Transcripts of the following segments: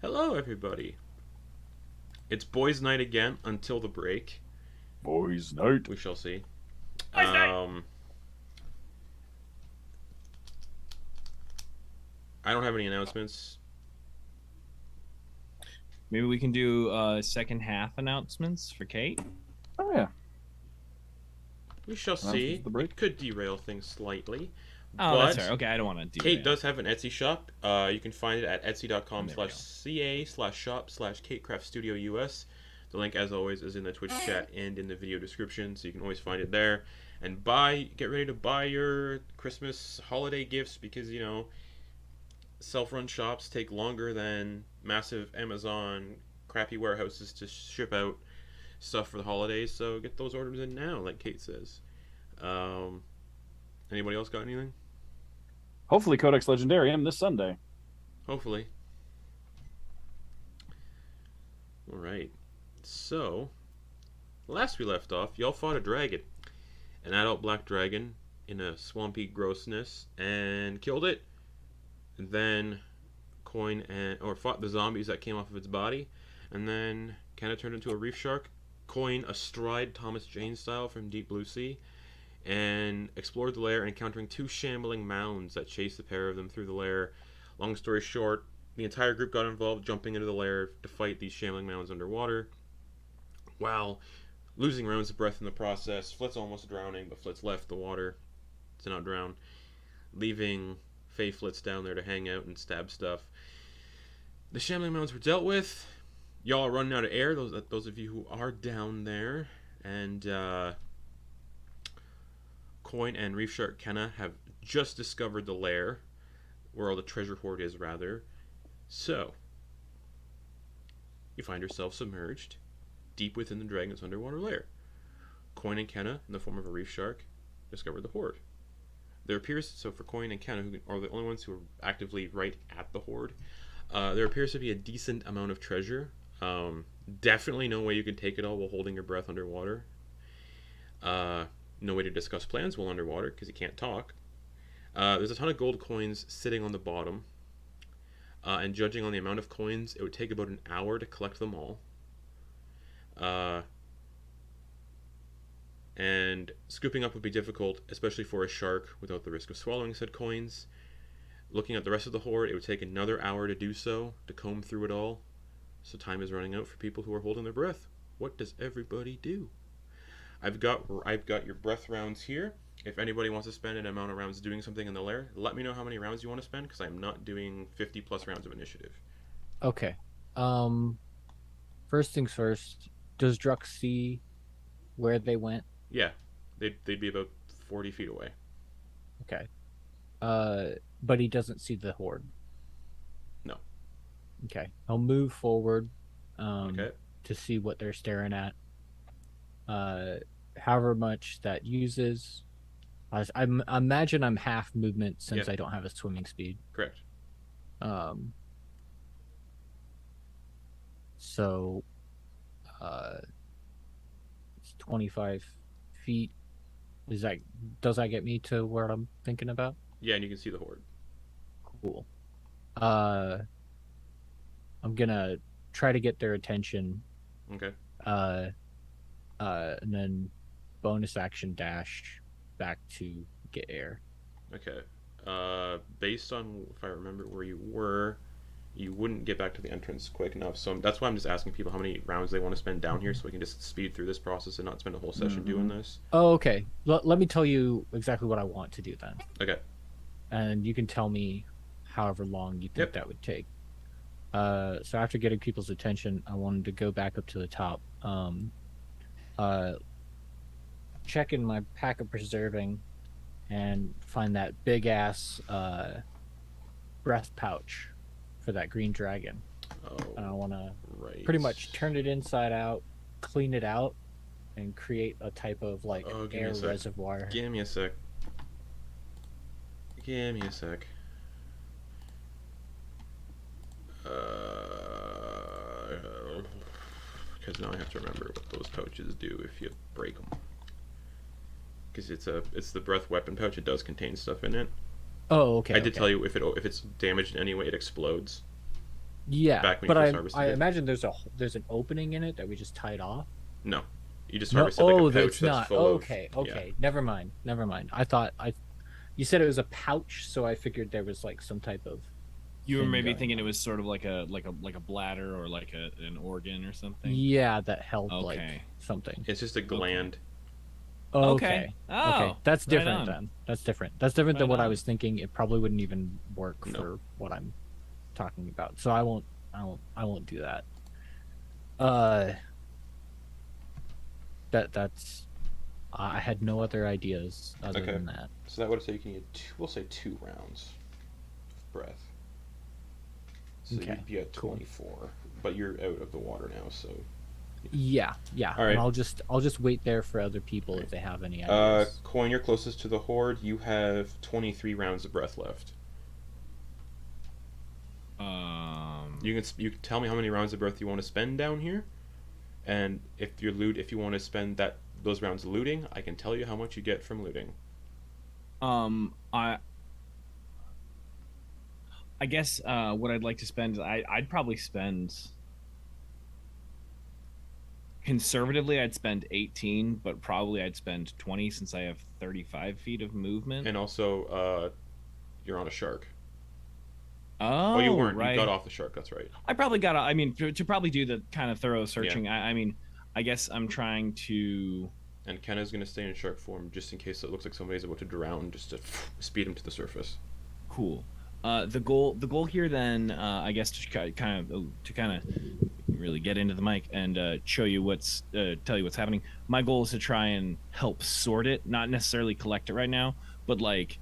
Hello, everybody. It's boys' night again until the break. Boys' night. We shall see. Boys' night. I don't have any announcements. Maybe we can do second half announcements for Kate. Oh yeah. We shall see. It could derail things slightly. Oh, that's fair. Okay, I don't want to do Kate does have an Etsy shop. You can find it at etsy.com/ca/shop/KateCraftStudioUS. The link, as always, is in the Twitch chat and in the video description, so you can always find it there. And get ready to buy your Christmas holiday gifts because, you know, self-run shops take longer than massive Amazon crappy warehouses to ship out stuff for the holidays. So get those orders in now, like Kate says. Anybody else got anything? Hopefully Codex Legendarium this Sunday. Hopefully. Alright. So, last we left off, y'all fought a dragon. An adult black dragon in a swampy grossness and killed it. And then Quoin fought the zombies that came off of its body. And then kind of turned into a reef shark. Quoin astride Thomas Jane style from Deep Blue Sea. And explored the lair, encountering two shambling mounds that chased the pair of them through the lair. Long story short, the entire group got involved, jumping into the lair to fight these shambling mounds underwater, while losing rounds of breath in the process. Flitz almost drowning, but Flitz left the water to not drown, leaving Faye Flitz down there to hang out and stab stuff. The shambling mounds were dealt with. Y'all are running out of air, those of you who are down there, and Quoin and Reef Shark Kenna have just discovered the lair, where all the treasure hoard is, rather. So, you find yourself submerged, deep within the dragon's underwater lair. Quoin and Kenna, in the form of a reef shark, discovered the hoard. There appears, so for Quoin and Kenna, who are the only ones who are actively right at the hoard, there appears to be a decent amount of treasure. Definitely no way you can take it all while holding your breath underwater. No way to discuss plans while underwater because you can't talk. There's a ton of gold coins sitting on the bottom, and judging on the amount of coins, it would take about an hour to collect them all. And scooping up would be difficult, especially for a shark, without the risk of swallowing said coins. Looking at the rest of the hoard, it would take another hour to do so, to comb through it all. So time is running out for people who are holding their breath. What does everybody do? I've got your breath rounds here. If anybody wants to spend an amount of rounds doing something in the lair, let me know how many rounds you want to spend, because I'm not doing 50 plus rounds of initiative. Okay. First things first, does Drux see where they went? Yeah. They'd be about 40 feet away. Okay. But he doesn't see the horde? No. Okay. I'll move forward Okay. to see what they're staring at. However much that uses. I imagine I'm half movement since I don't have a swimming speed. Correct. So it's 25 feet. Does that get me to where I'm thinking about? Yeah, and you can see the horde. Cool. I'm gonna try to get their attention. Okay. And then bonus action dash back to get air. Okay. Based on, if I remember where you were, you wouldn't get back to the entrance quick enough. So that's why I'm just asking people how many rounds they want to spend down here, so we can just speed through this process and not spend a whole session doing this. Oh, okay. Let me tell you exactly what I want to do then. Okay. And you can tell me however long you think that would take. So after getting people's attention, I wanted to go back up to the top. Check in my pack of preserving and find that big ass breath pouch for that green dragon. Oh, and I want to pretty much turn it inside out, clean it out, and create a type of like air reservoir. Give me a sec. Because now I have to remember what those pouches do if you break them. Because it's the breath weapon pouch. It does contain stuff in it. Oh, okay. I did tell you if it's damaged in any way, it explodes. Yeah, back when but you first harvested I it. imagine there's an opening in it that we just tied off. No, you just No, harvested like a pouch it's that's not. full Okay, of. okay. Never mind. Never mind. You said it was a pouch, so I figured there was like some type of. You were thing maybe going thinking it on. was sort of like a bladder or like an organ or something. Yeah, that held like Okay. something. It's just a gland. Okay. Oh, Okay. That's right different on. then. That's different. That's different than Right what I on. was thinking. It probably wouldn't even work No. for what I'm talking about. So I won't do that. That's I had no other ideas other Okay. than that. So that would say you can get we'll say 2 rounds of breath. So Okay, you'd be at cool. 24, but you're out of the water now. So Yeah. All right. And I'll just wait there for other people if they have any uh, ideas. Quoin, you're closest to the horde. You have 23 rounds of breath left. You can tell me how many rounds of breath you want to spend down here, and if you want to spend those rounds looting, I can tell you how much you get from looting. I guess what I'd like to spend is I'd probably spend conservatively I'd spend 18, but probably I'd spend 20 since I have 35 feet of movement. And also, you're on a shark. Oh, Oh, you weren't. right. You got off the shark. That's right. I probably got. I mean, to probably do the kind of thorough searching. I mean, I guess I'm trying to. And Kenna's gonna stay in shark form just in case it looks like somebody's about to drown, just to speed him to the surface. Cool. The goal here then, I guess to kind of really get into the mic and show you tell you what's happening. My goal is to try and help sort it, not necessarily collect it right now, but like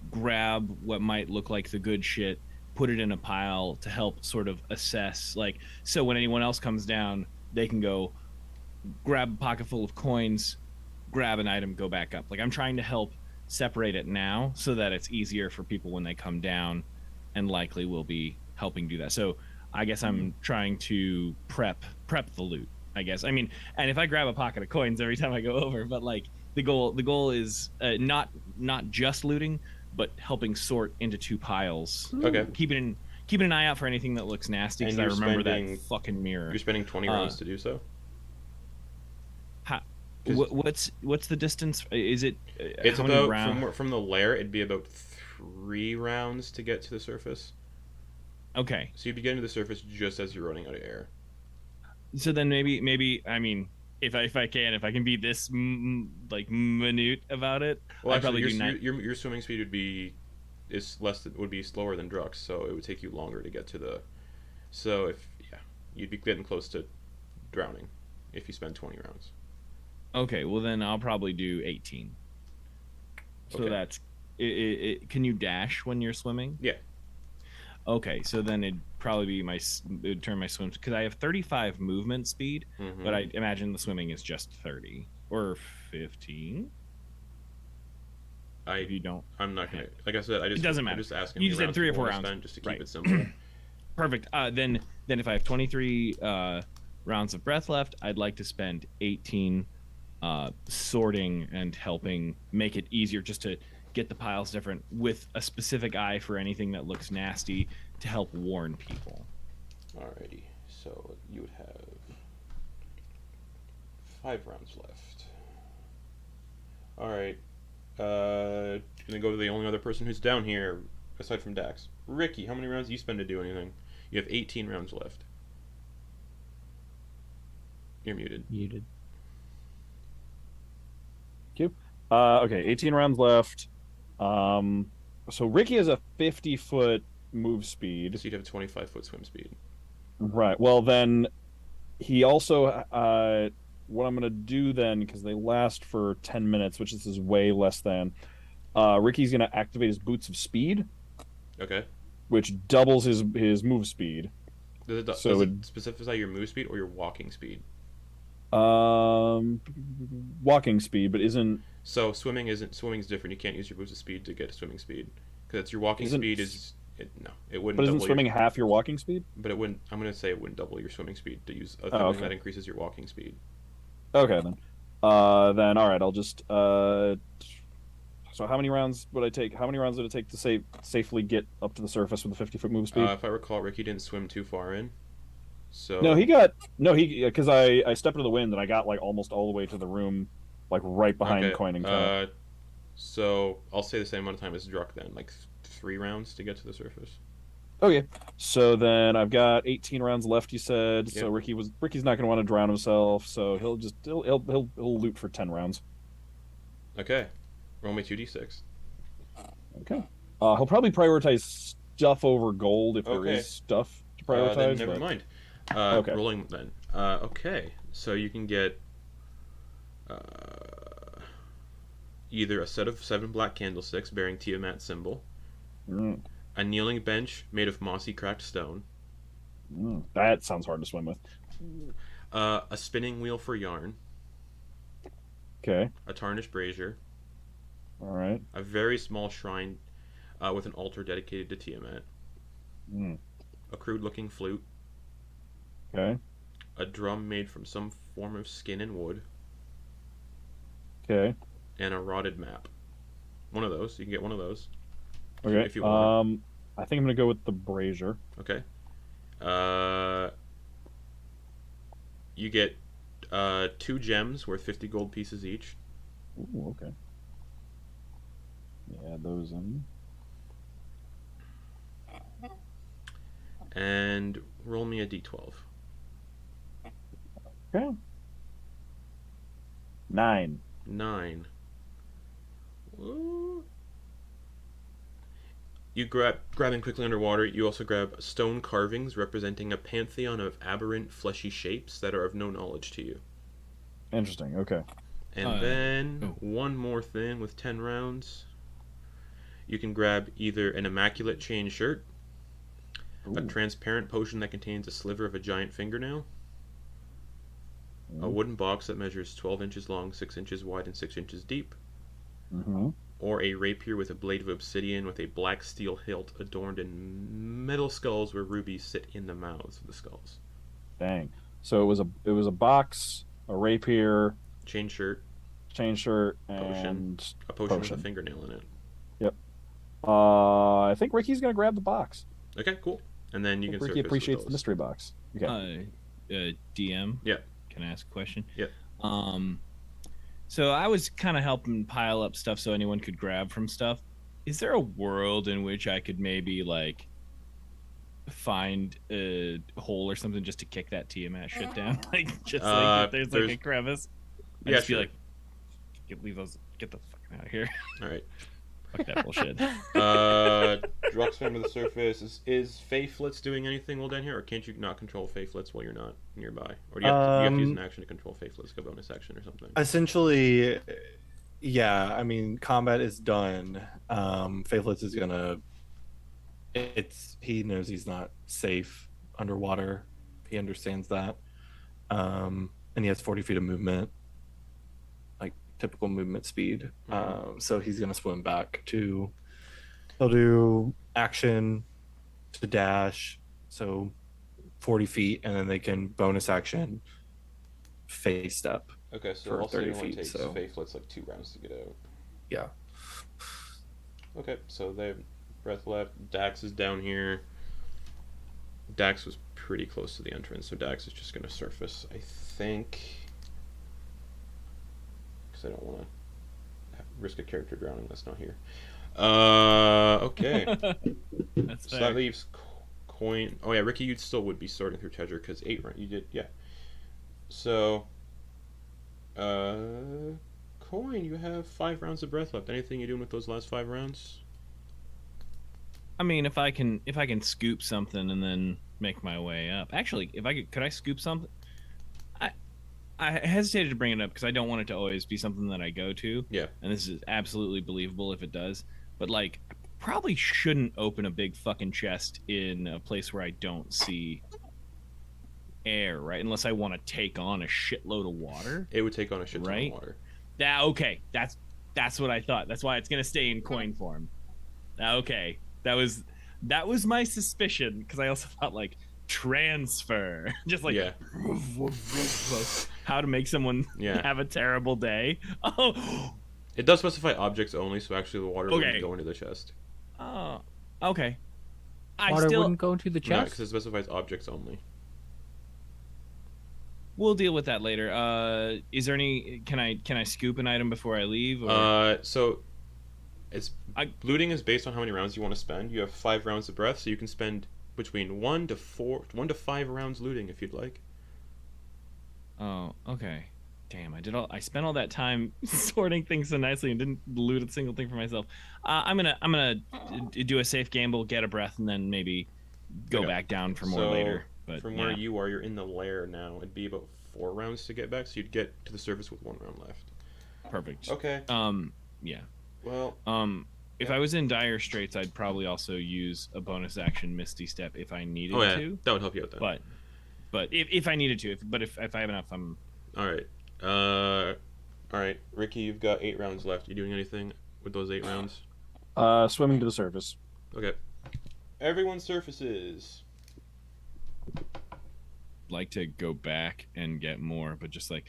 grab what might look like the good shit, put it in a pile to help sort of assess. Like, so when anyone else comes down, they can go grab a pocket full of coins, grab an item, go back up. Like, I'm trying to help separate it now so that it's easier for people when they come down, and likely will be helping do that. So I guess I'm trying to prep the loot, I guess. I mean, and if I grab a pocket of coins every time I go over, but like the goal is not just looting, but helping sort into 2 piles. Okay. Keeping an eye out for anything that looks nasty, And because I you're remember spending- that fucking mirror. You're spending 20 rounds to do so. What's the distance? Is it? It's how many about round- from the lair. It'd be about 3 rounds to get to the surface. Okay, So you'd be getting to the surface just as you're running out of air. so then maybe I mean, if I can be this like minute about it, Well, I'd actually, probably do 9. your swimming speed would be slower than Druck's, so it would take you longer to get to the. So you'd be getting close to drowning if you spend 20 rounds. Okay, well then I'll probably do 18. So Okay. that's can you dash when you're swimming? Yeah. Okay, so then it'd probably be it would turn my swim, because I have 35 movement speed, Mhm. but I imagine the swimming is just 30 or 15. If you don't. I'm not gonna. Like I said, It doesn't matter. I'm just asking. You how just many said 3 or rounds 4 you wanna rounds. spend just to keep Right. it simple. Perfect. Then if I have 23 rounds of breath left, I'd like to spend 18 sorting and helping make it easier, just to get the piles different, with a specific eye for anything that looks nasty, to help warn people. Alrighty. So you would have 5 rounds left. Alright. Gonna go to the only other person who's down here aside from Dax. Ricky, how many rounds do you spend to do anything? You have 18 rounds left. You're muted. Muted. Okay, 18 rounds left. So Ricky has a 50-foot move speed. So you'd have 25-foot swim speed. Right. Well, then he also what I'm gonna do then, because they last for 10 minutes, which this is way less than. Ricky's gonna activate his boots of speed, Okay. which doubles his move speed. Does So it specify your move speed or your walking speed? Walking speed, but isn't So swimming's different. You can't use your boots of speed to get swimming speed because it's your walking Isn't- speed is no, it wouldn't. but isn't double swimming your, half your walking speed? But it wouldn't. I'm gonna say it wouldn't double your swimming speed to use a thing okay. that increases your walking speed. Okay then. Then all right, I'll just So how many rounds would I take? How many rounds would it take to safely get up to the surface with a 50-foot move speed? If I recall, Ricky didn't swim too far in. So No, because I stepped into the wind and I got like almost all the way to the room, like right behind Quoin and Cat. So I'll say the same amount of time as Druck then, like 3 rounds to get to the surface. Okay, so then I've got 18 rounds left. You said Yep. so. Ricky's not going to want to drown himself, so he'll loot for 10 rounds. Okay, roll me 2d6. Okay, he'll probably prioritize stuff over gold if there Okay. is stuff to Then prioritize. never but- mind. Okay. Rolling then. Okay, so you can get either a set of 7 black candlesticks bearing Tiamat's symbol, a kneeling bench made of mossy cracked stone, That sounds hard to swim with. a spinning wheel for yarn, Okay, a tarnished brazier, all right. a very small shrine with an altar dedicated to Tiamat, a crude-looking flute, Okay, a drum made from some form of skin and wood, okay, and a rotted map. One of those. You can get one of those. okay. If you want. I think I'm going to go with the brazier. Okay. You get 2 gems worth 50 gold pieces each. Ooh, okay. Yeah, those in. And roll me a d12. Okay. 9. 9. Ooh. You grabbing quickly underwater. You also grab stone carvings representing a pantheon of aberrant fleshy shapes that are of no knowledge to you. Interesting. Okay. And then one more thing with 10 rounds. You can grab either an immaculate chain shirt, a transparent potion that contains a sliver of a giant fingernail, a wooden box that measures 12 inches long, 6 inches wide, and 6 inches deep, or a rapier with a blade of obsidian with a black steel hilt adorned in metal skulls where rubies sit in the mouths of the skulls. Dang. So it was a box, a rapier, Chain shirt, chain shirt, Potion. and a potion with a fingernail in it. Yep. I think Ricky's gonna grab the box. Okay, cool. And then you can Ricky surface appreciates with the those. mystery box. Okay. DM. Yeah. Can I ask a question? Yep. So I was kind of helping pile up stuff so anyone could grab from stuff. Is there a world in which I could maybe like find a hole or something just to kick that Tiamat shit down? Like just like if there's like a crevice. I'd Yeah, just sure. be like, leave those, get the fuck out of here. All right. Fuck that bullshit. Druck swam to the surface. Is Fae Flitz doing anything while down here, or can't you not control Fae Flitz while you're not nearby? Or do you have to use an action to control Fae Flitz, like a bonus action or something? Essentially, yeah. I mean, combat is done. Faithless is gonna. He knows he's not safe underwater. He understands that, and he has 40 feet of movement, like typical movement speed. So he's gonna swim back to. He'll do action to dash, so 40 feet, and then they can bonus action face step. Okay, so for also 30 it only feet, takes so- Fae Flitz like 2 rounds to get out. Yeah. Okay, so they have breath left. Dax is down here. Dax was pretty close to the entrance, so Dax is just going to surface, I think. Because I don't want to risk a character drowning that's not here. Okay. That's So fair. that leaves Quoin. Oh yeah, Ricky, you still would be sorting through treasure because 8 rounds. You did, yeah. So, Quoin, you have 5 rounds of breath left. Anything you doing with those last 5 rounds? I mean, if I can scoop something and then make my way up. Actually, could I scoop something? I hesitated to bring it up because I don't want it to always be something that I go to. Yeah. And this is absolutely believable if it does. But like, I probably shouldn't open a big fucking chest in a place where I don't see air, right? Unless I want to take on a shitload of water. It would take on a shit ton Right? of water. Yeah, okay. That's what I thought. That's why it's gonna stay in coin form. Okay. That was my suspicion because I also thought like transfer, just like Yeah. how to make someone Yeah. have a terrible day. Oh, It does specify objects only, so actually the water Okay. wouldn't go into the chest. Oh, okay. I Water still wouldn't go into the No, chest. because it specifies objects only. we'll deal with that later. Is there any? Can I scoop an item before I leave? Or... So it's looting is based on how many rounds you want to spend. You have 5 rounds of breath, so you can spend between 1 to 5 rounds looting if you'd like. Oh, okay. Damn, I spent all that time sorting things so nicely and didn't loot a single thing for myself. I'm gonna do a safe gamble, get a breath, and then maybe go Okay. back down for more So, later. But from where you are, you're in the lair now. It'd be about 4 rounds to get back, so you'd get to the surface with 1 round left. perfect. Okay. Yeah. Well, If I was in dire straits, I'd probably also use a bonus action Misty Step if I needed oh yeah, to. that would help you out then. But if I needed to, but if I have enough, I'm. All right. All right, Ricky, you've got 8 rounds left. You doing anything with those 8 rounds? Swimming to the surface. Okay. Everyone surfaces. Like to go back and get more, but just like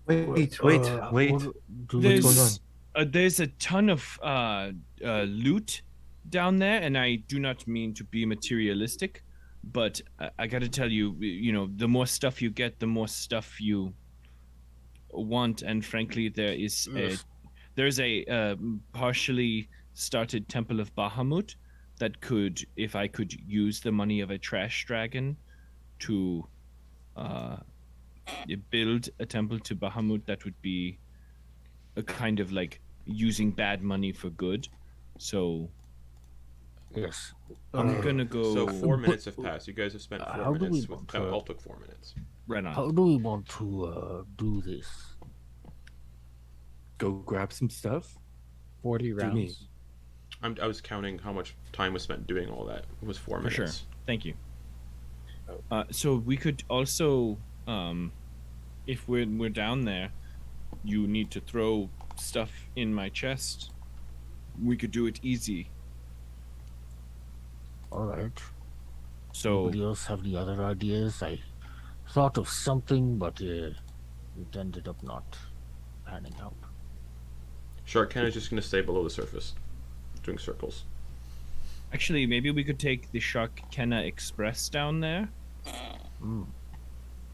Wait. there's a ton of loot down there, and I do not mean to be materialistic, but I got to tell you, the more stuff you get, the more stuff you want, and frankly, there's a partially started Temple of Bahamut that could, if I could use the money of a trash dragon to build a temple to Bahamut, that would be a kind of like using bad money for good. So Yes. I'm gonna go. So 4 minutes have passed. You guys have spent 4 how do we minutes. want That to- all took 4 minutes. Right on. How do we want to do this? Go grab some stuff. 40 Do me. rounds. I was counting how much time was spent doing all that. It was 4 For minutes. sure. Thank you. Oh. So we could also, if we're down there, you need to throw stuff in my chest. We could do it easy. All right. So Anybody else have any other ideas? I thought of something, but it ended up not panning out. Shark Ken is just going to stay below the surface, doing circles. actually, maybe we could take the Shark Kenna Express down there. I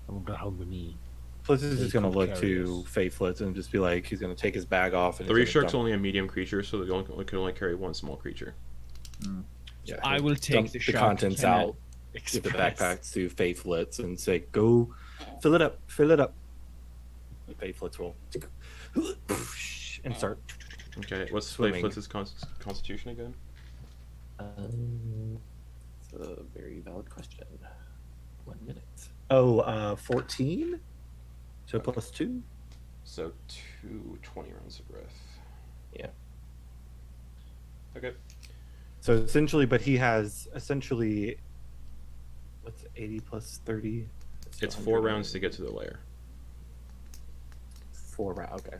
wonder how many. Flitz is just gonna look to Precarious. Faithless and just be like, he's gonna take his bag off. And 3 he's gonna sharks dump- only a medium creature, so they can only carry 1 small creature. Yeah, I he'll will take dump the the Shark contents Kenna out. Give the Express. backpacks to Faithless and say, "Go, fill it up, fill it up." Faithless will and start. Okay, what's Swimming. Flitz's constitution again? It's a very valid question. 1 minute. Oh, 14? So plus 2? So 20 rounds of breath. Yeah. Okay. So essentially, but he has essentially, what's 80 plus 30? It's 4 rounds to get to the lair. 4 rounds, okay.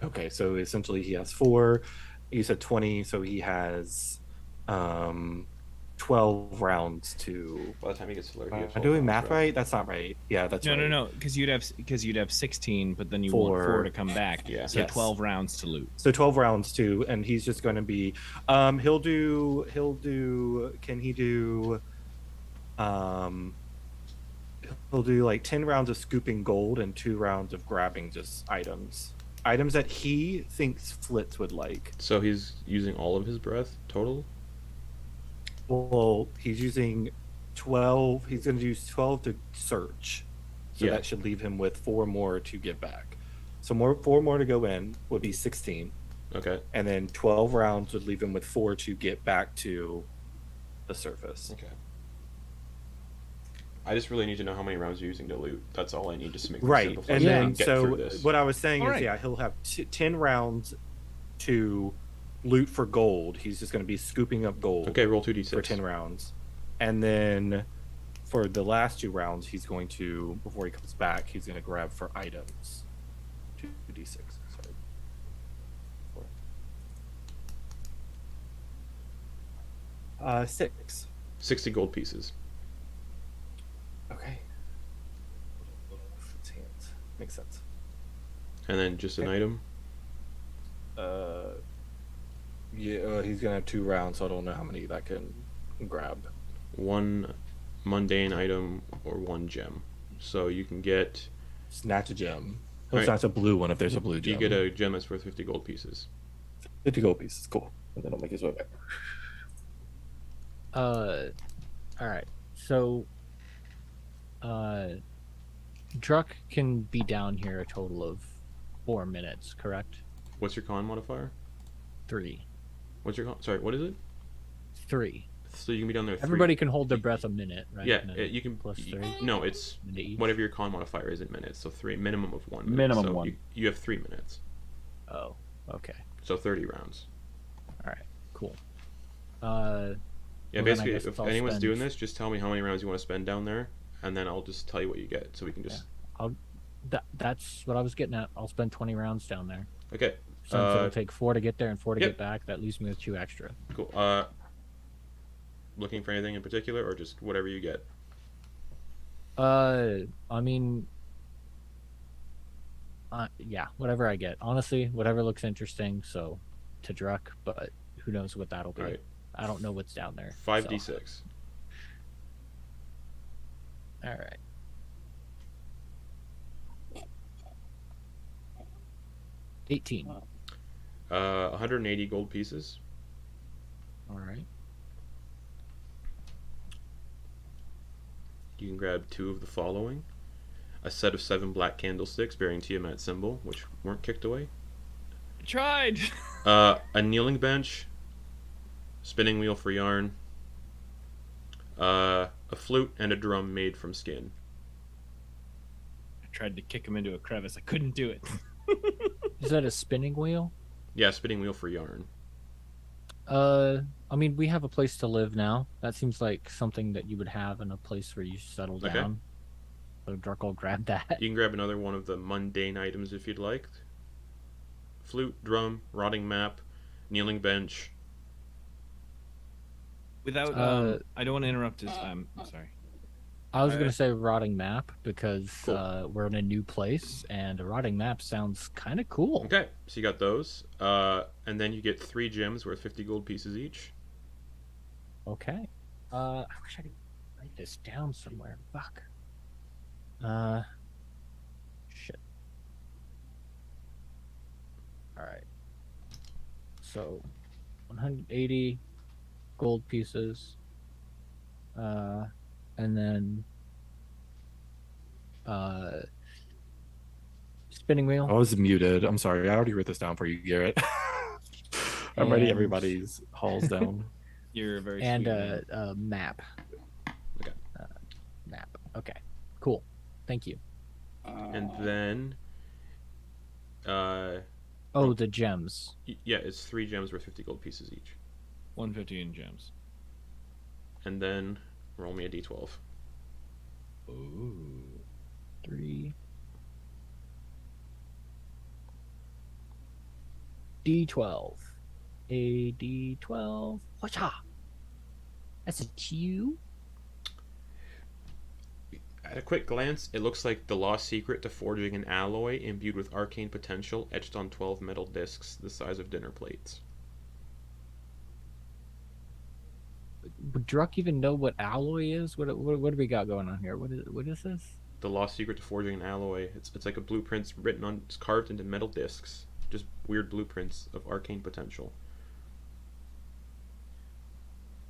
Okay, so essentially he has 4. You said 20, so he has 12 rounds to. By the time he gets to the lair, he Am has I 12 doing rounds math left. right? That's not right. Yeah, that's right. No, because you'd have 16, but then you want 4 to come back. Yeah. So Yes. 12 rounds to loot. So 12 rounds too, and he's just going to be. He'll do. Can he do? He'll do like 10 rounds of scooping gold and 2 rounds of grabbing just items that he thinks Flitz would like. So he's using all of his breath total? Well, he's using 12. He's going to use 12 to search. So Yeah. that should leave him with 4 more to get back. So 4 more to go in would be 16. Okay. And then 12 rounds would leave him with 4 to get back to the surface. Okay. I just really need to know how many rounds you're using to loot. That's all I need just to make this Right. simple so And I then, can get so through this. what I was saying All is, right. yeah, he'll have 10 rounds to loot for gold. He's just going to be scooping up gold Okay, roll 2d6. for 10 rounds. And then for the last 2 rounds, he's going to, before he comes back, he's going to grab for items. 2d6. Sorry. 6. 60 gold pieces. Okay. Hands. Makes sense. And then just an item. Yeah, he's gonna have 2 rounds, so I don't know how many that can grab. 1 mundane item or 1 gem. So you can get... Snatch a gem. He'll Right. snatch a blue one if there's a blue gem. You get a gem that's worth 50 gold pieces. 50 gold pieces, cool. And then he'll make his way back. All right. So, Druck can be down here a total of 4 minutes, correct? What's your con modifier? 3. What's your con? Sorry, what is it? 3. So you can be down there 3. Everybody can hold their breath a minute, right? Yeah, And then you can. plus 3. No, it's minute each? whatever your con modifier is in minutes. So 3, minimum of 1 minute. Minimum so 1. You have 3 minutes. Oh, okay. So 30 rounds. All right. Cool. Yeah, Well, then I basically, guess if I'll anyone's spend- doing this, just tell me how many rounds you want to spend down there, and then I'll just tell you what you get, so we can just. That's what I was getting at. I'll spend 20 rounds down there. Okay. Since it'll take 4 to get there and 4 to Yep. get back, that leaves me with 2 extra. Cool. Looking for anything in particular, or just whatever you get? I mean, yeah, whatever I get. Honestly, whatever looks interesting. So, to Druck, but who knows what that'll be? All right. I don't know what's down there. 5d6. All right. $18. 180 gold pieces. All right. You can grab 2 of the following: a set of 7 black candlesticks bearing Tiamat symbol, which weren't kicked away. I tried. A kneeling bench, spinning wheel for yarn, a flute, and a drum made from skin. I tried to kick him into a crevice. I couldn't do it. Is that a spinning wheel? Yeah, spinning wheel for yarn. I mean, we have a place to live now. That seems like something that you would have in a place where you settle Okay. down. So Druck will grab that. You can grab another one of the mundane items if you'd like. Flute, drum, rotting map, kneeling bench. Without, I don't want to interrupt his. I'm sorry. I was going to say rotting map because Cool. we're in a new place and a rotting map sounds kind of cool. Okay, so you got those. And then you get 3 gems worth 50 gold pieces each. Okay. I wish I could write this down somewhere. Fuck. Shit. All right. So, 180 gold pieces. And then spinning wheel. I was muted. I'm sorry. I already wrote this down for you, Garrett. I'm writing And- everybody's hauls down. You're a very And sweet man. a map. Okay. Map. Okay. Cool. Thank you. And then, Oh, the gems. yeah, it's 3 gems worth 50 gold pieces each. 150 in gems. And then roll me a d12. Ooh. 3. D12. A D12. Whatcha? That's a Q. At a quick glance, it looks like the lost secret to forging an alloy imbued with arcane potential etched on 12 metal discs the size of dinner plates. Would Druck even know what alloy is? What do we got going on here? What is this? The lost secret to forging an alloy. It's like a blueprint written on, it's carved into metal discs. Just weird blueprints of arcane potential.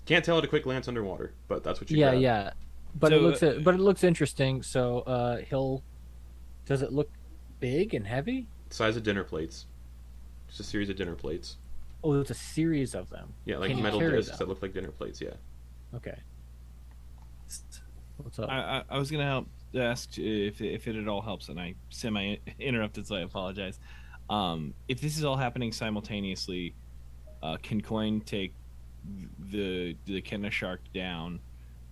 Can't tell at a quick glance underwater, but that's what you Yeah, grab. yeah. But So, it looks interesting. So does it look big and heavy? Size of dinner plates. Just a series of dinner plates. Oh, it's a series of them. Yeah, like Can you metal carry discs them? that look like dinner plates, yeah. Okay. What's up? I was gonna help ask if it at all helps, and I semi interrupted, so I apologize. If this is all happening simultaneously, can Quoin take the Kenna shark down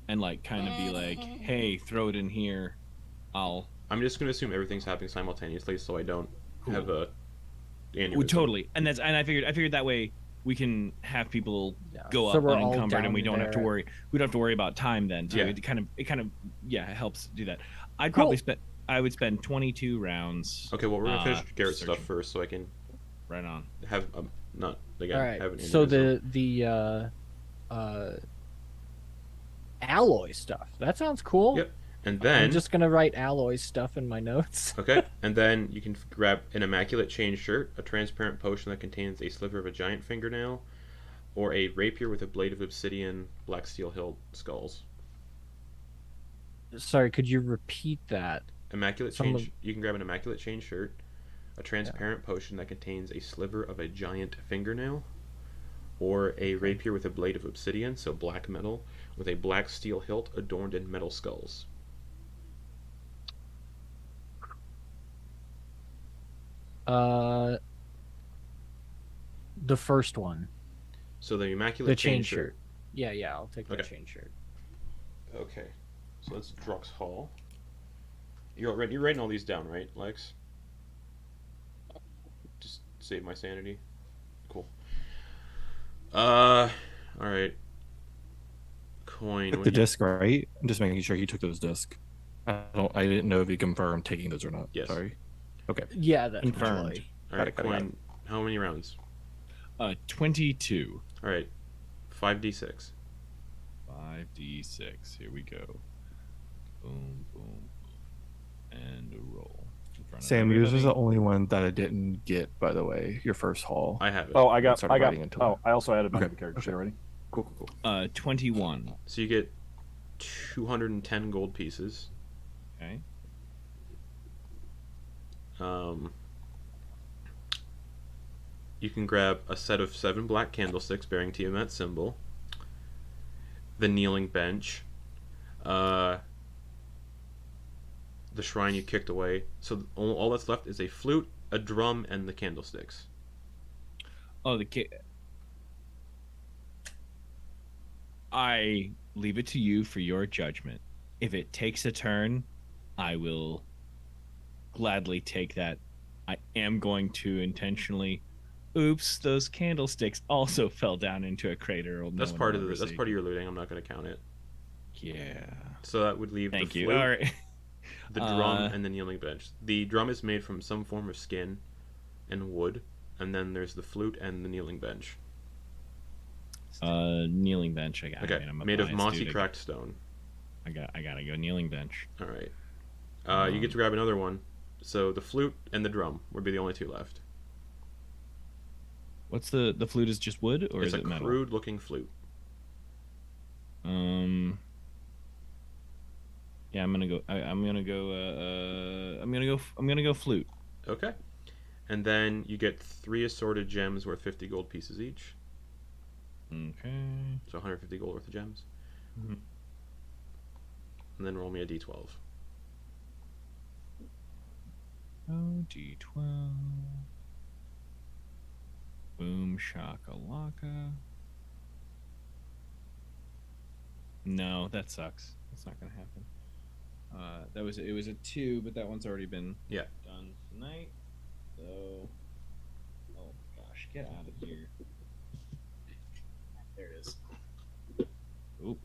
and like kind of be like, "Hey, throw it in here. I'm just gonna assume everything's happening simultaneously, so I don't have a aneurysm. Well, totally." And I figured that way we can have people Yeah. go So up we're all unencumbered, and down we don't have to there. worry. We don't have to worry about time then. So Yeah. it kind of yeah, it helps do that. I'd Cool. probably spend I would spend 22 rounds. Okay, well, we're gonna finish Garrett's searching. stuff first, so I can Right on. have not again All have an right. So aneurysm. the alloy stuff. That sounds cool. Yep. And then I'm just gonna write alloy stuff in my notes. okay, and then you can grab an immaculate chain shirt, a transparent potion that contains a sliver of a giant fingernail, or a rapier with a blade of obsidian, black steel hilt skulls. Sorry, could you repeat that? Immaculate Some chain. of- You can grab an immaculate chain shirt, a transparent potion that contains a sliver of a giant fingernail, or a rapier with a blade of obsidian, so black metal, with a black steel hilt adorned in metal skulls. The first one, So the immaculate the chain shirt. shirt. Yeah, I'll take the Okay. chain shirt. Okay, so that's Drux Hall. You're writing all these down, right, Lex? Just save my sanity. Cool. All right. Coin. Took the disc, right? I'm just making sure he took those discs. I didn't know if he confirmed taking those or not. Yes. Sorry. Okay. Yeah, that's Confirmed. Joy. All Got right, it, got it, Coin. How many rounds? 22. All right, 5d6. 5d6. Here we go. Boom, boom, boom. And a roll. In front of Sam, yours was the everybody. only one that I didn't get, by the way. Your first haul. I have it. Oh, I got. Started writing into Oh, it. I also added my Okay, character sheet okay. already. Cool. 21. So you get 210 gold pieces. Okay. You can grab a set of 7 black candlesticks bearing Tiamat's symbol, the kneeling bench, the shrine you kicked away. So all that's left is a flute, a drum, and the candlesticks. Oh, I leave it to you for your judgment. If it takes a turn, I will gladly take that. I am going to intentionally. Oops, those candlesticks also fell down into a crater. That's part of your looting. I'm not going to count it. Yeah. So that would leave Thank the you. flute, All right. the drum, and the kneeling bench. The drum is made from some form of skin and wood, and then there's the flute and the kneeling bench. Kneeling bench. I got. Okay, I mean, I'm a made of biased mossy dude. cracked stone. I gotta go kneeling bench. All right. You get to grab another one. So the flute and the drum would be the only 2 left. What's the flute? Is just wood or It's is a it metal? crude-looking flute. Yeah, I'm gonna go. I'm gonna go flute. Okay. And then you get 3 assorted gems worth 50 gold pieces each. Okay. So 150 gold worth of gems. Mhm. And then roll me a d12. Oh, D12. Boom shakalaka. No, that sucks. That's not gonna happen. It was a 2, but that one's already been Yeah. done tonight. So, oh gosh, get out of here. There it is. Oop.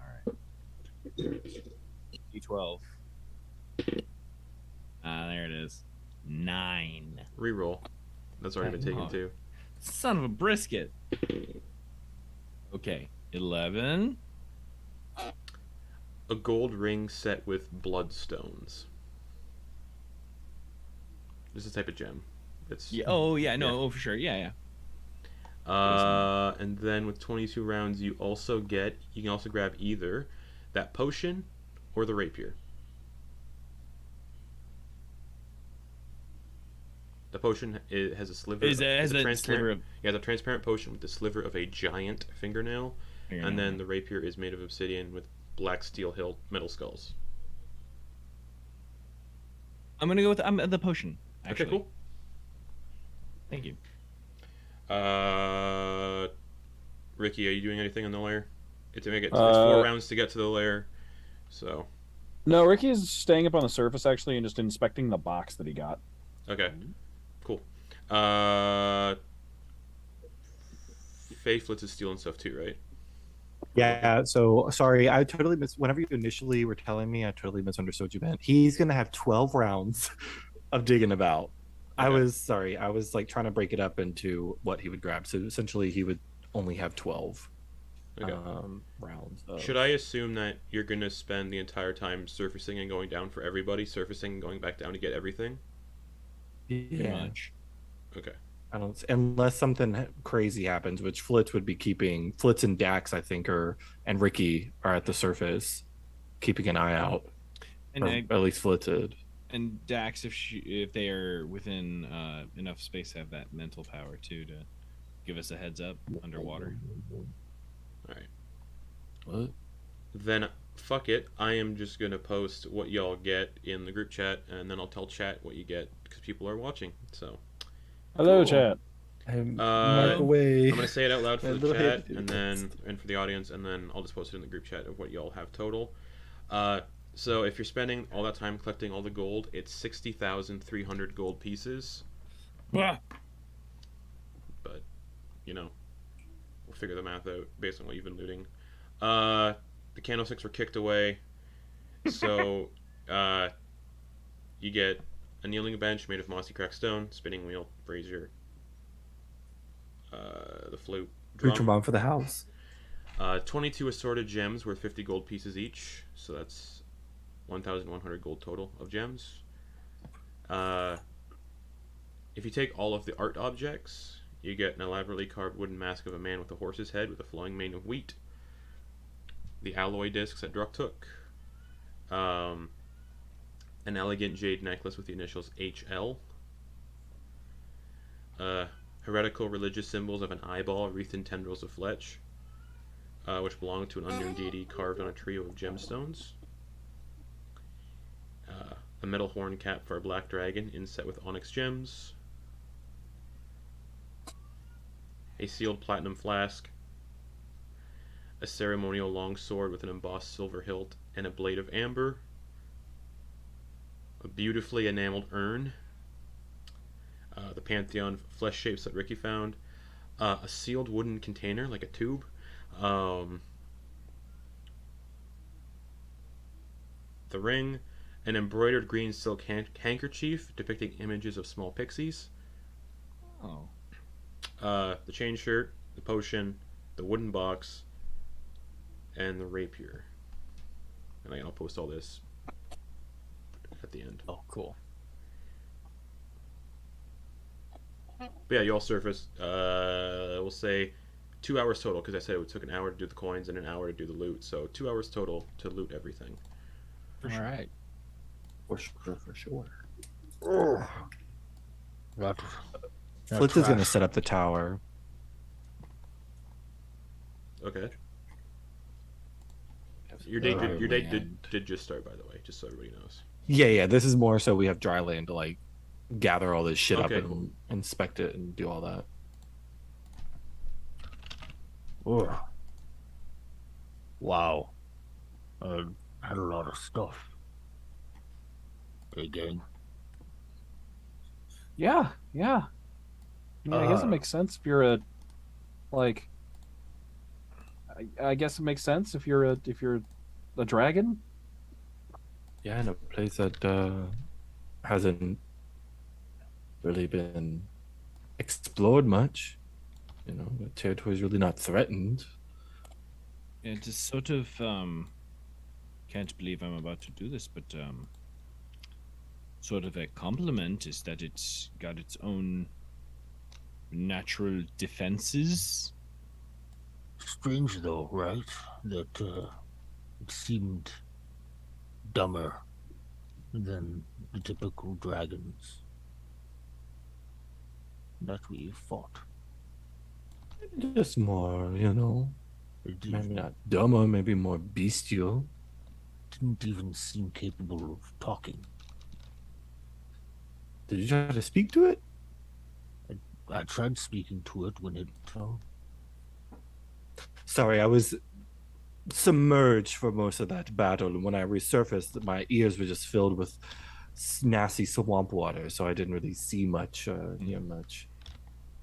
All right. D12. There it is. 9. Reroll. That's already been taken Oh. too. Son of a brisket. Okay, 11. A gold ring set with bloodstones. This is a type of gem. It's Yeah. Oh yeah. No. Yeah. Oh for sure. Yeah. And then with 22 rounds, you can also grab either that potion or the rapier. The potion has a sliver. Has a transparent, sliver of. Yeah, the transparent potion with the sliver of a giant fingernail, and then the rapier is made of obsidian with black steel hilt metal skulls. I'm gonna go with the potion. Actually. Okay, cool. Thank you. Ricky, are you doing anything on the lair? It's 4 rounds to get to the lair, so No, Ricky is staying up on the surface actually and just inspecting the box that he got. okay, cool. Flitz is stealing stuff too, right? Yeah, so sorry, I totally whenever you initially were telling me, I totally misunderstood what you meant. He's gonna have 12 rounds of digging about. I Okay. was sorry, I was like trying to break it up into what he would grab. So essentially he would only have 12 Okay. rounds. Should I assume that you're gonna spend the entire time surfacing and going down for everybody, surfacing and going back down to get everything? Pretty Yeah. much. Okay. I don't unless something crazy happens, which Flitz would be keeping. Flitz and Dax, I think, and Ricky are at the surface, keeping an eye out. And Or at least Flitz did. and Dax, if they are within enough space, have that mental power too to give us a heads up underwater. All right. What? Then fuck it. I am just gonna post what y'all get in the group chat, and then I'll tell chat what you get because people are watching. So. Hello, Cool. chat. Mark away. I'm gonna say it out loud for My the little chat, head and then for the audience, and then I'll just post it in the group chat of what y'all have total. So if you're spending all that time collecting all the gold, it's 60,300 gold pieces. Ah. But we'll figure the math out based on what you've been looting. The candlesticks were kicked away, so you get a kneeling bench made of mossy cracked stone, spinning wheel, brazier, the flute, drum. Bomb for the house. 22 assorted gems worth 50 gold pieces each, so that's 1,100 gold total of gems. If you take all of the art objects, you get an elaborately carved wooden mask of a man with a horse's head with a flowing mane of wheat. The alloy discs that Druck took. An elegant jade necklace with the initials HL. Heretical religious symbols of an eyeball wreathed in tendrils of fletch, which belonged to an unknown deity carved on a trio of gemstones. A metal horn cap for a black dragon inset with onyx gems. A sealed platinum flask. A ceremonial long sword with an embossed silver hilt and a blade of amber. A beautifully enameled urn. The Pantheon flesh shapes that Ricky found. A sealed wooden container, like a tube. The ring. An embroidered green silk handkerchief depicting images of small pixies. Oh. The chain shirt, the potion, the wooden box, and the rapier. And I'll post all this at the end. Oh, cool. But yeah, you all surface. We'll say 2 hours total because I said it took an hour to do the coins and an hour to do the loot. So 2 hours total to loot everything. All right. For sure. Flitz is gonna set up the tower. Okay. Your date did just start, by the way, just so everybody knows. Yeah. This is more so we have dry land to like gather all this shit up Okay, and cool. inspect it and do all that. Wow. Had a lot of stuff. Hey, gang. Yeah. I mean, I guess it Uh. makes sense if you're I guess it makes sense if you're a dragon. Yeah, in a place that hasn't really been explored much. The territory's really not threatened. It is sort of can't believe I'm about to do this, but sort of a compliment is that it's got its own natural defenses. Strange, though, right? That it seemed dumber than the typical dragons that we fought. Just more, It maybe not dumber, maybe more bestial. didn't even seem capable of talking. Did you try to speak to it? I tried speaking to it when it Sorry, I was submerged for most of that battle, and when I resurfaced, my ears were just filled with nasty swamp water, so I didn't really see much, hear much.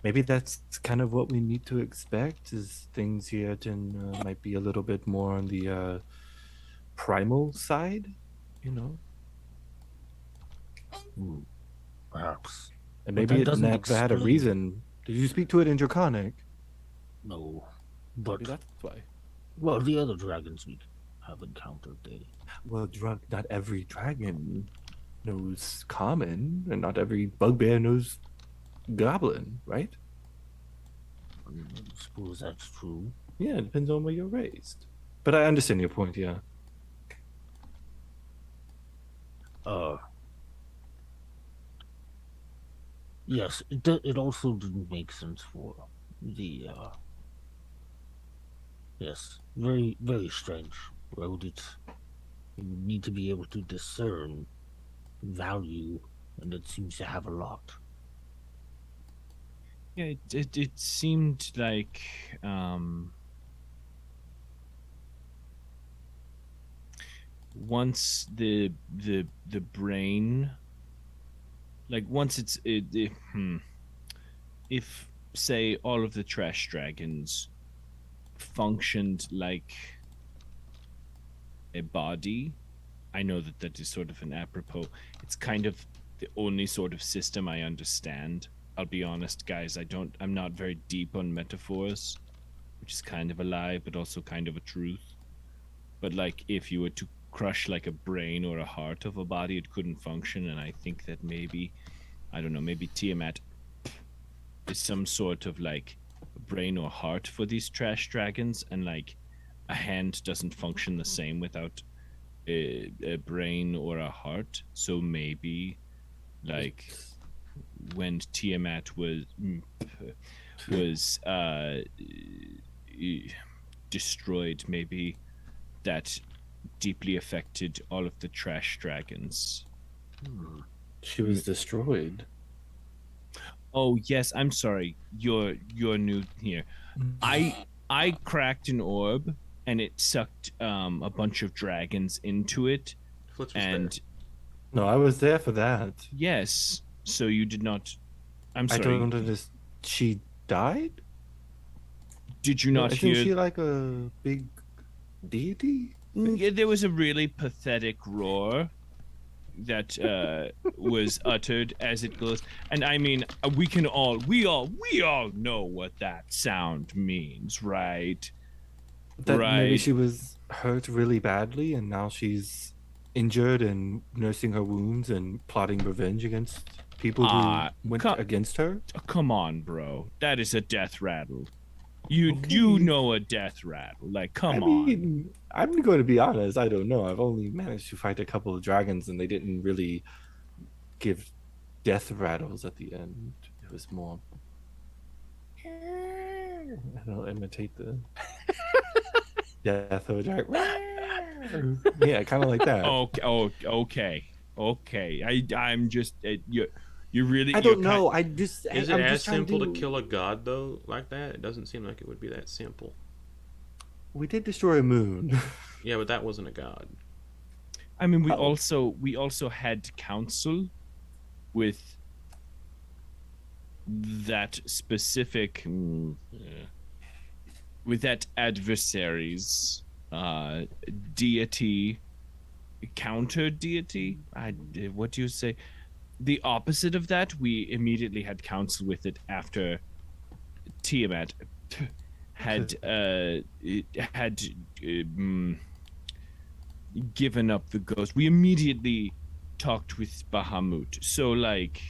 Maybe that's kind of what we need to expect. Is things here might be a little bit more on the primal side, you know, Hmm, perhaps. and But maybe that it doesn't never had a explain- reason. Did you speak to it in Draconic? No. But, Maybe that's why. well, the other dragons we have encountered, Well, not every dragon knows common, and not every bugbear knows goblin, right? I suppose that's true. Yeah, it depends on where you're raised. But I understand your point, yeah. Yes, it also didn't make sense for the, yes, very, very strange. Why would it, you need to be able to discern value, and it seems to have a lot. Yeah, it seemed like once the brain, like once if say all of the trash dragons functioned like a body, I know that is sort of an apropos. It's kind of the only sort of system I understand. I'll be honest, guys, I'm not very deep on metaphors, which is kind of a lie, but also kind of a truth. But like, if you were to crush like a brain or a heart of a body, it couldn't function. And I think that maybe, I don't know, maybe Tiamat is some sort of like brain or heart for these trash dragons, and like a hand doesn't function the same without a brain or a heart. So maybe like when Tiamat was destroyed, maybe that deeply affected all of the trash dragons. She was destroyed. Oh yes, I'm sorry. You're new here. I cracked an orb and it sucked a bunch of dragons into it. Flitz was And No, I was there for that. yes, so you did not. I'm I sorry. don't understand. She died? Did you not Isn't hear? she like a big deity? Yeah, there was a really pathetic roar that was uttered as it goes, and I mean, we all know what that sound means, right? That maybe Right. she was hurt really badly and now she's injured and nursing her wounds and plotting revenge against people who went against her. Come on, bro. That is a death rattle. You Okay. know a death rattle. Like, come I on. mean, I'm going to be honest. I don't know. I've only managed to fight a couple of dragons, and they didn't really give death rattles at the end. It was more. I don't imitate the death of a dragon. Yeah, kind of like that. Okay. I'm just you really. I don't know. I just Is it I'm as just trying simple to kill a god though, like that? It doesn't seem like it would be that simple. We did destroy a moon. Yeah, but that wasn't a god. I mean, we Uh-oh. also had counsel with that specific with that adversary's deity, counter deity. What do you say? The opposite of that. We immediately had counsel with it after Tiamat had given up the ghost. We immediately talked with Bahamut. So like,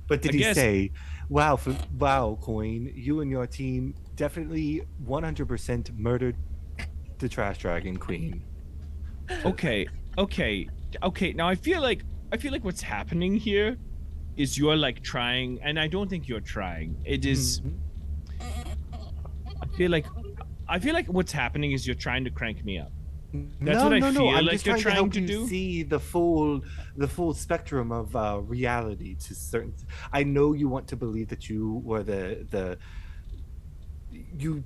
But did I he guess- say, wow, Quoin, you and your team definitely 100% murdered the trash dragon queen? okay. Now I feel like what's happening here is you're like trying, and I don't think you're trying. It is. I feel like what's happening is you're trying to crank me up. That's what I feel I'm like just you're trying to help trying to you do. see the full spectrum of reality to certain. I know you want to believe that you were you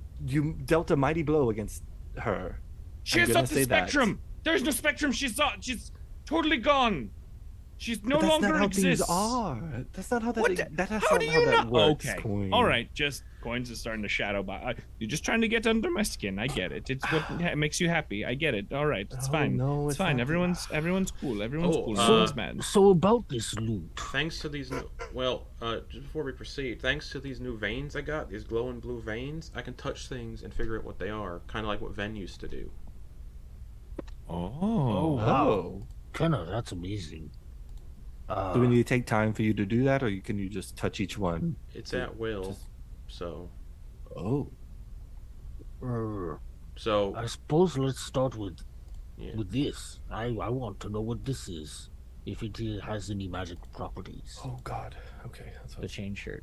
dealt a mighty blow against her. She I'm has gonna not the say that. spectrum. There's no spectrum. She's totally gone. She's no But that's longer not how exists. things are. That's not how that. What the- That's How not do how you that know? works. Okay. Quoin. All right. Just Coins is starting to shadow by. You're just trying to get under my skin. I get it. It's what makes you happy. I get it. All right. It's Oh, fine. no, it's it's fine. not. Everyone's cool. Everyone's Oh, cool. uh, No one's mad. So about this loot. Thanks to these new, just before we proceed, thanks to these new veins I got, these glowing blue veins, I can touch things and figure out what they are, kind of like what Ven used to do. Oh. Oh. Kenna, that's amazing. Do we need to take time for you to do that, or can you just touch each one? It's at will, so Oh. I suppose let's start with yeah. this. I want to know what this is. If it has any magic properties. Oh God. Okay. That's The chain shirt.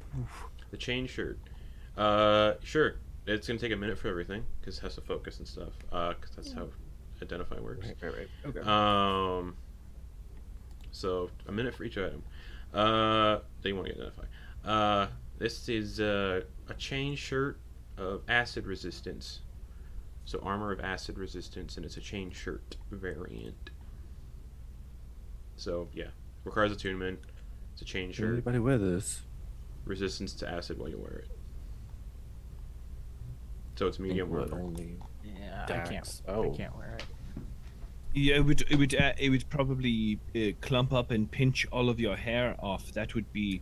The chain shirt. Sure. It's gonna take a minute for everything because it has to focus and stuff. Because that's how identify works. Right. Okay. So a minute for each item. That you want to identify. This is a chain shirt of acid resistance. So armor of acid resistance, and it's a chain shirt variant. So yeah, requires attunement. It's a chain Can shirt. anybody wear this? Resistance to acid while you wear it. So it's medium What, armor. only Yeah, Dax. I can't wear it. Yeah, it would probably clump up and pinch all of your hair off. That would be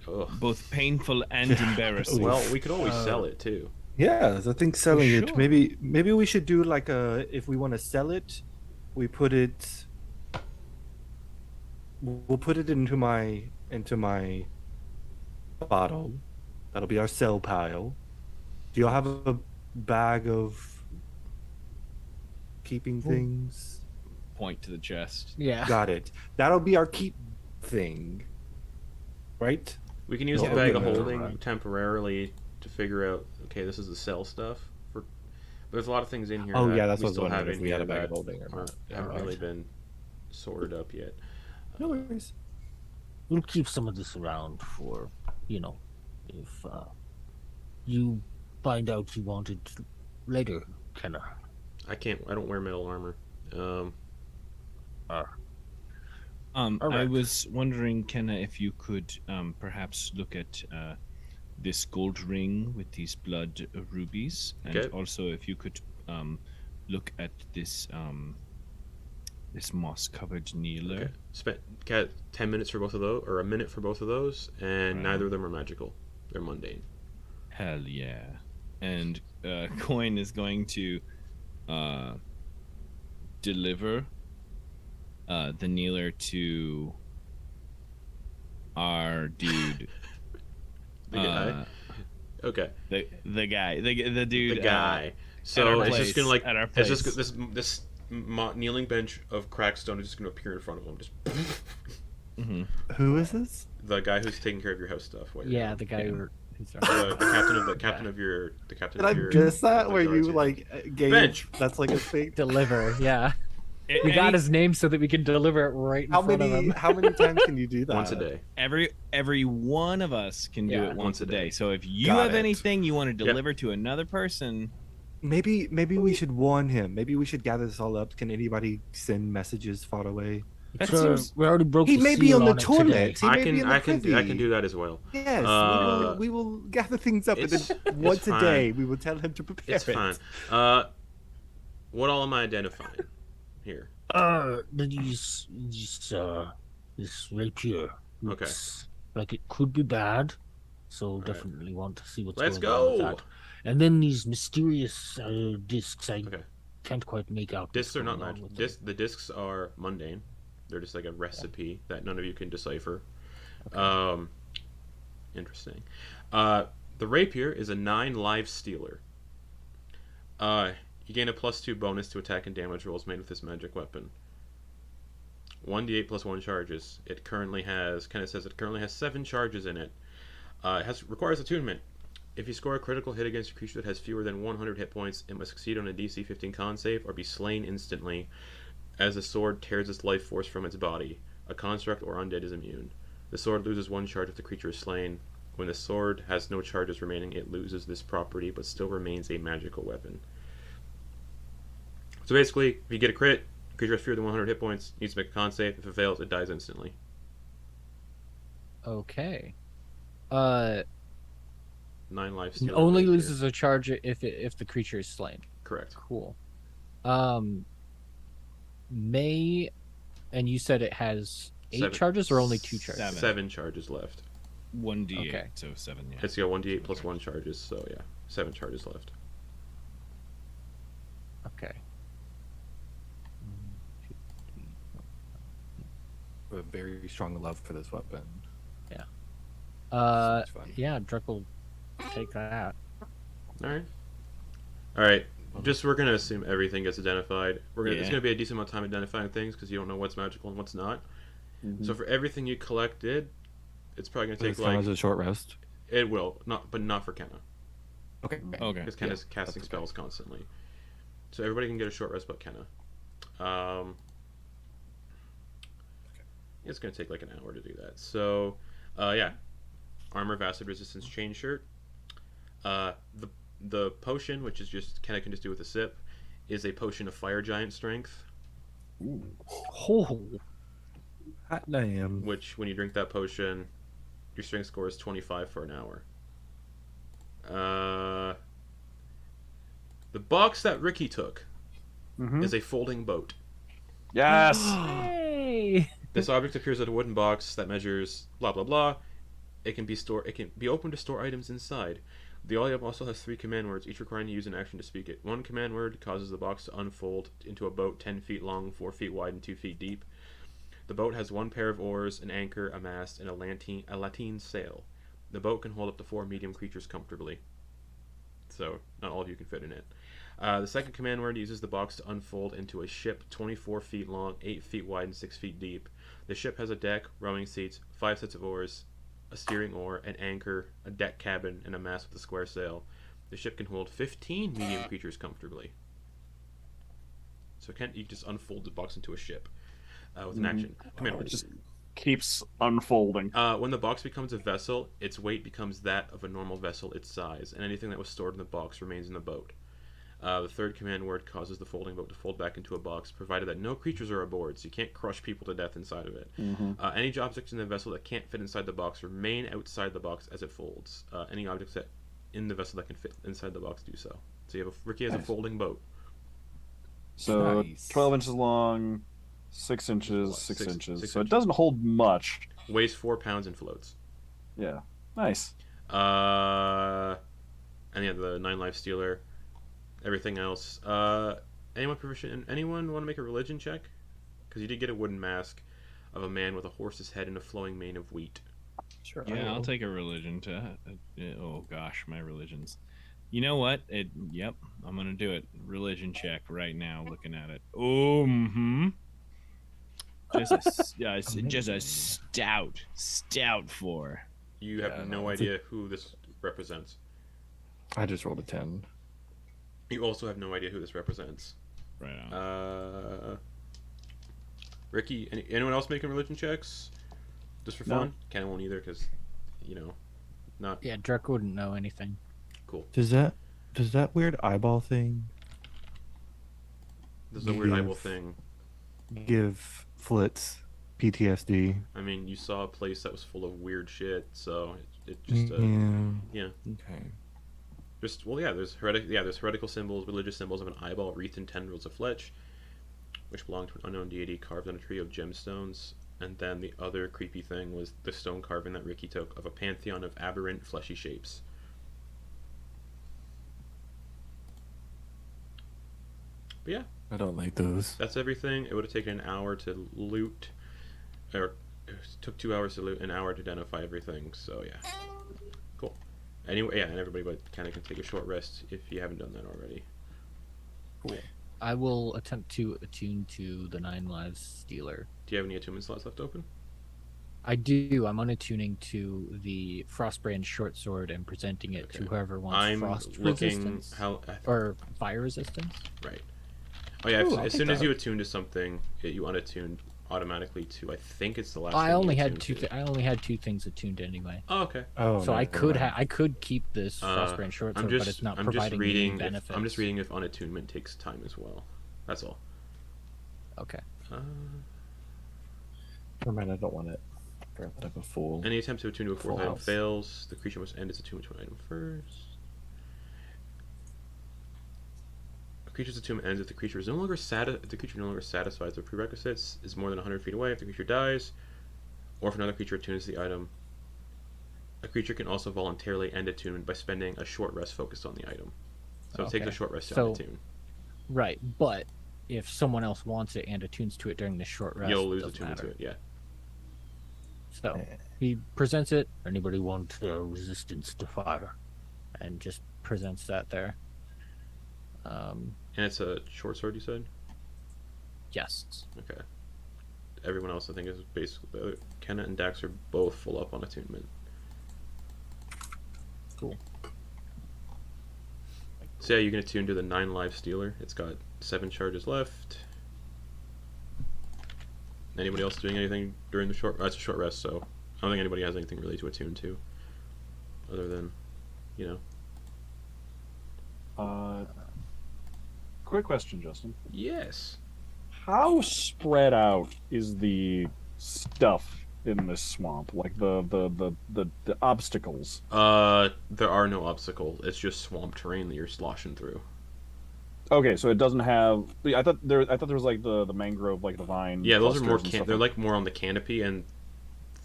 Ugh. both painful and embarrassing. Well, we could always sell it too. Yeah, I think selling it. sure. Maybe we should do like if we want to sell it, we put it. We'll put it into my bottle. That'll be our sell pile. Do y'all have a bag of keeping things? Point to the chest. Yeah. Got it. That'll be our keep thing. Right? We can use Yeah, the bag of okay. holding Right. temporarily to figure out. Okay, this is the sell stuff. But there's a lot of things in here. Oh, that yeah, that's we what I was still wondering, have if in we had here a bag of that holding or not. haven't Alright. really been sorted up yet. No worries. We'll keep some of this around for, if you find out you want it later, Kenna. I don't wear metal armor. Uh, I Alright. was wondering, Kenna, if you could perhaps look at this gold ring with these blood rubies, and Okay. also if you could look at this this moss-covered kneeler. Okay. Spent 10 minutes for both of those, or a minute for both of those, and Right. neither of them are magical. They're mundane. Hell yeah! And Quoin is going to deliver the kneeler to our dude. The guy. Okay. The guy, the dude, The guy. at So our it's just gonna place, like at our it's just place. this kneeling bench of cracked stone is just gonna appear in front of him. Just Who is this? the guy who's taking care of your house stuff. While you're Yeah, gone. the guy who's The captain of your Did I your miss that? of Where the you guards, like gave? Bench. That's like a thing. deliver. Yeah, we got his name so that we can deliver it right in How front of many? him. How many times can you do that? once a day. Every one of us can do Yeah. it once a day. So if you Got have it. anything you want to deliver to another person, Maybe we should warn him. Maybe we should gather this all up. Can anybody send messages far away? That Sure, seems- we already broke He the may be seal on the it toilet. today. He I may be can in the I can privy. do that as well. Yes, we will gather things up, and it's- then it's once a fine. day we will tell him to prepare It's it. fine. What all am I identifying here? This rapier. Okay. Looks like it could be bad, so right. definitely want to see what's Let's going on with go. that. And then these mysterious discs. I Okay. can't quite make out. what's Discs are not going on magic. with them. The discs are mundane. They're just like a recipe that none of you can decipher. Interesting. The rapier is a 9 live stealer. You gain a +2 bonus to attack and damage rolls made with this magic weapon. 1d8 plus 1 charges. It currently has 7 charges in it. It requires attunement. If you score a critical hit against a creature that has fewer than 100 hit points, it must succeed on a DC 15 con save or be slain instantly as the sword tears its life force from its body. A construct or undead is immune. The sword loses 1 charge if the creature is slain. When the sword has no charges remaining, it loses this property but still remains a magical weapon. So basically, if you get a crit, creature has fewer than 100 hit points, needs to make a con save. If it fails, it dies instantly. Okay. 9 life stealer. Only rapier. loses a charge if the creature is slain. Correct. Cool. May, and you said it has 8 charges or only 2 charges? 7 charges left. 1d8, Okay. so 7, yeah. It's got 1d8 plus 1 charges, so yeah, 7 charges left. Okay. A very strong love for this weapon. Yeah. It's fun. Yeah, Druck will take that. All right. Just we're gonna assume everything gets identified. It's Yeah. gonna be a decent amount of time identifying things because you don't know what's magical and what's not. So for everything you collected, it's probably gonna Does take this count like as a short rest? it will but not for Kenna Okay. Okay. because Kenna's casting that's okay. spells constantly. So everybody can get a short rest but Kenna. It's gonna take like an hour to do that. So yeah, armor of acid resistance chain shirt. The potion, which is just Kenna can just do with a sip, is a potion of fire giant strength. Oh, Hot damn. Which, when you drink that potion, your strength score is 25 for an hour. The box that Ricky took is a folding boat. Yes. hey! This object appears as a wooden box that measures blah blah blah. It can be opened to store items inside. The item also has 3 command words, each requiring to use an action to speak it. One command word causes the box to unfold into a boat 10 feet long, 4 feet wide, and 2 feet deep. The boat has 1 pair of oars, an anchor, a mast, and a lateen sail. The boat can hold up to 4 medium creatures comfortably. So, not all of you can fit in it. The second command word uses the box to unfold into a ship 24 feet long, 8 feet wide, and 6 feet deep. The ship has a deck, rowing seats, 5 sets of oars, a steering oar, an anchor, a deck cabin, and a mast with a square sail. The ship can hold 15 medium creatures comfortably. So you just unfold the box into a ship with an action. Command It word. just keeps unfolding. When the box becomes a vessel, its weight becomes that of a normal vessel its size, and anything that was stored in the box remains in the boat. The third command word causes the folding boat to fold back into a box, provided that no creatures are aboard, so you can't crush people to death inside of it. Any objects in the vessel that can't fit inside the box remain outside the box as it folds. Any objects that in the vessel that can fit inside the box do so. So Ricky has a folding boat. So Nice. 12 inches long, 6 inches, Six- 6 inches. six So inches. it doesn't hold much. Weighs 4 pounds and floats. Yeah. Nice. And yeah, the 9 life stealer. Everything else. Anyone proficient? Anyone want to make a religion check? Because you did get a wooden mask of a man with a horse's head and a flowing mane of wheat. Sure. Yeah, I'll take a religion to. Oh gosh, my religions. You know what? Yep, I'm gonna do it. Religion check right now. Looking at it. Oh, just a stout 4. You have Yeah, no no, it's idea who this represents. I just rolled a 10. You also have no idea who this represents. Right on. Ricky, anyone else making religion checks? Just for No. fun? Ken won't either because, not Yeah, Druck wouldn't know anything. cool. Does that weird eyeball thing This is a weird Yes. eyeball thing. give Flitz PTSD? I mean, you saw a place that was full of weird shit, so it just, yeah. Okay. There's heretical symbols, religious symbols of an eyeball wreathed in tendrils of flesh, which belonged to an unknown deity carved on a tree of gemstones. And then the other creepy thing was the stone carving that Ricky took of a pantheon of aberrant fleshy shapes. But yeah, I don't like those. that's everything. It would have taken an hour to loot, or it took 2 hours to loot, an hour to identify everything. So yeah, cool. Anyway, yeah, and everybody kind of can take a short rest if you haven't done that already. I will attempt to attune to the 9 lives stealer. Do you have any attunement slots left open? I do. I'm unattuning to the Frostbrand short sword and presenting it to Okay. whoever wants I'm frost looking resistance how or fire resistance. right. Oh yeah, Ooh, I'll as take soon as that. you attune to something, you unattune automatically to. I think it's the last. I thing you only had attune two. to. I only had 2 things attuned anyway. Oh, okay. Oh, So no, I could never mind. I could keep this Frostbrand short sword, but it's not providing me any benefits. I'm just reading if unattunement takes time as well. That's all. Okay. Uh, Never mind, I don't want it. Forgot that I'm a fool. Any attempt to attune to a fourth Full item house. fails. The creature must end its attunement to an item first. A creature's attunement ends if the creature is no longer satisfies the prerequisites, is more than 100 feet away, if the creature dies, or if another creature attunes the item. A creature can also voluntarily end attunement by spending a short rest focused on the item. So it takes a short rest to So- unattune. Right, but if someone else wants it and attunes to it during the short rest, You'll lose doesn't attunement to matter. it, yeah. So he presents it Anybody want resistance to fire? and just presents that there. And it's a short sword, you said? Yes. Okay. Everyone else, I think, is basically... Kenna and Dax are both full up on attunement. Cool. So yeah, you can attune to the 9 live stealer. It's got 7 charges left. Anybody else doing anything during the short... That's a short rest, so I don't think anybody has anything really to attune to. Other than, you know... Quick question, Justin. Yes! How spread out is the stuff in this swamp? Like the obstacles? There are no obstacles. It's just swamp terrain that you're sloshing through. Okay, so it doesn't have. I thought there was like the mangrove, like the vine. Yeah, those are more... clusters and stuff They're like more on the canopy, and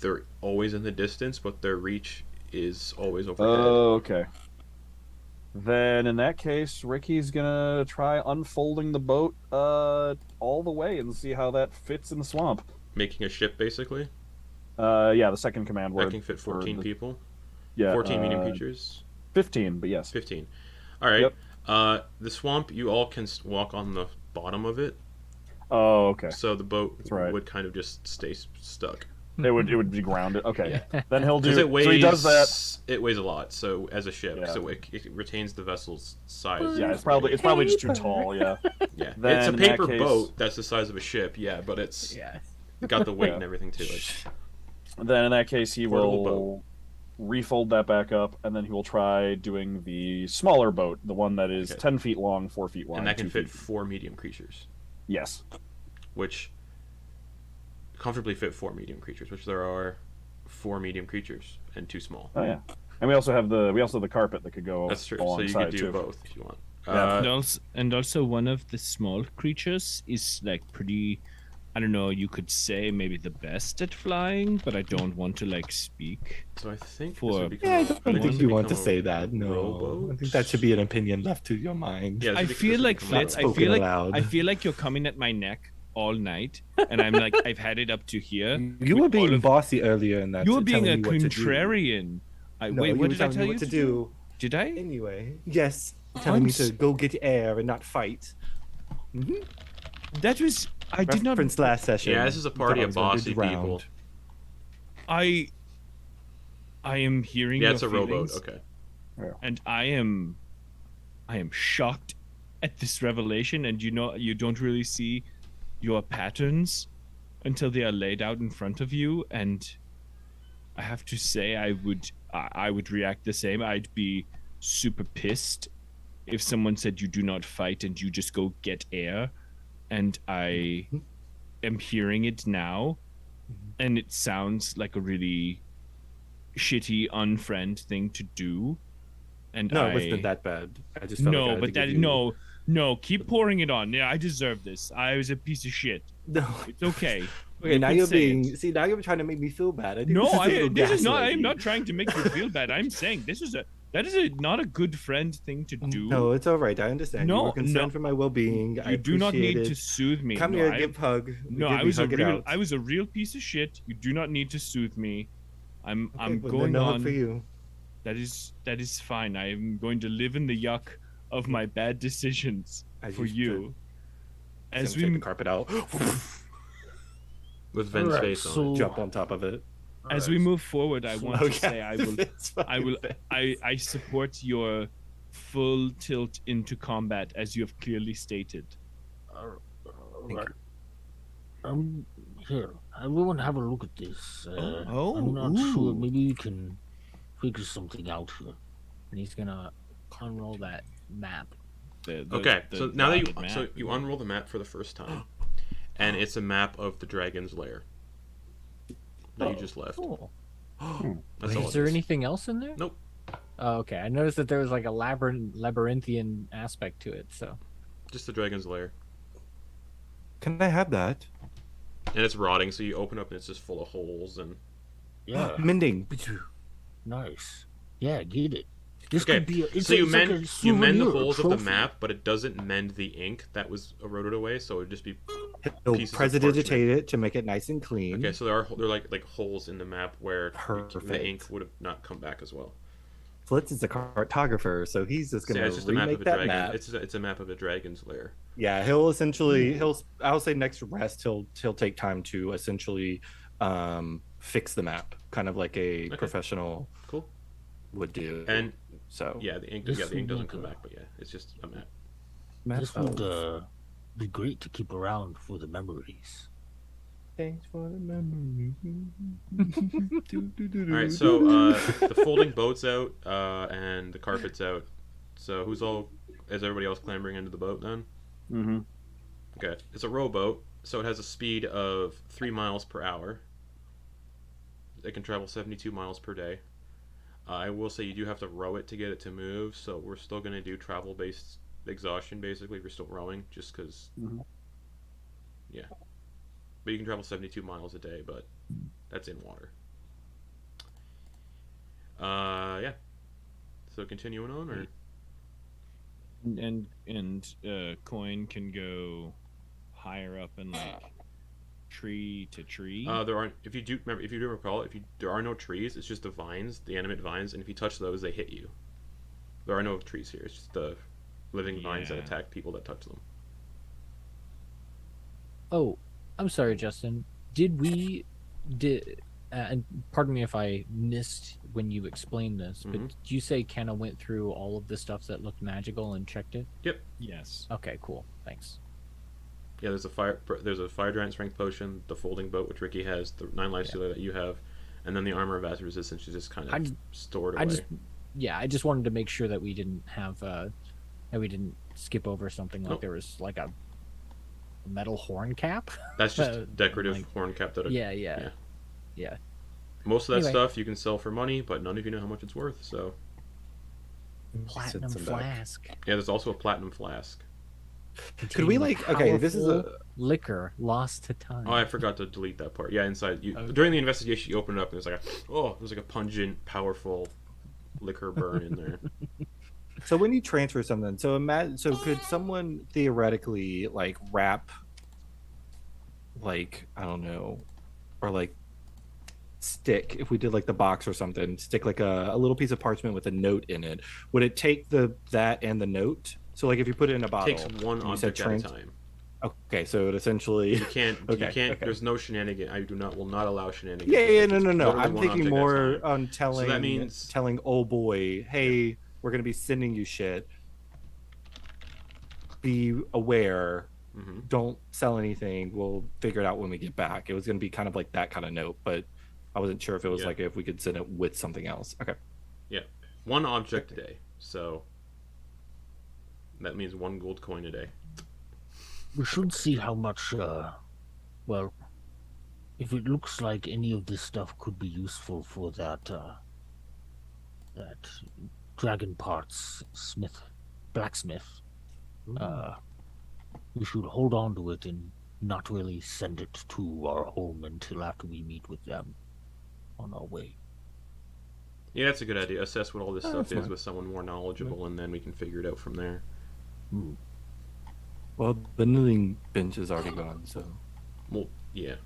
they're always in the distance, but their reach is always overhead. Oh, okay. Then in that case, Ricky's gonna try unfolding the boat all the way and see how that fits in the swamp. Making a ship, basically. Yeah, the second command word. That can fit 14 the- people. Yeah, 14 medium creatures. 15, but yes. 15. Alright. Yep. The swamp, you all can walk on the bottom of it, Oh, okay. so the boat That's right. would kind of just stay stuck. It would be grounded. Okay. Yeah. Then he'll do. Because it weighs, so he does that. It weighs a lot, so as a ship, Yeah. so it retains the vessel's size. Yeah, it's probably just too tall. Yeah. Yeah. Then It's a in that paper case- boat that's the size of a ship, yeah, but it's got the weight Yeah. and everything to it. Then in that case, he Portable will refold that back up, and then he will try doing the smaller boat, the one that is Okay. 10 feet long, 4 feet wide. And that can 2 fit feet. 4 medium creatures, Yes. which comfortably fit 4 medium creatures, which there are 4 medium creatures and 2 small. Oh yeah. And we also have the carpet that could go. That's true. So you alongside, could do too. both if you want. Yeah. And also one of the small creatures is like pretty, I don't know, you could say maybe the best at flying, but I don't want to like speak. So I think For- this would become Yeah, I a- don't this think would you want to become a say that. No, rowboat. I think that should be an opinion left to your mind. Yeah, I this feel would like become a Flitz. I rowboat. feel Spoken like aloud. I feel like you're coming at my neck all night, and I'm like I've had it up to here. You were with all being of- bossy earlier in that. You were being a telling me what to do. contrarian. No, Wait, you what were did I telling tell me you what to do? Did I? Anyway, yes, telling me to go get air and not fight. That was I did not. Reference last session. Yeah, this is a party of Dogs bossy are drowned. people. I am hearing. Yeah, your it's a rowboat. feelings, Okay. and I am shocked at this revelation. And you don't really see your patterns until they are laid out in front of you. And I have to say, I would react the same. I'd be super pissed if someone said you do not fight and you just go get air. And I am hearing it now, and it sounds like a really shitty, unfriend thing to do. And No, I... it wasn't that bad. I just felt like I No, had but to that give you... no, keep pouring it on. Yeah, I deserve this. I was a piece of shit. No. It's okay. Okay, You now can you're say being. it. See, now you're trying to make me feel bad. I think No, this is, a little this is not. I'm gaslighting. not trying to make you feel bad. I'm saying that is not a good friend thing to do. No, it's all right. I understand. No, you were concerned no. for my well-being. I You do not need appreciate to it. soothe me. Come No, here, I- give hug. No, Give I me was a hug it real. out. I was a real piece of shit. You do not need to soothe me. I'm Okay, well, then going no hug on. for you. That is fine. I am going to live in the yuck of my bad decisions As for you you. As Take the we carpet out, With Ven's Alright, face on so- it. jump on top of it. as we move forward, I want to Okay. say I will It's I will fine. I support your full tilt into combat as you have clearly stated. Here, everyone have a look at this. Oh, I'm not sure. ooh. Maybe we can figure something out here. And he's gonna unroll that map. Okay, so now that you dotted so map. you unroll the map for the first time, and it's a map of the dragon's lair. that you just left. Cool. That's all Is it there is. anything else in there? Nope. Oh, okay. I noticed that there was like a labyrinthian aspect to it. So Just the dragon's lair. Can I have that? And it's rotting, so you open up and it's just full of holes and... Yeah. Mending. Nice. Yeah, get it. This Okay, could be. so you mend you mend the souvenir, holes of the trophy. map, but it doesn't mend the ink that was eroded away, so it would just be... He'll Pieces of prestidigitate it to make it nice and clean. Okay, so there are like holes in the map where the Perfect. ink would have not come back as well. Flitz is a cartographer, so he's just So gonna yeah, it's just a map of remake a that dragon. map. It's a map of a dragon's lair. Yeah, he'll essentially I'll say next rest he'll take time to essentially fix the map, kind of like a professional Cool. would do. And so yeah, the ink This the ink doesn't would come make back, but yeah, it's just a map. This would be great to keep around for the memories. Thanks for the memory. All right, so the folding boat's out and the carpet's out. So is everybody else clambering into the boat then? Mm-hmm. Okay, it's a rowboat, so it has a speed of 3 miles per hour. It can travel 72 miles per day. I will say you do have to row it to get it to move, so we're still going to do travel-based exhaustion, basically. We're still rowing, just because... Mhm. Yeah. But you can travel 72 miles a day, but that's in water. Yeah. So continuing on, or... And Quoin can go higher up and like tree to tree. There aren't. If you do recall, there are no trees. It's just the vines, the animate vines, and if you touch those, they hit you. There are no trees here. It's just the living vines that Yeah. attack people that touch them. Oh, I'm sorry, Justin. And pardon me if I missed when you explained this, but did you say Kenna went through all of the stuff that looked magical and checked it? Yes. Okay, cool. Thanks. Yeah, there's a fire giant strength potion, the folding boat which Ricky has, the 9 life stealer that you have, and then the armor of acid resistance is just kind of stored away. I just wanted to make sure that we didn't have that we didn't skip over something like Nope. there was like a metal horn cap. That's just decorative like- horn cap that. Yeah. Most of that Anyway. stuff you can sell for money, but none of you know how much it's worth. So Platinum Sits in back. flask. yeah, there's also a platinum flask. Could we containing like okay, this is a powerful liquor lost to time. Oh, I forgot to delete that part. Yeah, inside you Okay. during the investigation, you open it up and there's like a pungent, powerful liquor burn in there. so when you transfer something, so could someone theoretically like wrap like I don't know, or like stick if we did like the box or something, stick like a little piece of parchment with a note in it. Would it take that and the note? So like if you put it in a It bottle, takes one and you said object at a time. Okay, so it essentially You can't. Okay. There's no shenanigan. Will not allow shenanigans. yeah, It's no. literally I'm one thinking object at a more time. on telling that means- telling old boy, hey, we're gonna be sending you shit. Be aware. Mhm. Don't sell anything. We'll figure it out when we get back. It was gonna be kind of like that kind of note, but I wasn't sure if it was Yeah. like if we could send it with something else. Okay. One object a day. So that means 1 gold coin a day. We should see how much. Well, if it looks like any of this stuff could be useful for that dragon parts blacksmith, we should hold on to it and not really send it to our home until after we meet with them on our way. Yeah, that's a good idea. Assess what all this stuff that's is fine. with someone more knowledgeable, and then we can figure it out from there. Well, the kneeling bench is already gone, so Well, yeah.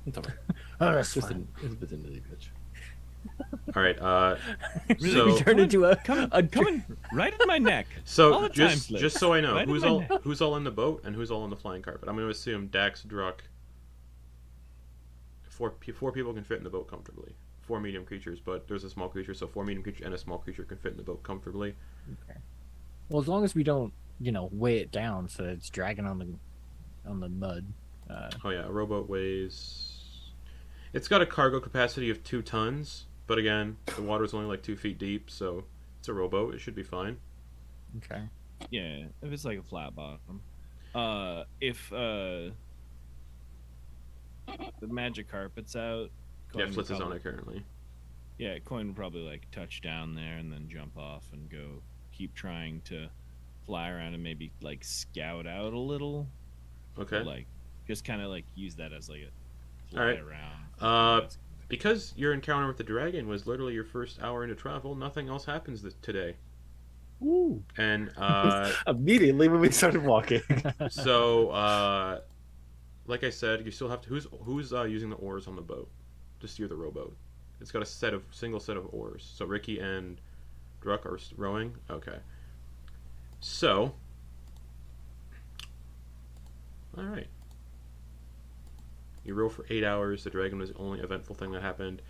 it's alright. Oh, that's Just fine. it's a kneeling bench. All right. We So turned into a Coming right in my neck. All so the time just slips. just so I know Right in who's my all neck. who's all in the boat and who's all on the flying carpet. I'm going to assume Dax, Druck. Four people can fit in the boat comfortably. 4 medium creatures, but there's a small creature, so 4 medium creatures and a small creature can fit in the boat comfortably. well, as long as we don't, weigh it down so that it's dragging on the mud. Oh yeah, a rowboat weighs. It's got a cargo capacity of 2 tons, but again, the water's only like 2 feet deep, so it's a rowboat. It should be fine. Okay. Yeah, if it's like a flat bottom. If the magic carpet's out, Yeah, Quoin Flitz would is on probably- it currently. Yeah, Quoin would probably like touch down there and then jump off and go keep trying to fly around and maybe like scout out a little. Okay. But, like just kind of like use that as like a fly Alright. around. Because your encounter with the dragon was literally your first hour into travel, nothing else happens today. Ooh. And Immediately when we started walking. so, like I said, you still have to. Who's using the oars on the boat to steer the rowboat? It's got a single set of oars. So Ricky and Druck are rowing. Okay. So, all right. You row for 8 hours. The dragon was the only eventful thing that happened.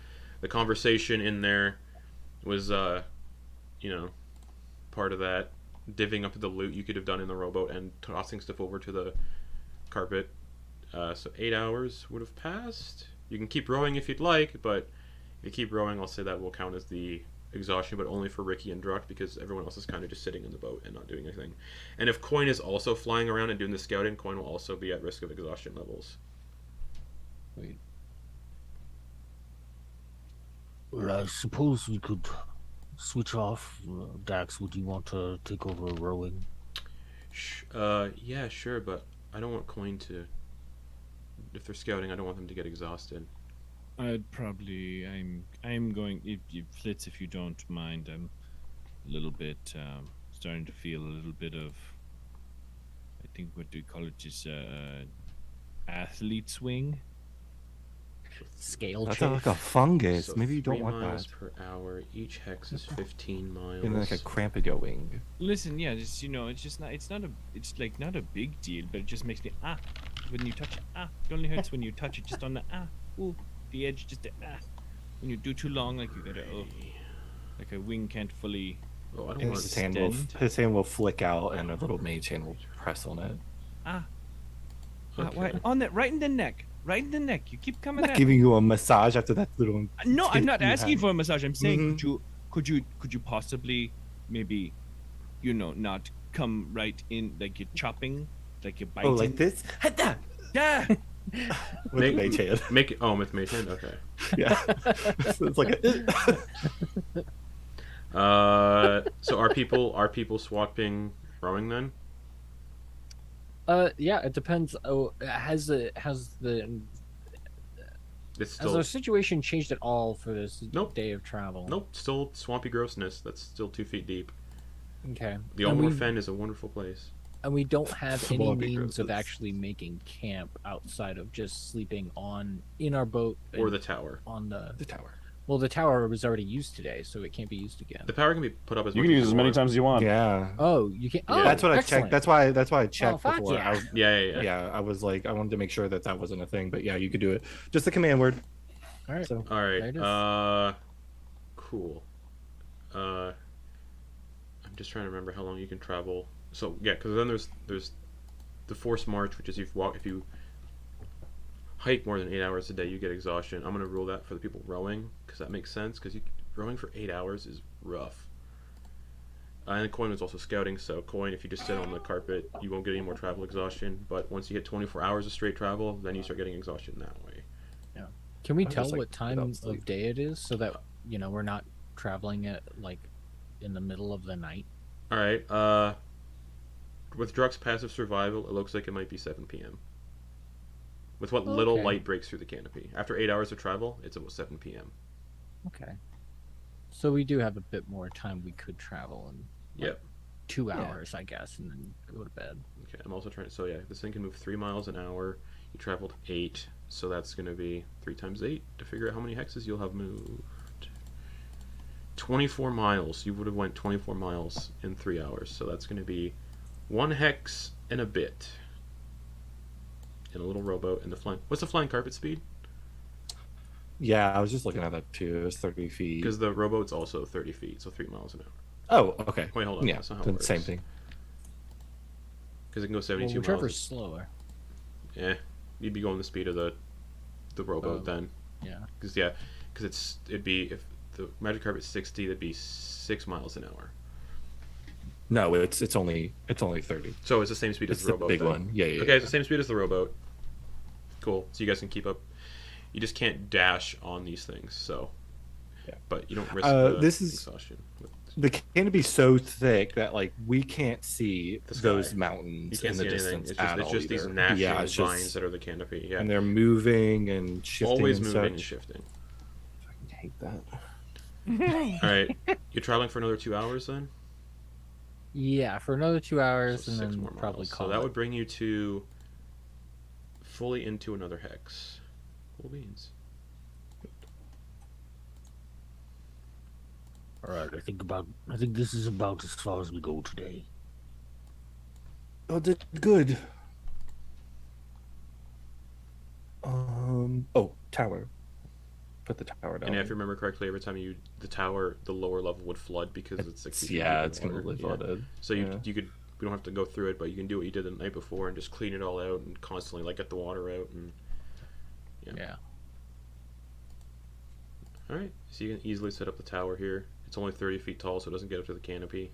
The conversation in there was, part of that. Divvying up the loot you could have done in the rowboat and tossing stuff over to the carpet. So 8 hours would have passed. You can keep rowing if you'd like, but if you keep rowing, I'll say that will count as the exhaustion, but only for Ricky and Druck because everyone else is kind of just sitting in the boat and not doing anything. And if Quoin is also flying around and doing the scouting, Quoin will also be at risk of exhaustion levels. Wait. Well, I suppose we could switch off. Dax, would you want to take over rowing? Yeah, sure, but I don't want Quoin to. If they're scouting, I don't want them to get exhausted. I'd probably I'm going if Flitz, if you don't mind. I'm a little bit starting to feel a little bit of, I think what do you call it, just athlete swing. Scale That's chafe. like a fungus. So Maybe you don't 3 want miles that. per hour. Each hex is 15 miles. And like a cramp going. Listen, yeah, just it's just not it's like not a big deal, but it just makes me when you touch it, it only hurts when you touch it just on the the edge, just the when you do too long, like you gotta like a wing can't fully Oh, I don't And want his hand will flick out and a little mage hand will press on it. why, on that right in the neck. Right in the neck. You keep coming I'm not at giving you a massage after that little. No, I'm tip not you asking had. for a massage. I'm saying Mhm. could you possibly maybe not come right in like you're chopping, like you're biting. Oh, like this? Hada! Yeah. With the mage hand. Make it. Oh, with mage hand. Okay. Yeah. So it's like So are people swapping rowing then? Yeah, it depends. Oh, has the It's has still our situation changed at all for this Nope. day of travel? nope. Still swampy grossness. That's still 2 feet deep. Okay. The And Ulmer we- Fen is a wonderful place. And we don't have any Swampy means of grossness. actually making camp outside of just sleeping in our boat Or and the tower. on the. the tower. Well, the tower was already used today, so it can't be used again. The power can be put up as You much can as use as many want. times as you want. Yeah. Oh, you can. Yeah. Oh, That's what I excellent. checked. That's why I checked fuck before. yeah. Yeah. Yeah, I was like, I wanted to make sure that wasn't a thing, but yeah, you could do it. Just a command word. All right. So All There right. it is. Cool. I'm just trying to remember how long you can travel. So yeah, because then there's the forced march, which is if you hike more than 8 hours a day, you get exhaustion. I'm gonna rule that for the people rowing because that makes sense. Because rowing for 8 hours is rough. And Quoin was also scouting, so Quoin, if you just sit on the carpet, you won't get any more travel exhaustion. But once you get 24 hours of straight travel, then you start getting exhaustion that way. Can we I tell just, like, what time without sleep. of day it is so that we're not traveling at like in the middle of the night? All right. With Druck's passive survival, it looks like it might be 7 p.m. With what little Okay. light breaks through the canopy. After 8 hours of travel, it's about 7 p.m. Okay. So we do have a bit more time we could travel in Yep. 2 Yeah. hours, I guess, and then go to bed. Okay, I'm also trying to. So yeah, this thing can move 3 miles an hour. You traveled 8, so that's going to be 3 times 8 to figure out how many hexes you'll have moved. 24 miles. You would have went 24 miles in 3 hours, so that's going to be 1 hex and a bit. In a little rowboat and the flying. What's the flying carpet speed? yeah, I was just looking at that too. It was 30 feet. Because the rowboat's also 30 feet, so 3 miles an hour. Oh, okay. Wait, hold on. Yeah, That's not how it then works. same thing. Because it can go Well, 72 whichever's miles. slower. Yeah, you'd be going the speed of the rowboat Oh. then. Yeah. Because it'd be if the magic carpet's 60, that'd be 6 miles an hour. No, it's only 30. So it's the same speed as It's the the rowboat. big then. one. Yeah, yeah. Okay, it's the same speed as the rowboat. Cool. So you guys can keep up. You just can't dash on these things, so. Yeah. But you don't risk this is exhaustion. the canopy's so thick that like we can't see The sky. those You mountains can't in see the anything. distance It's just these either. gnashing Yeah, it's vines just, that are the canopy. Yeah. and they're moving and shifting. Always and moving such. and shifting. I hate that. All right. You're traveling for another 2 hours then? Yeah, for another 2 hours, So and 6 then more probably miles. call So that it. would bring you to fully into another hex. Cool beans. All right, I think this is about as far as we go today. Oh, good. Oh, tower. Put the tower down. And if you remember correctly, every time the tower, the lower level would flood because it's 60 feet yeah, deep it's in water. completely Yeah. flooded. So you could, we don't have to go through it, but you can do what you did the night before and just clean it all out and constantly like get the water out and Yeah. all right. So you can easily set up the tower here. It's only 30 feet tall, so it doesn't get up to the canopy.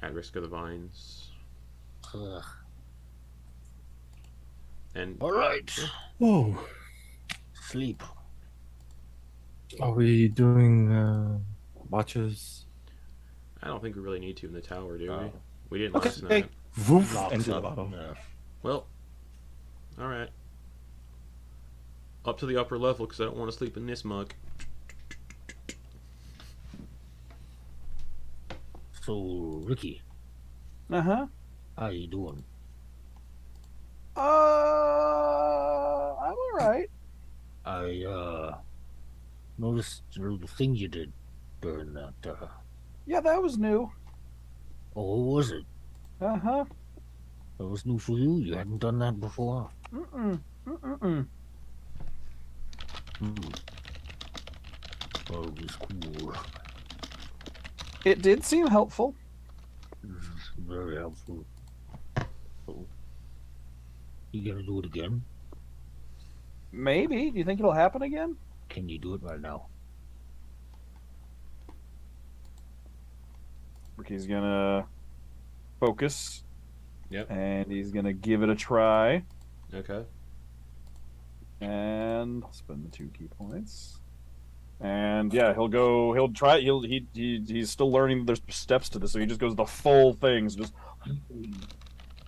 At risk of the vines. Ugh. And All right, Whoa. sleep. Are we doing watches? I don't think we really need to in the tower, do we? Oh. We didn't Okay. last night. Voof, Locks into the up. bottle. Yeah. Well, all right. Up to the upper level because I don't want to sleep in this mug. So, Ricky, Uh-huh. how you doing? I'm all right. I noticed the thing you did during that. Yeah, that was new. Oh, what was it? Uh-huh. That was new for you. You hadn't done that before. Mm-mm. Mm-mm. Hmm. Oh, it was cool. It did seem helpful. It was very helpful. So, you gonna do it again? Maybe. Do you think it'll happen again? Can you do it right now? Ricky's gonna focus. Yep. And he's gonna give it a try. Okay. And I'll spend the 2 key points. And yeah, he'll try. He's still learning. There's steps to this, so he just goes the full thing. So just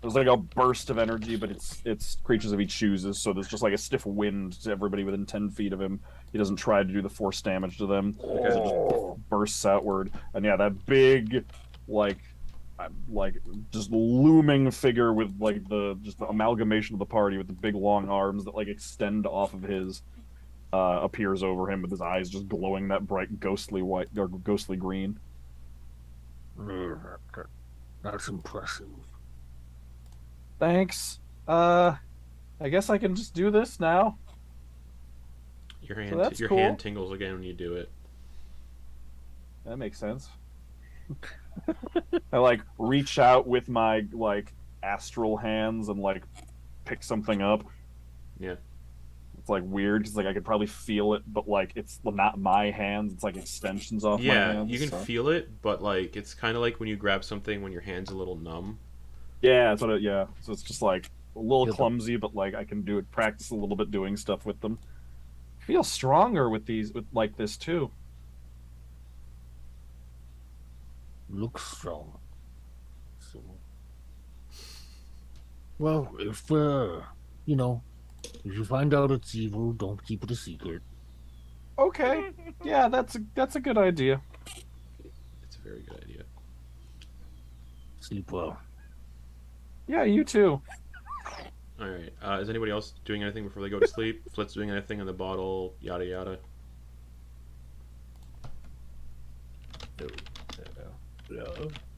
there's like a burst of energy, but it's creatures if he chooses. So there's just like a stiff wind to everybody within 10 feet of him. He doesn't try to do the force damage to them. Because it just bursts outward. And yeah, that big, like just looming figure with like the amalgamation of the party with the big long arms that like extend off of his. Appears over him with his eyes just glowing that bright ghostly white or ghostly green. That's impressive. Thanks. I guess I can just do this now. Your hand, that's your cool. hand tingles again when you do it. That makes sense. I like reach out with my like astral hands and like pick something up. Yeah. It's like weird because like I could probably feel it, but like it's not my hands. It's like extensions off my Yeah, hands. you can so. feel it, but like it's kind of like when you grab something when your hand's a little numb. Yeah, that's what it, yeah. So it's just like a little Feel the- clumsy, but like I can do it, practice a little bit doing stuff with them. Feel stronger with these, with like this too. Looks strong. So, well, if if you find out it's evil, don't keep it a secret. Okay, yeah, that's a good idea. It's a very good idea. Sleep well. Yeah, you too. All right. Is anybody else doing anything before they go to sleep? Flitz doing anything in the bottle? Yada yada.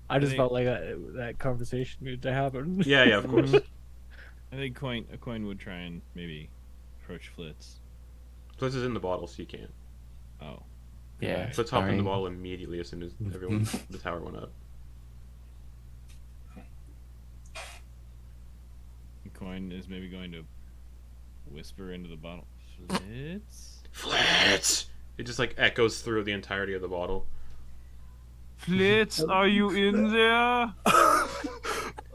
I just think- felt like that conversation needed to happen. Yeah, yeah, of course. I think a coin would try and maybe approach Flitz. Flitz is in the bottle, so you can't. Oh, Yeah. Flitz hopped in the bottle immediately as soon as the tower went up. a coin is maybe going to whisper into the bottle. Flitz. Flitz! It just like echoes through the entirety of the bottle. Flitz, are you in there?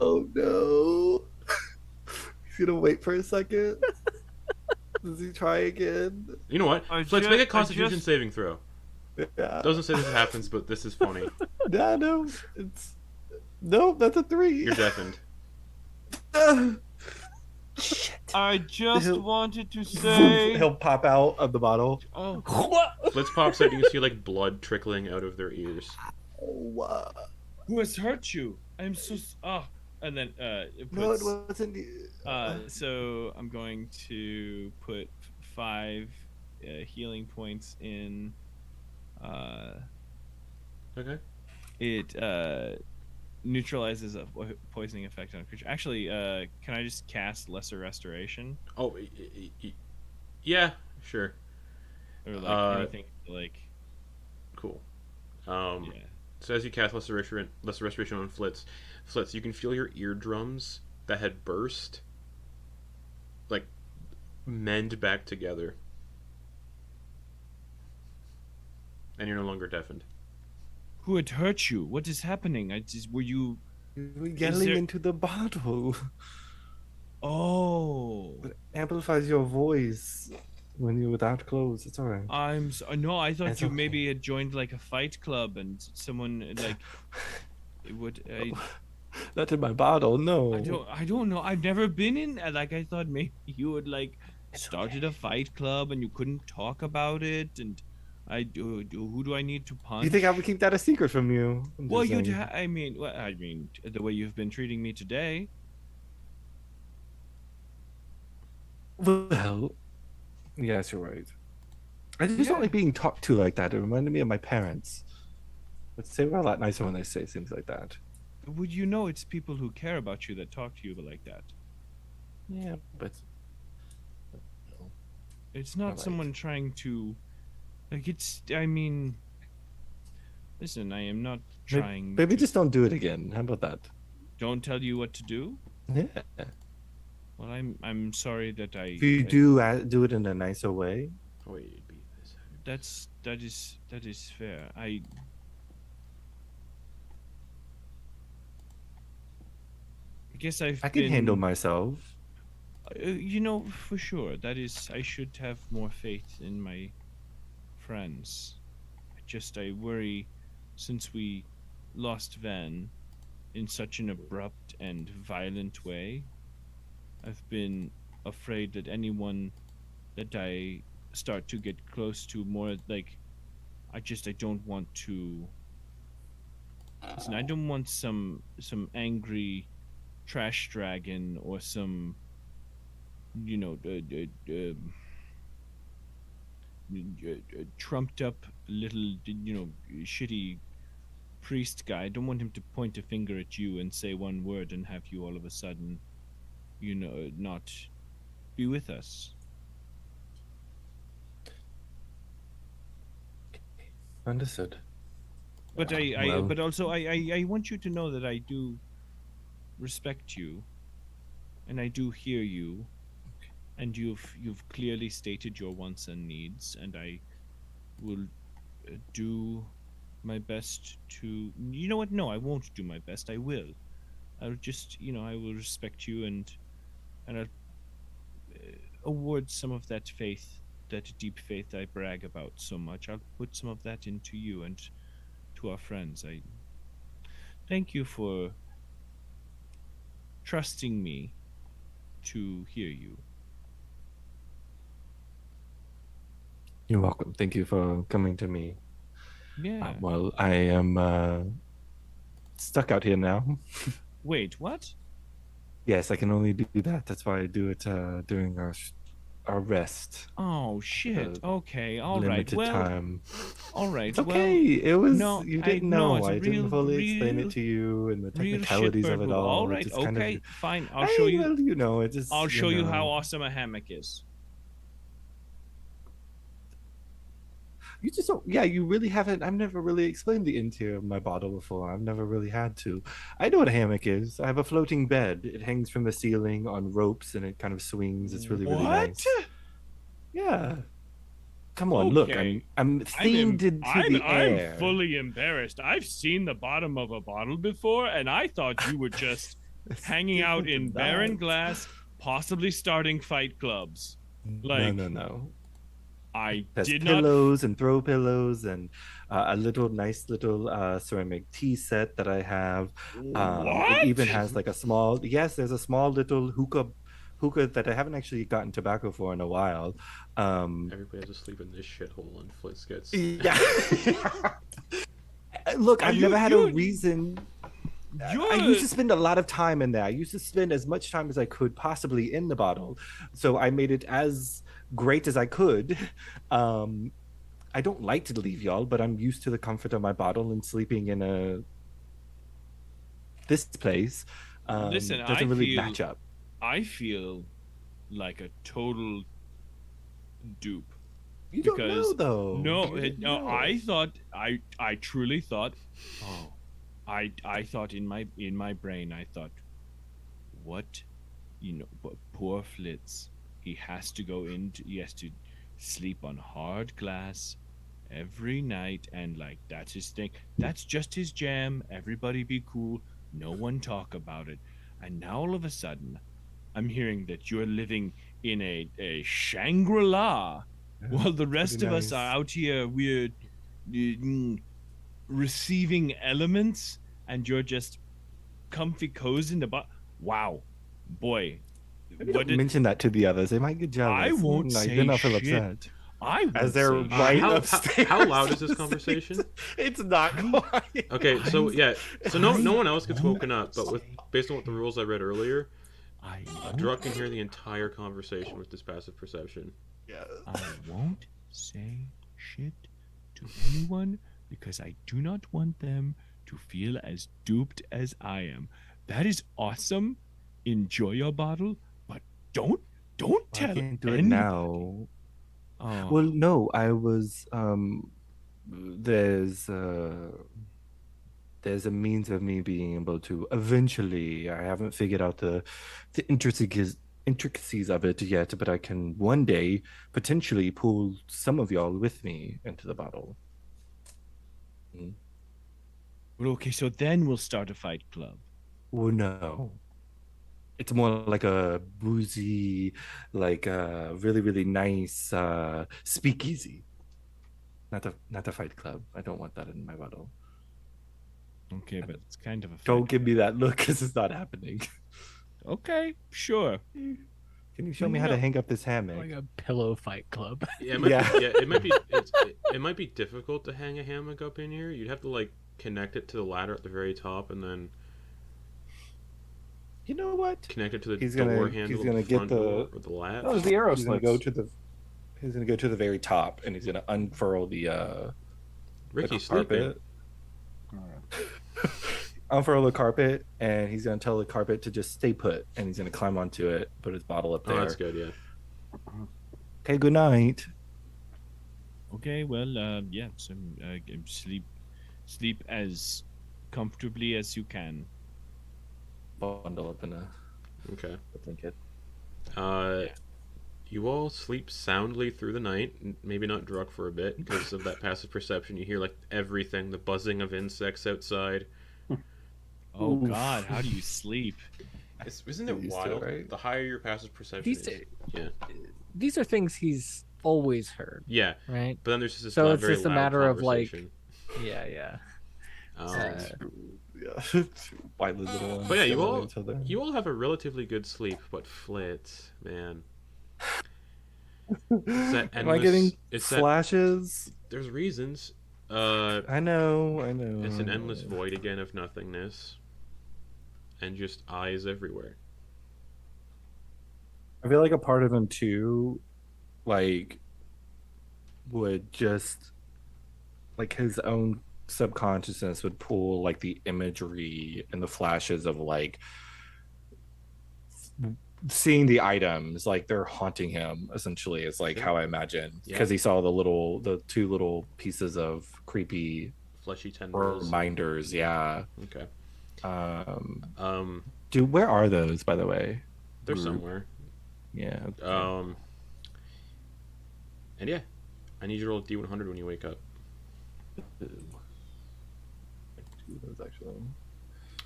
Oh no. He's gonna wait for a second. Does he try again? You know what? Let's make a Constitution saving throw. Yeah. Doesn't say this happens, but this is funny. No, it's nope. That's a 3. You're deafened. Shit. I just He'll- wanted to say. He'll pop out of the bottle. Oh, Flitz pops out. You can see like blood trickling out of their ears. Oh, who has hurt you? I'm so. And then it no, it puts, wasn't. so I'm going to put 5 healing points in. Okay. It neutralizes a poisoning effect on a creature. Actually, can I just cast Lesser Restoration Oh, yeah, sure. or like anything like? Cool. Yeah. So as you cast Lesser Restoration on Flitz, you can feel your eardrums that had burst, like, mend back together. And you're no longer deafened. Who had hurt you? What is happening? Were you? We're yelling there- into the bottle. Oh, It amplifies your voice when you're without clothes. It's alright. no. I thought It's you okay. maybe had joined like a fight club and someone like it would. Not in my bottle, no. I don't know. I've never been in. Like I thought maybe you had like started a fight club and you couldn't talk about it. And who do I need to punch? You think I would keep that a secret from you? I'm Well, just you'd. saying. I mean, the way you've been treating me today. Well, yes, you're right. I just don't like being talked to like that. It reminded me of my parents. But they were a lot nicer when they say things like that. Would you know it's people who care about you that talk to you like that? Yeah, but It's not Alright. someone trying to. Like it's. I mean. Listen, I am not trying. maybe to, just don't do it again. How about that? don't tell you what to do. Yeah. Well, I'm sorry that I. If you do it in a nicer way. Oh, wait, it'd be this. That is fair. I guess I can handle myself. You know, for sure. That is, I should have more faith in my friends. I worry, since we lost Van in such an abrupt and violent way. I've been afraid that anyone that I start to get close to more, like, I don't want to. Listen, I don't want some angry trash dragon or some, you know, trumped up little, you know, shitty priest guy. I don't want him to point a finger at you and say one word and have you all of a sudden, you know, not be with us. Understood. But Well- but also I want you to know that I do respect you, and I do hear you, and you've clearly stated your wants and needs, and I will do my best to. You know what? No, I won't do my best. I will. I'll just, you know, I will respect you, and I'll award some of that faith, that deep faith I brag about so much. I'll put some of that into you and to our friends. I thank you for trusting me to hear you. You're welcome. Thank you for coming to me. Yeah. Well, I am stuck out here now. Wait, what? Yes, I can only do that. That's why I do it during our rest. Oh shit. Okay. All right. Limited Well. time. All right. It's okay. It was no, you I- didn't no, know. it's a I didn't real- fully explain real- it to you and the Real technicalities of shitbird it move. all. All It right. just kind of- Okay. Fine. I'll show you. Well, you know, it just. I'll show you know. how awesome a hammock is. You just don't. Yeah, you really haven't. I've never really explained the interior of my bottle before. I've never really had to. I know what a hammock is. I have a floating bed. It hangs from the ceiling on ropes and it kind of swings. It's really, really nice. Yeah. Come on, look. Okay. I'm themed into the air. I'm fully embarrassed. I've seen the bottom of a bottle before, and I thought you were just hanging out in barren glass, possibly starting fight clubs. Like, No. I There's did not. pillows and throw pillows and a nice little ceramic tea set that I have. It even What? has like a small. Yes, there's a small little hookah that I haven't actually gotten tobacco for in a while. Everybody has to sleep in this shithole, and Flitz gets. Yeah. Look, I've never had a reason. I used to spend a lot of time in there. I used to spend as much time as I could possibly in the bottle. So I made it as great as I could. I don't like to leave y'all, but I'm used to the comfort of my bottle and sleeping in this place. Listen, doesn't really match up. I feel like a total dupe. You don't know though. No, I truly thought, I thought in my brain, I thought, what, poor Flitz, he has to sleep on hard glass every night, and like that's his thing. That's just his jam. Everybody be cool. No one talk about it. And now all of a sudden, I'm hearing that you're living in a Shangri-La, while the rest of us are out here, we're receiving elements, and you're just comfy cozy in the wow, boy. Don't mention that to the others. They might get jealous. I won't say Then I'll feel shit. upset. I won't As they're say right how, upstairs. how loud is this conversation? It's not quiet. Okay, so no one else gets woken up, but based on what the rules I read earlier, Druck can hear the entire conversation with this passive perception. Yeah. I won't say shit to anyone because I do not want them to feel as duped as I am. That is awesome. Enjoy your bottle, but don't tell I can't do it any- now. Oh. Well, no, I was there's a means of me being able to eventually. I haven't figured out the intricacies of it yet, but I can one day potentially pull some of y'all with me into the bottle. Well, okay, so then we'll start a fight club. Well, no. It's more like a boozy, like a really, really nice speakeasy. Not a fight club. I don't want that in my bottle. Okay, but it's kind of a fight Don't give club. me that look because it's not happening. Okay, sure. Can you show me how to hang up this hammock? Like a pillow fight club. Yeah, it Yeah. might be. It might be difficult to hang a hammock up in here. You'd have to like connect it to the ladder at the very top, and then You know what? connect it to the He's door gonna- handle, he's the gonna get front door, the- or the latch. That was the arrow He's gonna slits. go to the very top, and he's gonna unfurl the Ricky's sleeping. carpet. Unfurl the carpet, and he's gonna tell the carpet to just stay put, and he's gonna climb onto it, put his bottle up there. Oh, that's good. Yeah. Okay, good night. Okay, well, yeah, so sleep as comfortably as you can. Bundle up in a Okay. blanket. You all sleep soundly through the night. Maybe not Druck for a bit because of that passive perception. You hear like everything, the buzzing of insects outside. Oh Oof. God, how do you sleep? Isn't Get it used to it, wild? right? The higher your passive perception These is. Yeah. These are things he's always heard, Yeah. right? But then there's just this So loud, it's very just a loud matter of, like, conversation. Yeah. Yeah. White little ones But yeah, you yelling all at each other. you all have a relatively good sleep, but Flitz, man. Am I getting it's flashes? there's reasons. I know. It's an endless void again of nothingness. And just eyes everywhere. I feel like a part of him too, like, would just, like, his own subconsciousness would pull like the imagery and the flashes of like seeing the items, like they're haunting him. Essentially, is like how I imagine, because he saw the two little pieces of creepy Fleshy tendrils. reminders. Yeah. Okay. Dude, where are those, by the way? They're somewhere. Yeah. And yeah, I need you to roll a D100 when you wake up. Those actually.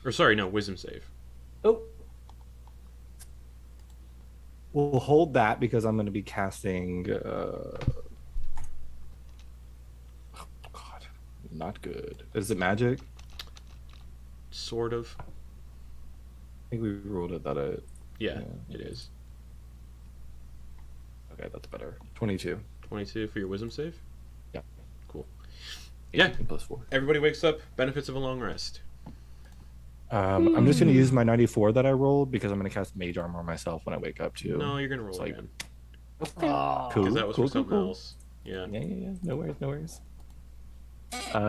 Or sorry, no, wisdom save. Oh. We'll hold that because I'm going to be casting. Oh, God, not good. Is it magic? Sort of. I think we rolled it that it. Yeah, it is. Okay, that's better. 22. 22 for your wisdom save? Yeah. Cool. Yeah. +4. Everybody wakes up. Benefits of a long rest. I'm just going to use my 94 that I rolled because I'm going to cast Mage Armor myself when I wake up too. No, you're going to roll like- again. Oh, Cool. Because that was cool, for something cool. else. Yeah. Yeah. No worries, no worries.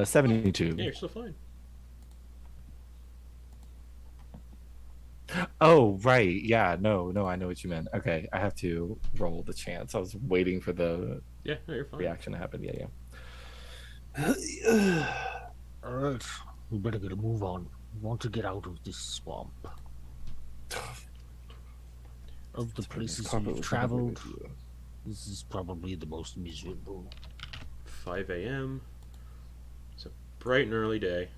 72. Yeah, you're still fine. Oh, right. Yeah, no, I know what you meant. Okay, I have to roll the chance. I was waiting for the Yeah, no, you're fine. reaction to happen. Yeah. All right, we better get a move on. We want to get out of this swamp. Of the places we've traveled, this is probably the most miserable. 5 a.m. It's a bright and early day.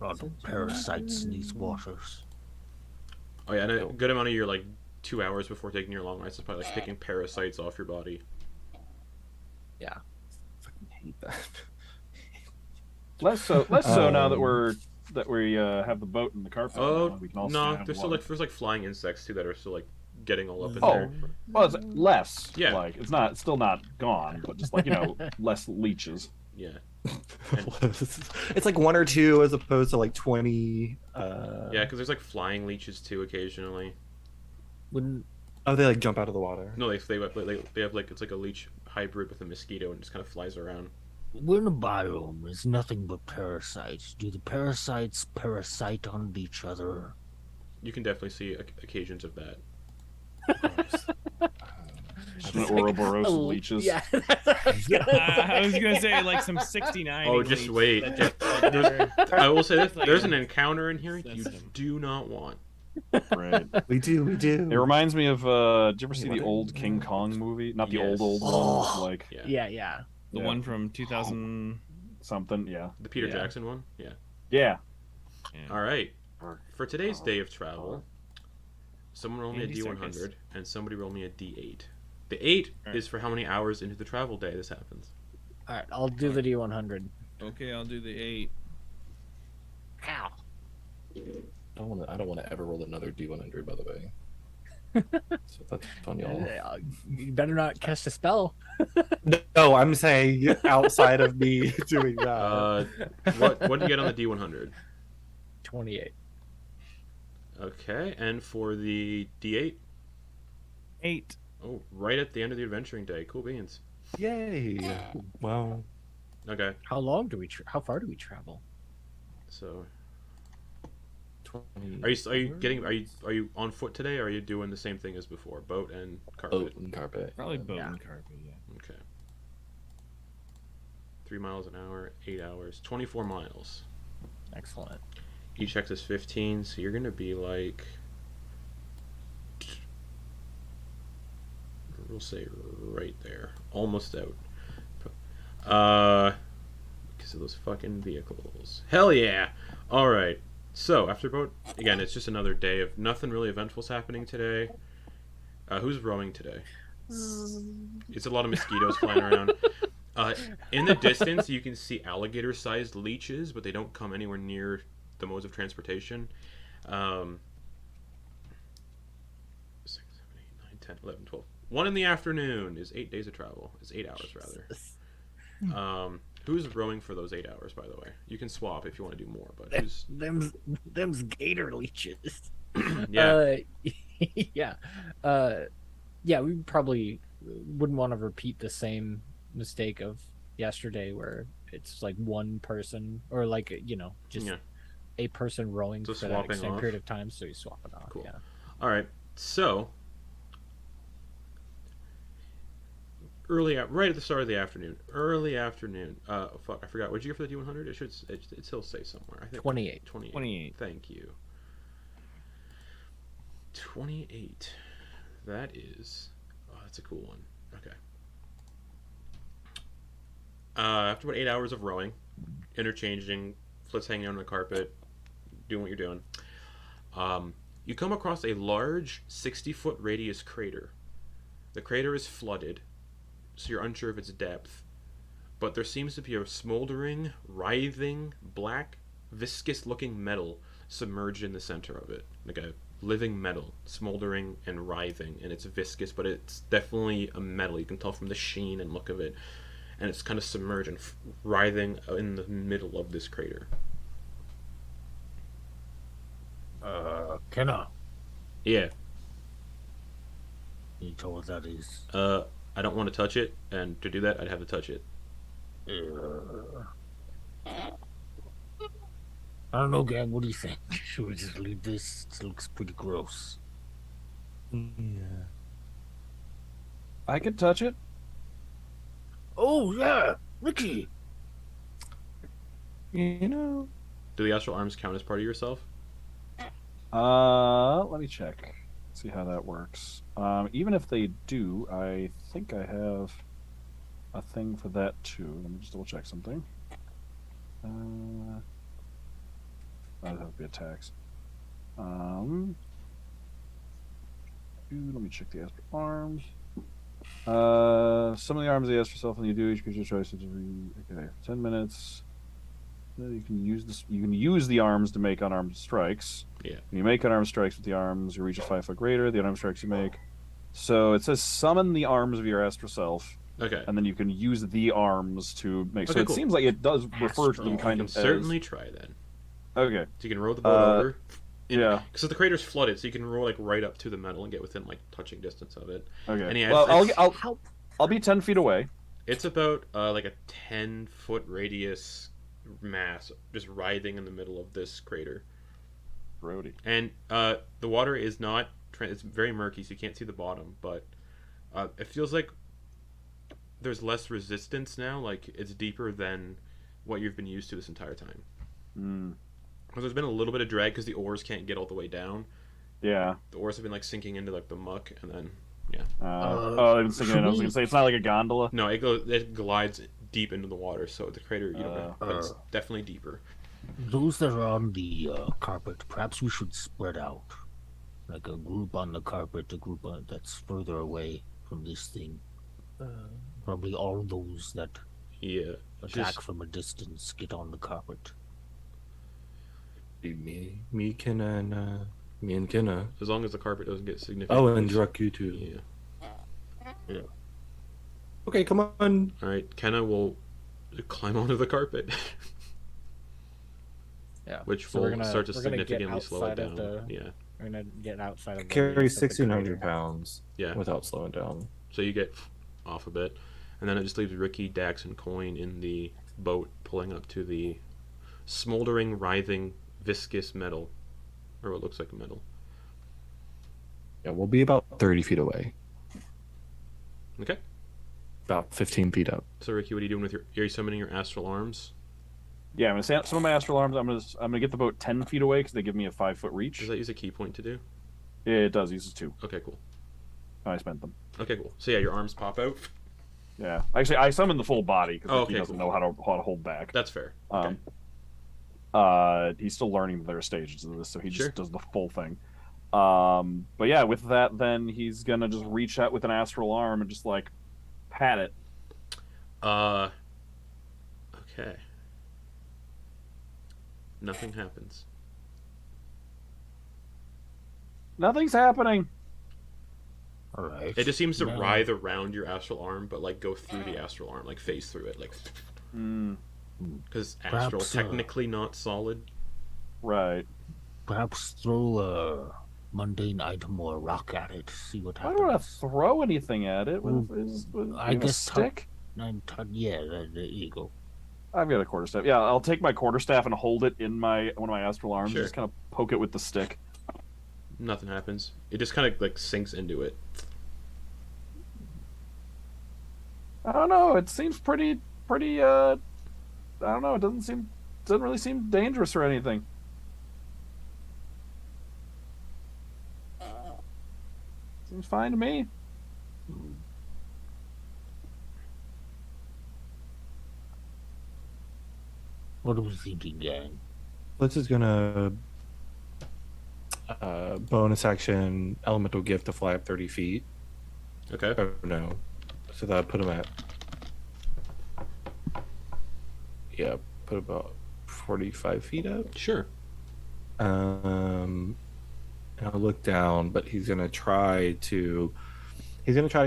A lot of parasites in these waters. Oh, yeah, and a good amount of your, 2 hours before taking your long rest is probably, picking parasites off your body. Yeah. Fucking hate that. Less so now that we have the boat and the carpet. Oh, we can also no, have there's water. still, there's, flying insects, too, that are still, getting all up in Oh, there. well, it's less. Yeah. It's still not gone, but just less leeches. Yeah. It's like 1 or 2 as opposed to 20. Yeah, because there's, flying leeches, too, occasionally. When Oh, they jump out of the water. No, they have, it's like a leech hybrid with a mosquito and just kind of flies around. when a biome is nothing but parasites, do the parasites parasite on each other? You can definitely see occasions of that. An Ouroboros of leeches. Yeah. I was gonna say some 69. Oh, just wait. I will say this: there's an encounter in here you do not want. Right. We do. It reminds me of. Did you ever see the old King Kong movie? Not the Yes. old one. Yeah. Yeah. The one from 2000. Something. Yeah. The Peter Yeah. Jackson one? Yeah. Yeah. All right. For today's day of travel, someone roll me a Andy D100 Serkis. and somebody roll me a D8. The 8 Alright. is for how many hours into the travel day this happens. All right, I'll do the D100. Okay, I'll do the 8. Ow. I don't want to ever roll another D100. By the way. So that's on y'all. You better not cast a spell. No, I'm saying outside of me doing that. What did you get on the D100? 28. Okay, and for the D8? 8. Oh, right at the end of the adventuring day. Cool beans. Yay! Well, Okay, How long do we? How far do we travel? so 20 are you on foot today, or are you doing the same thing as before, boat and carpet? boat and carpet. Probably boat Yeah. and carpet, yeah. Okay. 3 miles an hour, 8 hours, 24 miles. Excellent. Each X is 15, so you're gonna be we'll say right there, almost out. Because of those fucking vehicles. Hell yeah! All right. So after boat, again, it's just another day of nothing really eventful's happening today. Who's rowing today? It's a lot of mosquitoes flying around. In the distance, you can see alligator-sized leeches, but they don't come anywhere near the modes of transportation. 6, 7, 8, 9, 10, 11, 12. 1 in the afternoon is 8 days of travel. Is 8 hours, rather. Who's rowing for those 8 hours, by the way? You can swap if you want to do more, but who's... Them's gator leeches. Yeah. Yeah. Yeah, we probably wouldn't want to repeat the same mistake of yesterday where it's one person or just Yeah. a person rowing So for that swapping extended off. period of time, so you swap it off. Cool. Yeah. All right. So right at the start of the afternoon. Early afternoon. Fuck, I forgot. What'd you get for the D100? It still say somewhere. I think 28. 28. Thank you. 28. That is. Oh, that's a cool one. Okay. After about 8 hours of rowing, interchanging, Flitz hanging out on the carpet, doing what you're doing. You come across a large 60-foot radius crater. The crater is flooded, so you're unsure of its depth, but there seems to be a smoldering, writhing, black, viscous-looking metal submerged in the center of it. Like a living metal, smoldering and writhing, and it's viscous, but it's definitely a metal. You can tell from the sheen and look of it, and it's kind of submerged and writhing in the middle of this crater. Kenna, Yeah. can you tell what that is? I don't want to touch it, and to do that, I'd have to touch it. I don't know, gang. What do you think? Should we just leave this? It looks pretty gross. Yeah. I could touch it. Oh yeah, Ricky. You know, Do the astral arms count as part of yourself? Let me check. See how that works. Even if they do, I think I have a thing for that too. Let me just double check something. That'd have to be attacks. Let me check the astral arms. Some of the arms they ask for self, and you do each creature choice. Okay, 10 minutes. You can use this. You can use the arms to make unarmed strikes. Yeah. When you make unarmed strikes with the arms, you reach a 5 foot greater. The unarmed strikes you make. So it says summon the arms of your astral self, Okay. and then you can use the arms to make. Okay, So it cool. seems like it does refer to them You kind can of certainly try that. as. Okay. So you can row the boat over. Yeah. Because the crater's flooded, so you can roll like right up to the metal and get within like touching distance of it. Okay. And yeah, well, it's- I'll be 10 feet away. It's about like a 10-foot radius mass just writhing in the middle of this crater. Brody. And the water is not it's very murky, so you can't see the bottom, but it feels like there's less resistance now. Like it's deeper than what you've been used to this entire time. Because there's been a little bit of drag because the oars can't get all the way down. Yeah. The oars have been like sinking into like the muck, and then I was thinking. I was gonna say it's not like a gondola. no, it glides deep into the water, so the crater, you know, but it's definitely deeper. Those that are on the carpet, perhaps we should spread out. Like a group on the carpet, a group that's further away from this thing. Probably all those that Yeah, attack from a distance get on the carpet. me, Kenna, and Kenna. as long as the carpet doesn't get significant. Oh, and Draku too. Yeah. Okay, come on. All right, Kenna will climb onto the carpet, Yeah. which So will we're gonna- start to we're gonna get significantly slow it outside of down. the- Yeah. We're gonna get outside of the Carry radius of the 1,600 crater. pounds Yeah. without slowing down. So you get off a bit, and then it just leaves Ricky, Dax, and Quoin in the boat pulling up to the smoldering, writhing, viscous metal, or what looks like metal. Yeah, we'll be about 30 feet away. Okay. About 15 feet up. So Ricky, what are you doing with are you summoning your astral arms? Yeah, I'm gonna some of my astral arms. I'm gonna get the boat 10 feet away because they give me a 5 foot reach. Does that use a key point to do? Yeah, it does. Uses 2. Okay, cool. I spent them. Okay, cool. So yeah, your arms pop out. Yeah, actually, I summoned the full body because Oh, he okay, doesn't cool. know how to hold back. That's fair. Okay. He's still learning that there are stages of this, so he Sure. just does the full thing. But yeah, with that, then he's gonna just reach out with an astral arm and just like pat it. Okay. Nothing happens. Nothing's happening. All right. It just seems to No. writhe around your astral arm, but like go through the astral arm, like phase through it, like because astral Perhaps, technically not solid. Right. Perhaps throw a mundane item or a rock at it. See what I happens. don't want to throw anything at it with, I a guess stick. Yeah, there you go. I've got a quarterstaff. Yeah, I'll take my quarterstaff and hold it in one of my astral arms. Sure. Just kind of poke it with the stick. Nothing happens. It just kind of like sinks into it. I don't know. It seems pretty. I don't know. It doesn't really seem dangerous or anything. Seems fine to me. What are we thinking, gang? Flitz is gonna bonus action elemental gift to fly up 30 feet. Okay. Oh no, so that put him at put about 45 feet up. Sure. And I'll look down, but he's gonna try to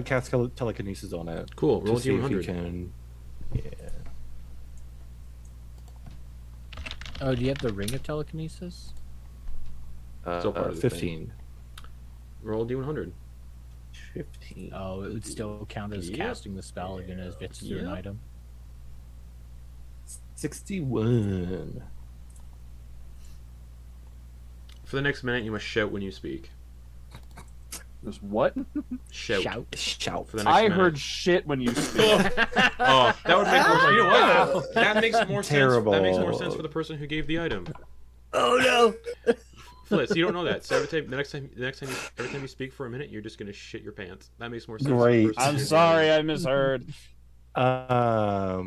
cast telekinesis on it. Cool. Roll To see if he D100. can. Yeah. Oh, do you have the ring of telekinesis? Still part of the 15. Roll D100. 15. Oh, it would still count as Yep. casting the spell even if it's through an Yep. item. 61. For the next minute, you must shout when you speak. Just what? Shout. Shout. For the next I minute. heard shit when you speak. Oh, that would make more. You know what? That makes more sense. Terrible. That makes more sense for the person who gave the item. Oh no! Flitz, you don't know that. So every time you speak for a minute, you're just gonna shit your pants. That makes more sense. Great. For the person I'm who- sorry, I misheard. So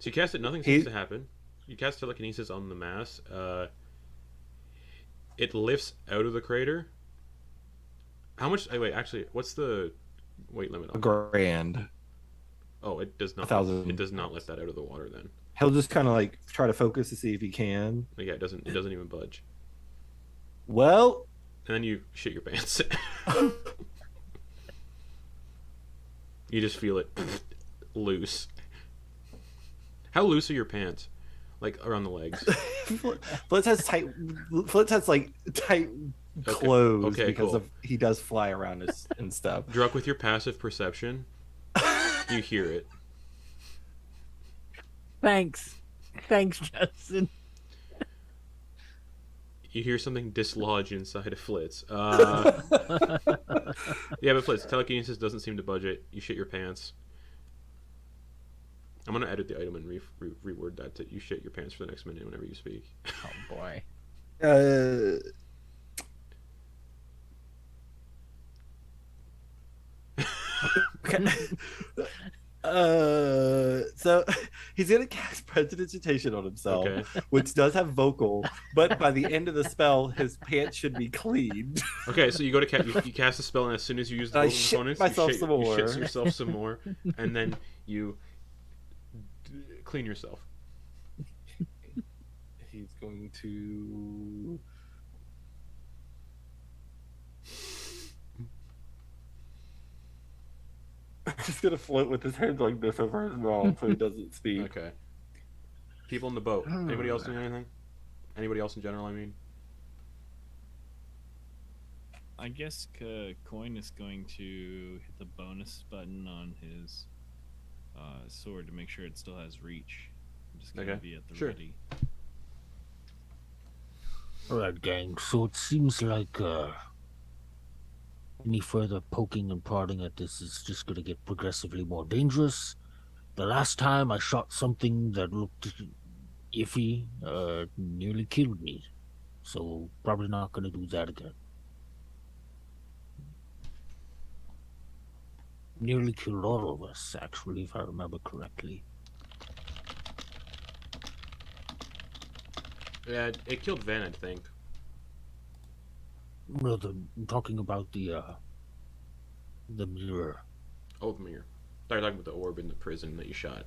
you cast it. Nothing seems to happen. You cast telekinesis on the mass. It lifts out of the crater. How much? Wait, actually, what's the weight limit on that? grand. Oh, it does not. 1,000. It does not lift that out of the water. Then, He'll just kind of like try to focus to see if he can. yeah, it doesn't. It doesn't even budge. Well, And then you shit your pants. You just feel it loose. How loose are your pants? Like around the legs. Flitz has like tight clothes Okay, because cool. of he does fly around and stuff. Drunk with your passive perception, you hear it. Thanks, Justin. You hear something dislodge inside of Flitz. Yeah, but Flitz, telekinesis doesn't seem to budge it. You shit your pants. I'm gonna edit the item and reword that to you shit your pants for the next minute whenever you speak. Oh boy. So he's gonna cast prestidigitation on himself, Okay. which does have vocal, but by the end of the spell, his pants should be cleaned. Okay, so you go to you cast a spell, and as soon as you use the I vocal shit components, myself you shit, some you more. shit yourself some more, and then you clean yourself. He's going to. I'm just gonna float with his hands like this over his mouth so he doesn't speak. Okay. People in the boat. Anybody else doing anything? Anybody else in general? I mean. I guess Quoin is going to hit the bonus button on his sword to make sure it still has reach. I'm just gonna Okay, be at the sure. ready. Alright, gang, so it seems like any further poking and prodding at this is just gonna get progressively more dangerous. The last time I shot something that looked iffy, nearly killed me. So probably not gonna do that again. Nearly killed all of us, actually, if I remember correctly. Yeah, it killed Van, I think. No, I'm talking about the mirror. Oh, the mirror. I thought you were talking about the orb in the prison that you shot.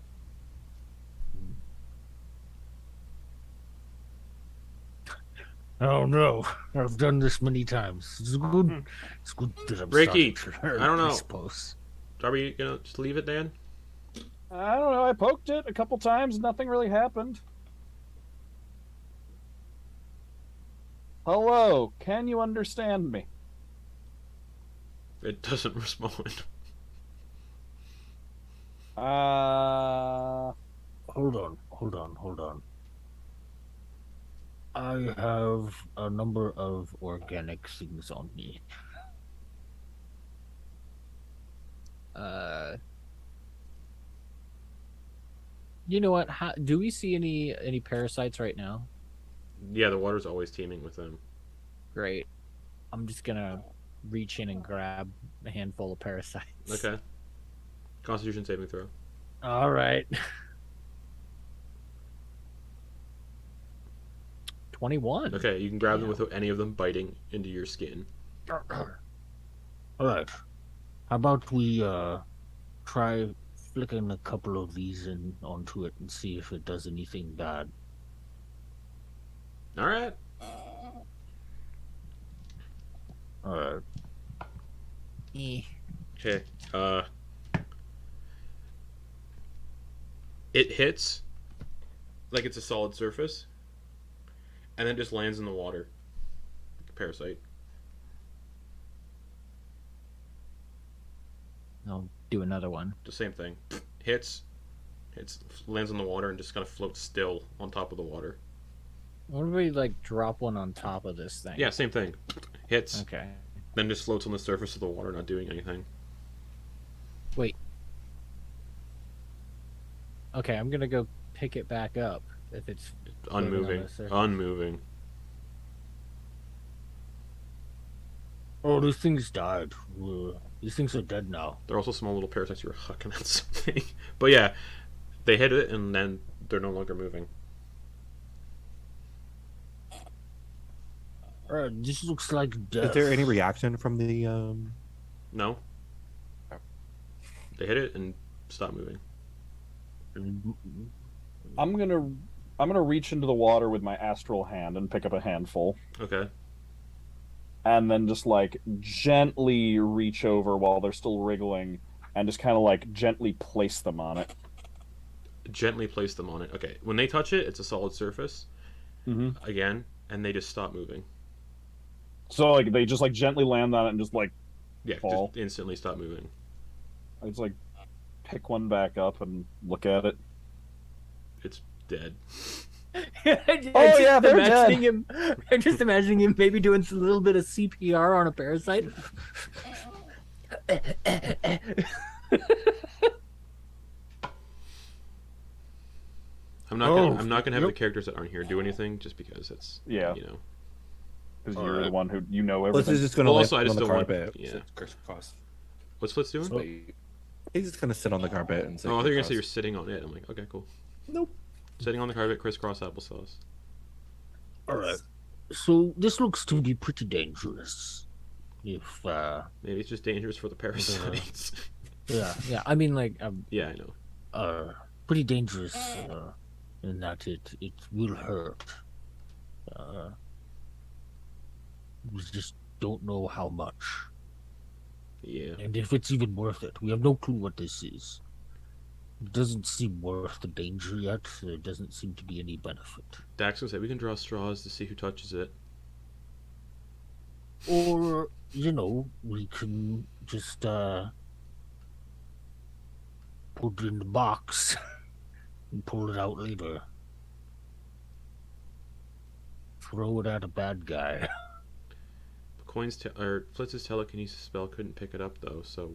Oh no, I've done this many times. It's good. It's good that I'm Ricky, starting to learn, I don't know. I suppose. Are we gonna just leave it, Dan? I don't know. I poked it a couple times. Nothing really happened. Hello. Can you understand me? It doesn't respond. Hold on. I have a number of organic things on me. You know what? Do we see any parasites right now? Yeah, the water's always teeming with them. Great. I'm just gonna reach in and grab a handful of parasites. Okay. Constitution saving throw. All right. 21. Okay, you can grab them without any of them biting into your skin. Alright. How about we try flicking a couple of these in onto it and see if it does anything bad. Alright. Alright. Okay. It hits like it's a solid surface, and then just lands in the water. Like a parasite. I'll do another one. The same thing. Hits, lands in the water, and just kind of floats still on top of the water. What if we like drop one on top of this thing? Yeah, same thing. Hits, Okay. then just floats on the surface of the water, not doing anything. Wait. Okay, I'm gonna go pick it back up if it's floating on Unmoving. the surface. Unmoving. Oh, these things died. These things are dead now. They're also small little parasites you were hucking at something. But yeah, they hit it, and then they're no longer moving. This looks like death. Is there any reaction from the? No. They hit it and stop moving. I'm gonna reach into the water with my astral hand and pick up a handful, Okay. and then just like gently reach over while they're still wriggling, and just kind of like gently place them on it. Gently place them on it. Okay. When they touch it, it's a solid surface. Mm-hmm. Again, and they just stop moving. So like they just like gently land on it and just like Yeah, Fall. just instantly stop moving. I just like pick one back up and look at it. It's dead. Yeah, they're imagining him. I'm just imagining him maybe doing a little bit of CPR on a parasite. I'm not gonna have the characters that aren't here do anything just because it's Yeah. you know. Because you're the Alright. one who Flitz everything. is just gonna Well, lay also, I on just the don't want- carpet. yeah. Sit crisscross. What's Flitz doing? So, he's just gonna sit on the carpet and. Oh, I thought you were gonna say you're sitting on it. I'm like, okay, cool. Nope. Sitting on the carpet, crisscross applesauce. Alright. So this looks to be pretty dangerous. If Maybe it's just dangerous for the parasites. Yeah, I mean, like, Yeah, I know. pretty dangerous in that it will hurt. We just don't know how much, Yeah. and if it's even worth it. We have no clue what this is. It doesn't seem worth the danger yet. There doesn't seem to be any benefit. Dax gonna say we can draw straws to see who touches it. Or, you know, we can just put it in the box and pull it out later. Throw it at a bad guy. Or Flitz's telekinesis spell couldn't pick it up though, so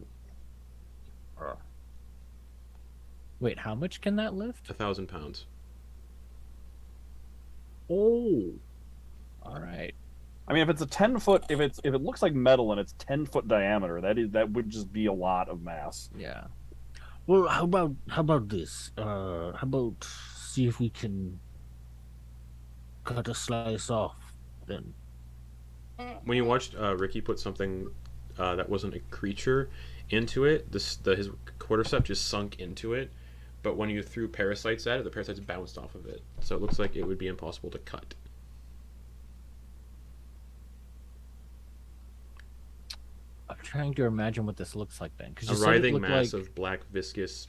wait, how much can that lift? 1,000 pounds. Oh, all right. I mean, if it's a 10-foot, if it looks like metal and it's 10-foot diameter, that would just be a lot of mass. Yeah. Well, how about this? How about see if we can cut a slice off then? When you watched Ricky put something that wasn't a creature into it, his quartercept just sunk into it. But when you threw parasites at it, the parasites bounced off of it. So it looks like it would be impossible to cut. I'm trying to imagine what this looks like then. A writhing mass of black viscous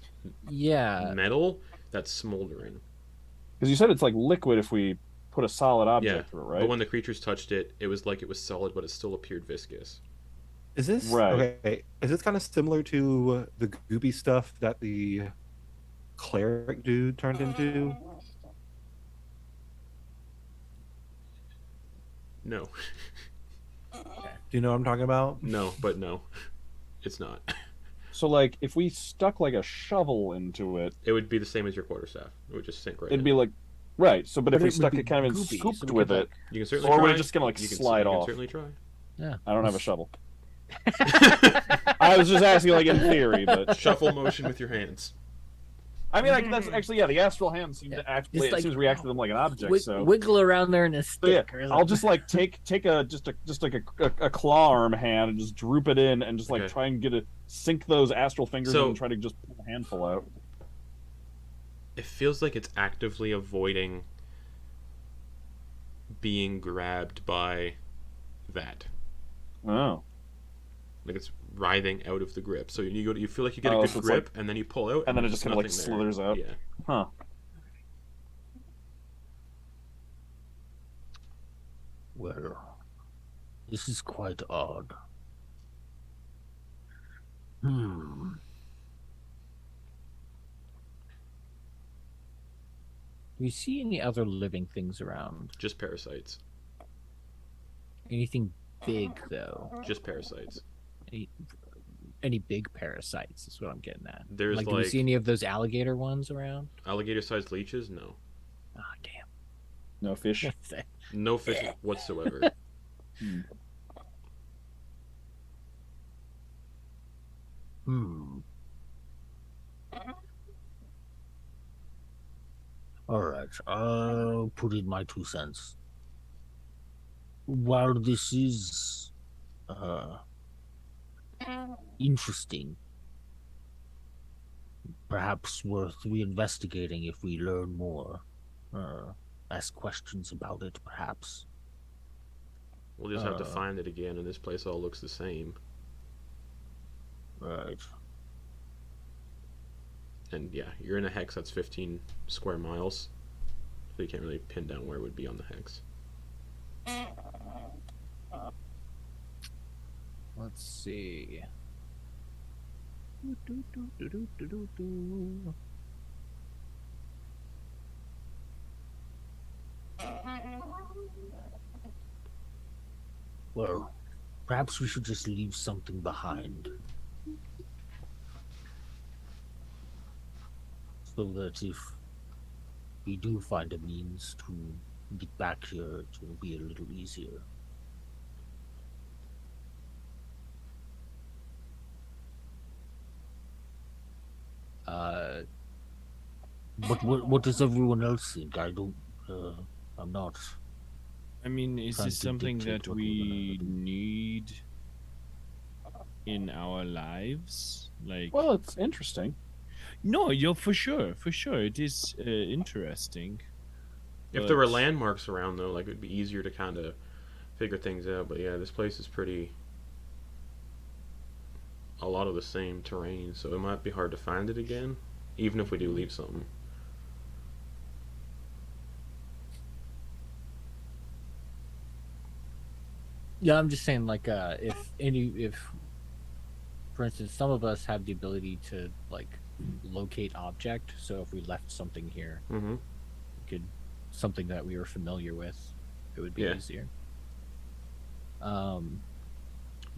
metal that's smoldering. Because you said it's like liquid if we put a solid object Yeah, through it, right? but when the creatures touched it, it was like it was solid, but it still appeared viscous. Is this Right. okay? Is this kind of similar to the goopy stuff that the cleric dude turned into? No. Do you know what I'm talking about? No, but no. It's not. So, like, if we stuck like a shovel into it, It would be the same as your quarterstaff. It would just sink right it'd in. be like, right. So, but if But we it would stuck be it kind of in goopy, scooped so we with could, it, You can certainly or try. would it just gonna like You can, slide you can off? certainly try. I don't have a shovel. I was just asking, like in theory, but Shuffle motion with your hands. I mean, that's actually the astral hand seems to actually Just, like, seems to react to them like an object. So wiggle around there in a So yeah, stick. Or I'll just like take a claw arm hand and just droop it in and just like Okay. try and sink those astral fingers So- in and try to just pull a handful out. It feels like it's actively avoiding being grabbed by that. Oh, Like it's writhing out of the grip. So you feel like you get a Oh, good so it's grip, and then you pull out, and then it there's just kind of like nothing there. slithers out. Yeah. Huh. Well, this is quite odd. do you see any other living things around? Just parasites. Anything big though? Just parasites. Any big parasites is what I'm getting at. There's like, do we see any of those alligator ones around? alligator-sized leeches. No. Oh damn. No fish. No fish whatsoever. All right, I'll put in my 2 cents. While this is interesting, perhaps worth reinvestigating if we learn more. Ask questions about it, perhaps. We'll just have to find it again, and this place all looks the same. Right. And yeah, you're in a hex that's 15 square miles, so you can't really pin down where it would be on the hex. Let's see. Well, perhaps we should just leave something behind. So that if we do find a means to get back here, it will be a little easier. But what does everyone else think? I don't. I'm not. I mean, is Trying this to something dictate that what we're we gonna do. need in our lives? Like, Well, it's interesting. no, for sure, it is interesting. If there were But- landmarks around, though, like it'd be easier to kind of figure things out. But yeah, this place is pretty. A lot of the same terrain, so it might be hard to find it again, even if we do leave something. Yeah, I'm just saying, like, if, for instance, some of us have the ability to like locate object, so if we left something here, Mm-hmm. something that we were familiar with, it would be Yeah. easier. But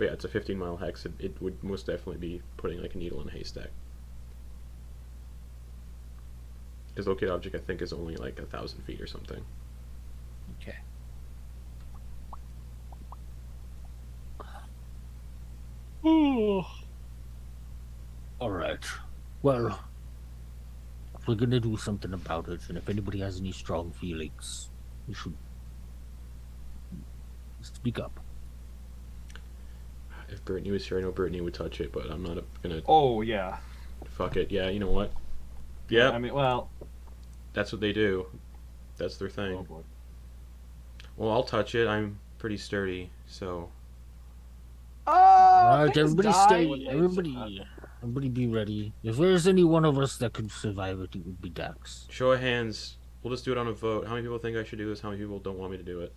yeah, it's a 15-mile hex. It would most definitely be putting like a needle in a haystack. Because locate object, I think, is only like 1,000 feet or something. Okay. All right. Well, if we're gonna do something about it, and if anybody has any strong feelings, we should speak up. If Brittany was here, I know Brittany would touch it, but I'm not gonna. Oh yeah. Fuck it. Yeah, you know what? Yeah, I mean, well. that's what they do. That's their thing. Oh boy. Well, I'll touch it. I'm pretty sturdy, so. All right, everybody stay. Everybody be ready. If there's any one of us that could survive it, it would be Dax. Show of hands. We'll just do it on a vote. How many people think I should do this? How many people don't want me to do it?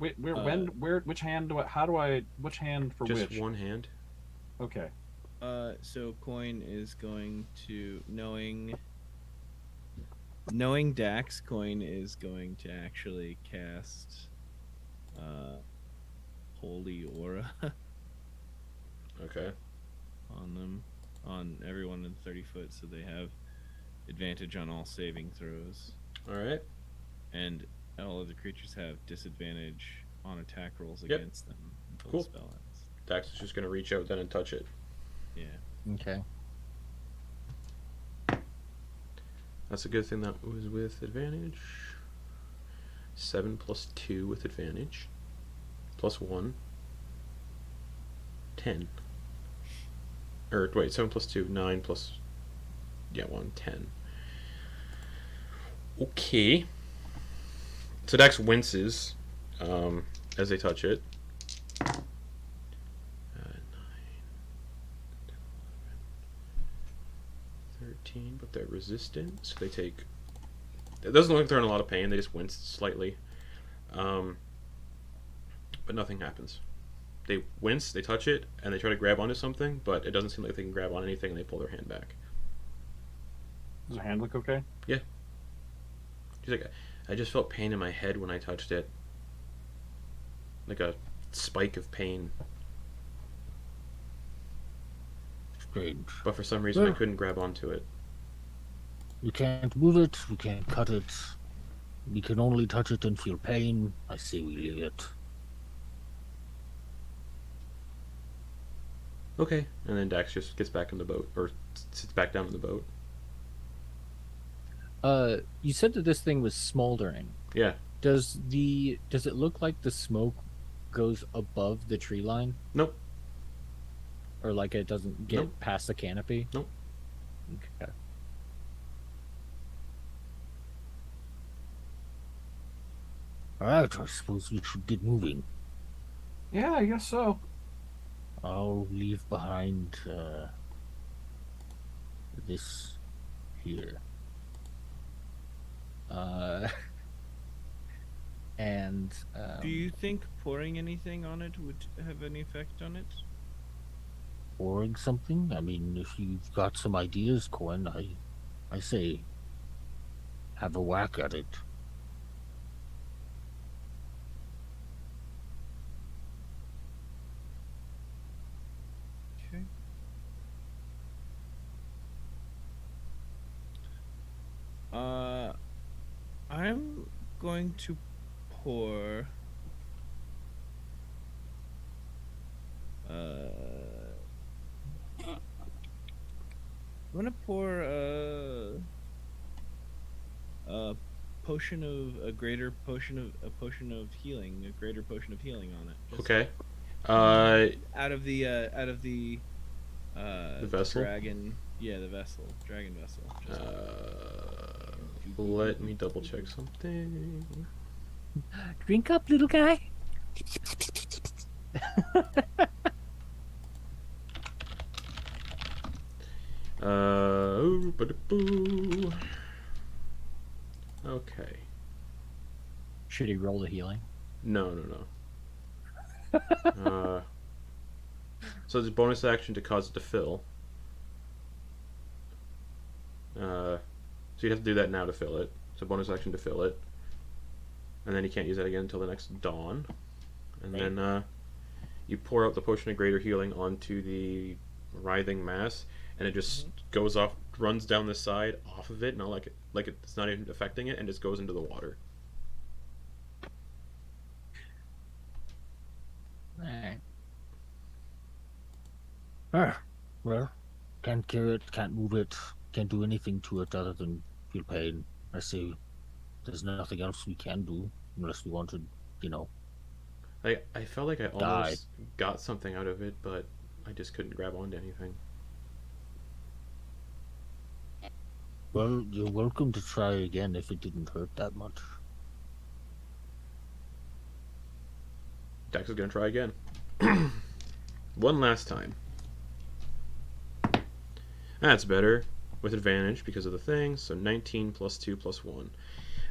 Wait, which hand which hand for Just which? one hand. Okay. So Quoin is going to knowing Dax. Quoin is going to actually cast Holy Aura Okay. on them, on everyone in 30 foot, so they have advantage on all saving throws, All right. and all other creatures have disadvantage on attack rolls Yep. against them until Cool. the spell ends. Dax is just gonna reach out then and touch it. Yeah. Okay. That's a good thing that was with advantage. 7 plus 2 with advantage. Plus 1. 10. Or, wait, 7 plus 2, 9 plus... Yeah, 1, 10. Okay. So Dax winces as they touch it. 9, 13, but they're resistant, so they take... It doesn't look like they're in a lot of pain, they just wince slightly. But nothing happens. They wince, they touch it, and they try to grab onto something, but it doesn't seem like they can grab on anything, and they pull their hand back. Does the hand look okay? Yeah. She's like, I just felt pain in my head when I touched it. Like a spike of pain. Strange. But for some reason I Well, couldn't grab onto it. we can't move it, we can't cut it. We can only touch it and feel pain. I say we leave it. Okay. And then Dax just gets back in the boat, or sits back down in the boat. You said that this thing was smoldering. Yeah. Does it look like the smoke goes above the tree line? Nope. Or like it doesn't get Nope. past the canopy? Nope. Okay. Alright, I suppose we should get moving. Yeah, I guess so. I'll leave behind this here. And Do you think pouring anything on it would have any effect on it? Pouring something? I mean, if you've got some ideas, Quoin, I say have a whack at it. Okay. I'm going to pour. I'm gonna pour a potion of a greater potion of a potion of healing, a greater potion of healing on it. Just Okay. Out of the vessel? dragon. Yeah, the vessel, dragon vessel. Just, Let me double check something. drink up, little guy. Boo. Okay. Should he roll the healing? No. So it's a bonus action to cause it to fill. So you'd have to do that now to fill it. So bonus action to fill it. And then you can't use that again until the next dawn. And then you pour out the potion of greater healing onto the writhing mass, and it just goes off, runs down the side off of it, not like it's not even affecting it, and just goes into the water. Alright. Well, can't carry it, can't move it, can't do anything to it other than feel pain. I say there's nothing else we can do unless we want to, I felt like I almost got something out of it, but I just couldn't grab onto anything. Well, you're welcome to try again if it didn't hurt that much. Dax is gonna try again. One last time. That's better. With advantage because of the thing. So 19 plus 2 plus 1.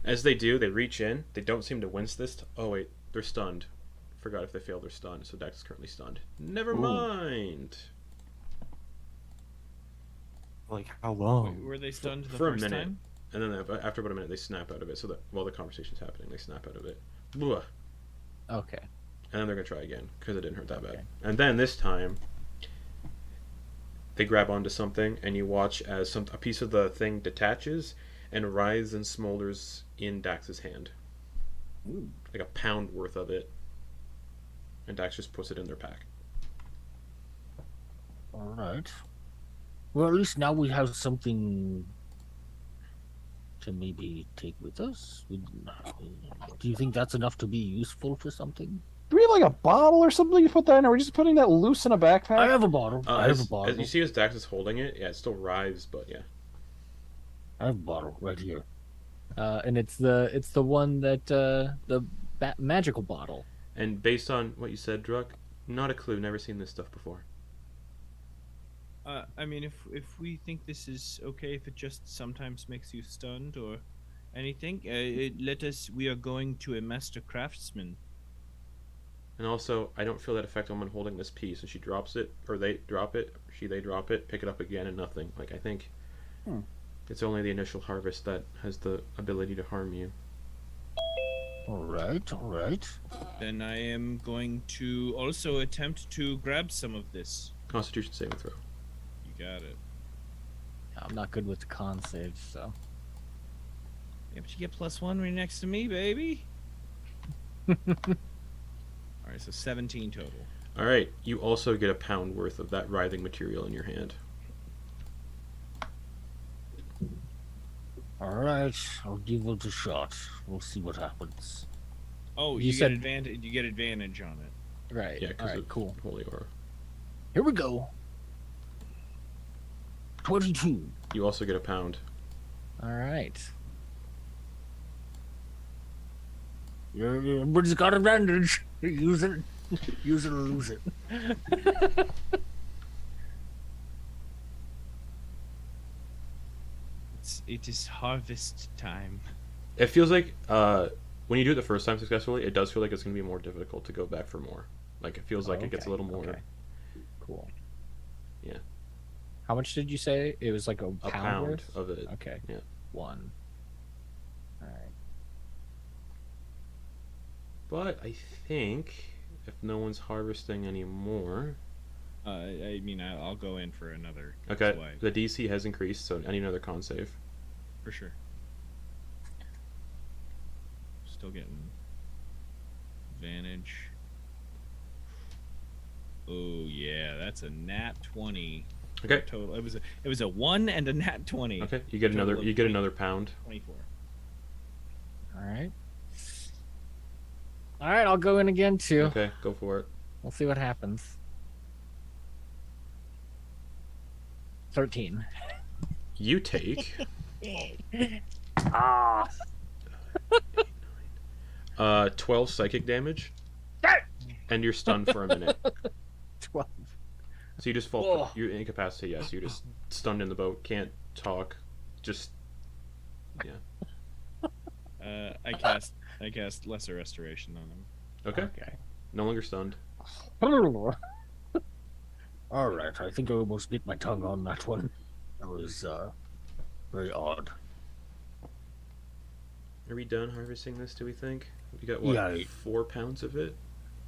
As they do, they reach in. They don't seem to wince this. Oh, wait. They're stunned. Forgot if they fail, they're stunned. So Dax is currently stunned. Never mind. Like, how long? were they stunned the For a first minute. time? And then after about a minute, they snap out of it. So that while the conversation's happening, they snap out of it. Blah. Okay. And then they're going to try again because it didn't hurt that bad. Okay. And then this time, they grab onto something, and you watch as a piece of the thing detaches and writhes and smolders in Dax's hand. Ooh. Like a pound worth of it. And Dax just puts it in their pack. All right. Well, at least now we have something to maybe take with us? Do you think that's enough to be useful for something? Do we have like a bottle or something you put that in? Or are we just putting that loose in a backpack? I have a bottle. I have a As bottle. you see as Dax is holding it, yeah, it still writhes, but yeah. I have a bottle right here. And it's the one that the magical bottle. And based on what you said, Druck, not a clue. Never seen this stuff before. I mean, if we think this is okay, if it just sometimes makes you stunned or anything, let us. We are going to a master craftsman. And also, I don't feel that effect on when holding this piece. And she drops it, or they drop it, they drop it, pick it up again, and nothing. Like, I think it's only the initial harvest that has the ability to harm you. All right. Then I am going to also attempt to grab some of this. Constitution saving throw. You got it. I'm not good with the con saves, so. Yeah, but you get +1 right next to me, baby. Alright, so 17 total. Alright, you also get a pound worth of that writhing material in your hand. All right, I'll give it a shot. We'll see what happens. Oh, You you said- get advantage. You get advantage on it. Right. Yeah, All because right. of Cool. Holy Aura. Here we go. 22. You also get a pound. All right. Everybody's got advantage. Use it. Use it or lose it. It is harvest time. It feels like when you do it the first time successfully, it does feel like it's going to be more difficult to go back for more. Like, it feels like it gets a little more... Okay. Cool. Yeah. How much did you say? It was like a A pound pound worth? of it. Okay. Yeah. 1. All right. But I think if no one's harvesting anymore... I mean, I'll go in for another Okay, swipe, the DC has increased, so I need another con save. for sure. Still getting advantage. Oh yeah, that's a nat 20. Okay. Total. It was a 1 and a nat 20. Okay, you get Total another of you get another pound. 24. All right. All right, I'll go in again too. Okay, go for it. We'll see what happens. 13. You take 12 psychic damage, and you're stunned for a minute. 12. So you just fall. Whoa. You're incapacitated. Yes, you're just stunned in the boat. Can't talk. Just I cast lesser restoration on him. okay. Okay. No longer stunned. All right, I think I almost bit my tongue on that one. That was very odd. Are we done harvesting this? Do we think we got what? Yeah. 4 pounds of it.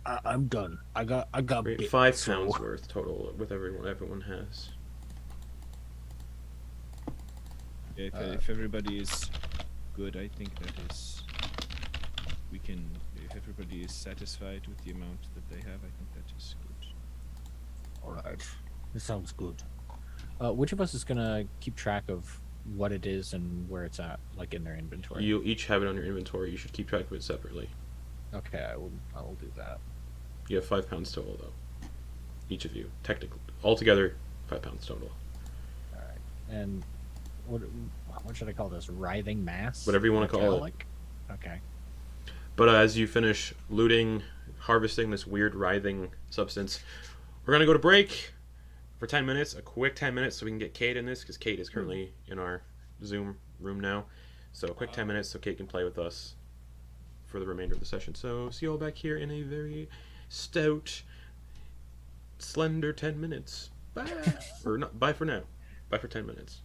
I'm done. I got Right, bit, 5 so- pounds worth total with everyone has. If everybody is good, I think that is. We can. If everybody is satisfied with the amount that they have, I think that is good. All right, this sounds good. Which of us is gonna keep track of what it is and where it's at, like in their inventory? You each have it on your inventory. You should keep track of it separately. Okay, I will do that. You have 5 pounds total, though. Each of you, technically, altogether, 5 pounds total. All right. And what should I call this? Writhing mass? Whatever you wanna call it. Like? Okay. But as you finish looting, harvesting this weird writhing substance, we're gonna go to break for 10 minutes. A quick 10 minutes so we can get Kate in this, because Kate is currently in our Zoom room now. So a quick 10 minutes so Kate can play with us for the remainder of the session. So see you all back here in a very stout, slender 10 minutes. Bye. Or not, bye for now. Bye for 10 minutes.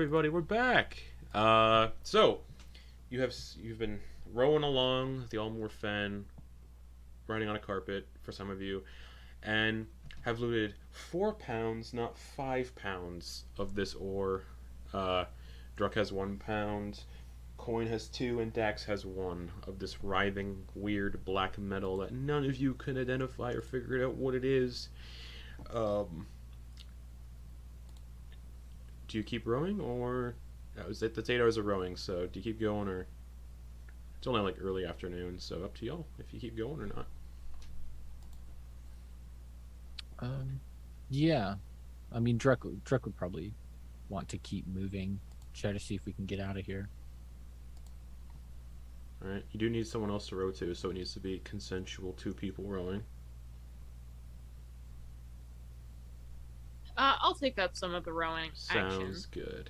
everybody, we're back. So you've been rowing along the Almore Fen, riding on a carpet for some of you, and have looted 4 pounds, not 5 pounds of this ore. Druck has 1 pound, Quoin has 2, and Dax has 1 of this writhing, weird black metal that none of you can identify or figure out what it is. Do you keep rowing, or it's 8 hours of rowing? So do you keep going, or it's only like early afternoon, so up to y'all if you keep going or not. Yeah, I mean Druck would probably want to keep moving, try to see if we can get out of here. All right, you do need someone else to row to, so it needs to be consensual 2 people rowing. I'll take up some of the rowing action. Sounds good.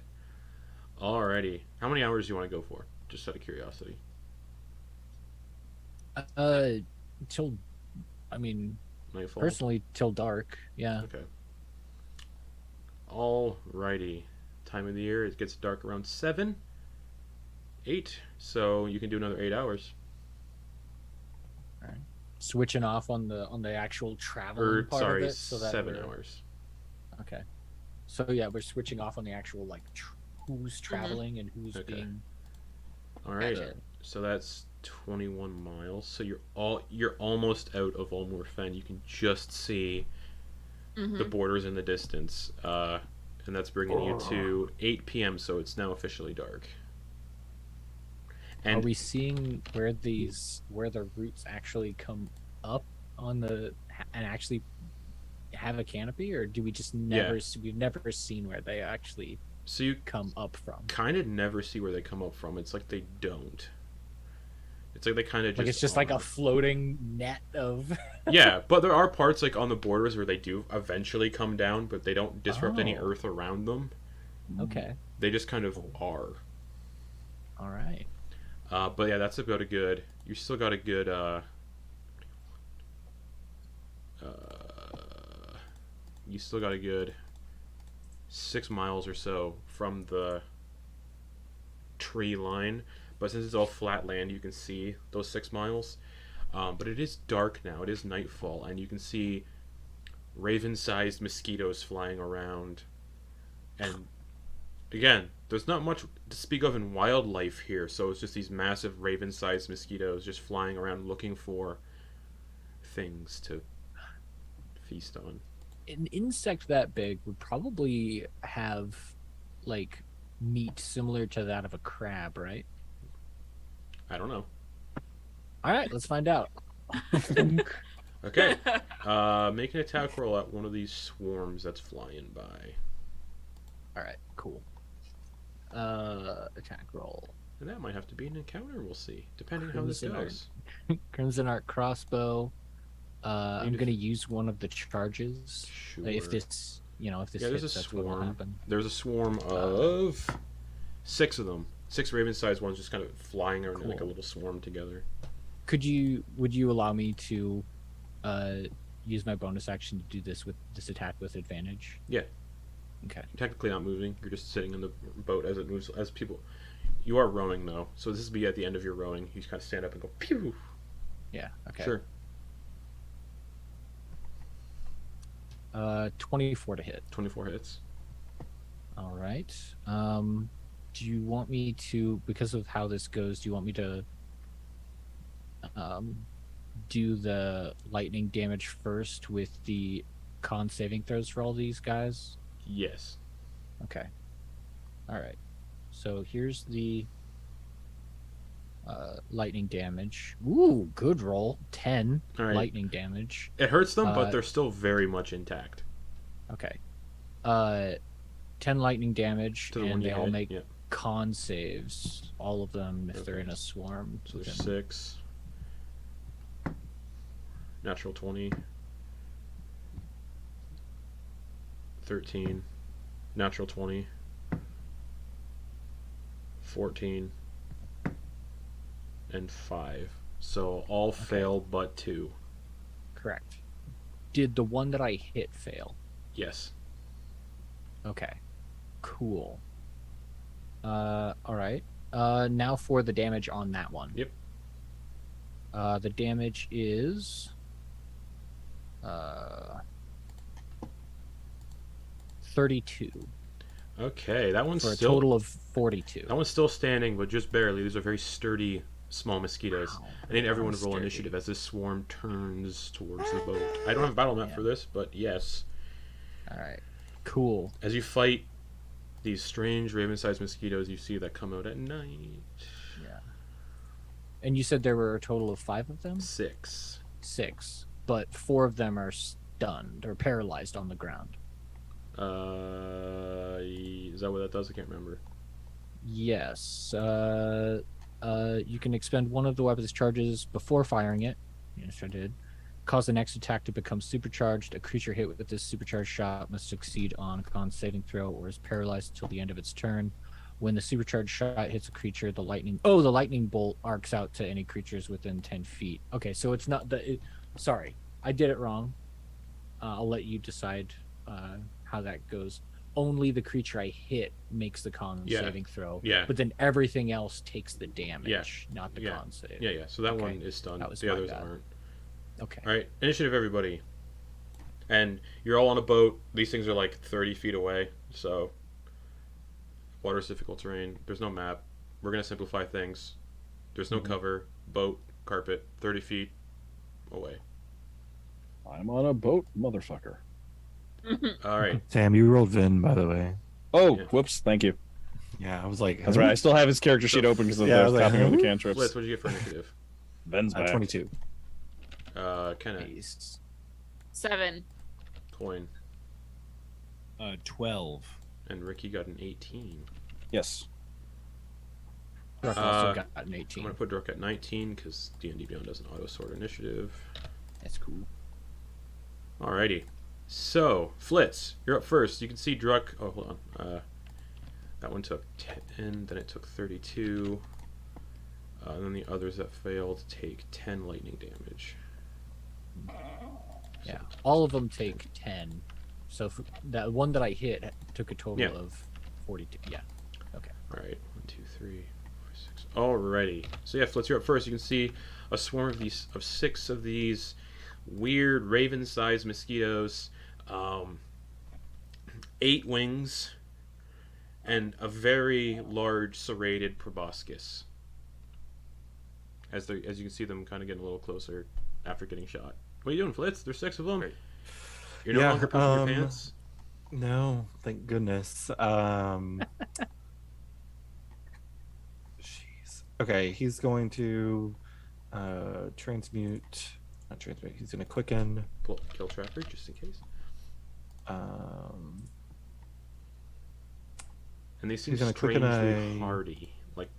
Alrighty. How many hours do you want to go for? Just out of curiosity. Till, I mean, Nightfall? personally, till dark. Yeah. Okay. Alrighty. Time of the year, it gets dark around 7, 8, so you can do another 8 hours. Switching off on the actual traveling part Sorry, of it, so that 7 we're- hours. Okay. So yeah, we're switching off on the actual like who's traveling and who's Okay. being. Alright, Gotcha. so that's 21 miles. So you're almost out of Ulmor Fen. You can just see the borders in the distance, and that's bringing you to 8 p.m. So it's now officially dark. Are And we seeing where the roots actually come up on the and actually have a canopy, or do we just never? We've never seen where they actually so you come up from. kind of never see where they come up from. It's like they don't. It's like they kind of just Like it's just like are. a floating net of. Yeah, but there are parts like on the borders where they do eventually come down, but they don't disrupt any Oh. earth around them. Okay. They just kind of are. All right. But yeah, that's about a good. You still got a good. You still got a good 6 miles or so from the tree line, but since it's all flat land, you can see those 6 miles. But it is dark now. It is nightfall, and you can see raven-sized mosquitoes flying around. And again, there's not much to speak of in wildlife here, so it's just these massive raven-sized mosquitoes just flying around looking for things to feast on. An insect that big would probably have like meat similar to that of a crab, right? I don't know. All right, let's find out. Okay. Make an attack roll at one of these swarms that's flying by. All right, cool. Attack roll. And that might have to be an encounter, we'll see, depending how this Crimson goes. Crimson Arc crossbow. I'm Maybe- gonna use one of the charges. Sure. If this, if this Yeah, there's hits, a that's what will swarm. happen. There's a swarm of 6 of them. 6 raven-sized ones just kind of flying around in like a Cool. little swarm together. Would you allow me to use my bonus action to do this attack with advantage? Yeah. Okay. You're technically not moving. You're just sitting in the boat as it moves. As people, you are rowing though, so this would be at the end of your rowing. You just kind of stand up and go pew. Yeah. Okay. Sure. 24 to hit. 24 hits. All right. Do you want me to, because of how this goes, do you want me to do the lightning damage first with the con saving throws for all these guys? Yes. Okay. All right. So here's the lightning damage. Ooh, good roll. 10 All right. lightning damage. It hurts them, but Uh, they're still very much intact. Okay. 10 lightning damage, To the one and you they all hit, make yeah. con saves. All of them, if they're Okay. in a swarm. So there's within- 6. Natural 20. 13. Natural 20. 14. And 5. So all fail but 2. Correct. Did the one that I hit fail? Yes. Okay. Cool. All right. Now for the damage on that one. Yep. The damage is 32 Okay, that one's for a still total of 42. that one's still standing, but just barely. These are very sturdy small mosquitoes. Wow. I need everyone to roll Sturdy. initiative as this swarm turns towards the boat. I don't have a battle map Yeah. for this, but yes. All right. Cool. As you fight these strange raven-sized mosquitoes you see that come out at night. Yeah. And you said there were a total of 5 of them? 6. 6. But 4 of them are stunned or paralyzed on the ground. Is that what that does? I can't remember. Yes. You can expend one of the weapon's charges before firing it. Yes, I did. Cause the next attack to become supercharged. A creature hit with this supercharged shot must succeed on a con saving throw or is paralyzed until the end of its turn. When the supercharged shot hits a creature, the lightning bolt arcs out to any creatures within 10 feet. Okay, so it's not sorry, I did it wrong. I'll let you decide how that goes. Only the creature I hit makes the con saving throw. Yeah. But then everything else takes the damage, not the con save. Yeah. So that one is stunned. That was the my others bad. aren't. Okay. All right, initiative, everybody. And you're all on a boat. These things are like 30 feet away, so water's difficult terrain. There's no map. We're gonna simplify things. There's no cover. Boat, carpet, 30 feet away. I'm on a boat, motherfucker. All right. Sam, you rolled Vin, by the way. Oh, Yeah. whoops! Thank you. Yeah, I was like, That's right. I still have his character sheet open because of Yeah, I the was like, tapping of the huh? cantrips. Flitz, what'd you get for initiative? Ben's back. 22. Kenna, Nice. 7. Quoin, 12. and Ricky got an 18. Yes. Ruck also got an 18. I'm gonna put Druk at 19 because D&D Beyond doesn't auto sort initiative. That's cool. Alrighty. So, Flitz, you're up first. You can see Druk. Oh, hold on. That one took 10, then it took 32. And then the others that failed take 10 lightning damage. Yeah, all of them take 10. So that one that I hit took a total Yeah. of 42. Yeah. Okay. Alright, 1, 2, 3, 4, 6. Alrighty. So yeah, Flitz, you're up first. You can see a swarm of 6 of these weird raven-sized mosquitoes, 8 wings, and a very large serrated proboscis. As you can see them kind of getting a little closer after getting shot. What are you doing, Flitz? There's 6 of them. Right. You're no Yeah, longer pooping your pants. No, thank goodness. Jeez. Okay, he's going to transmute. Not transmute. He's going to quicken. Kill Trapper, just in case. Um, And they seem He's gonna quicken strangely a- hardy. Like,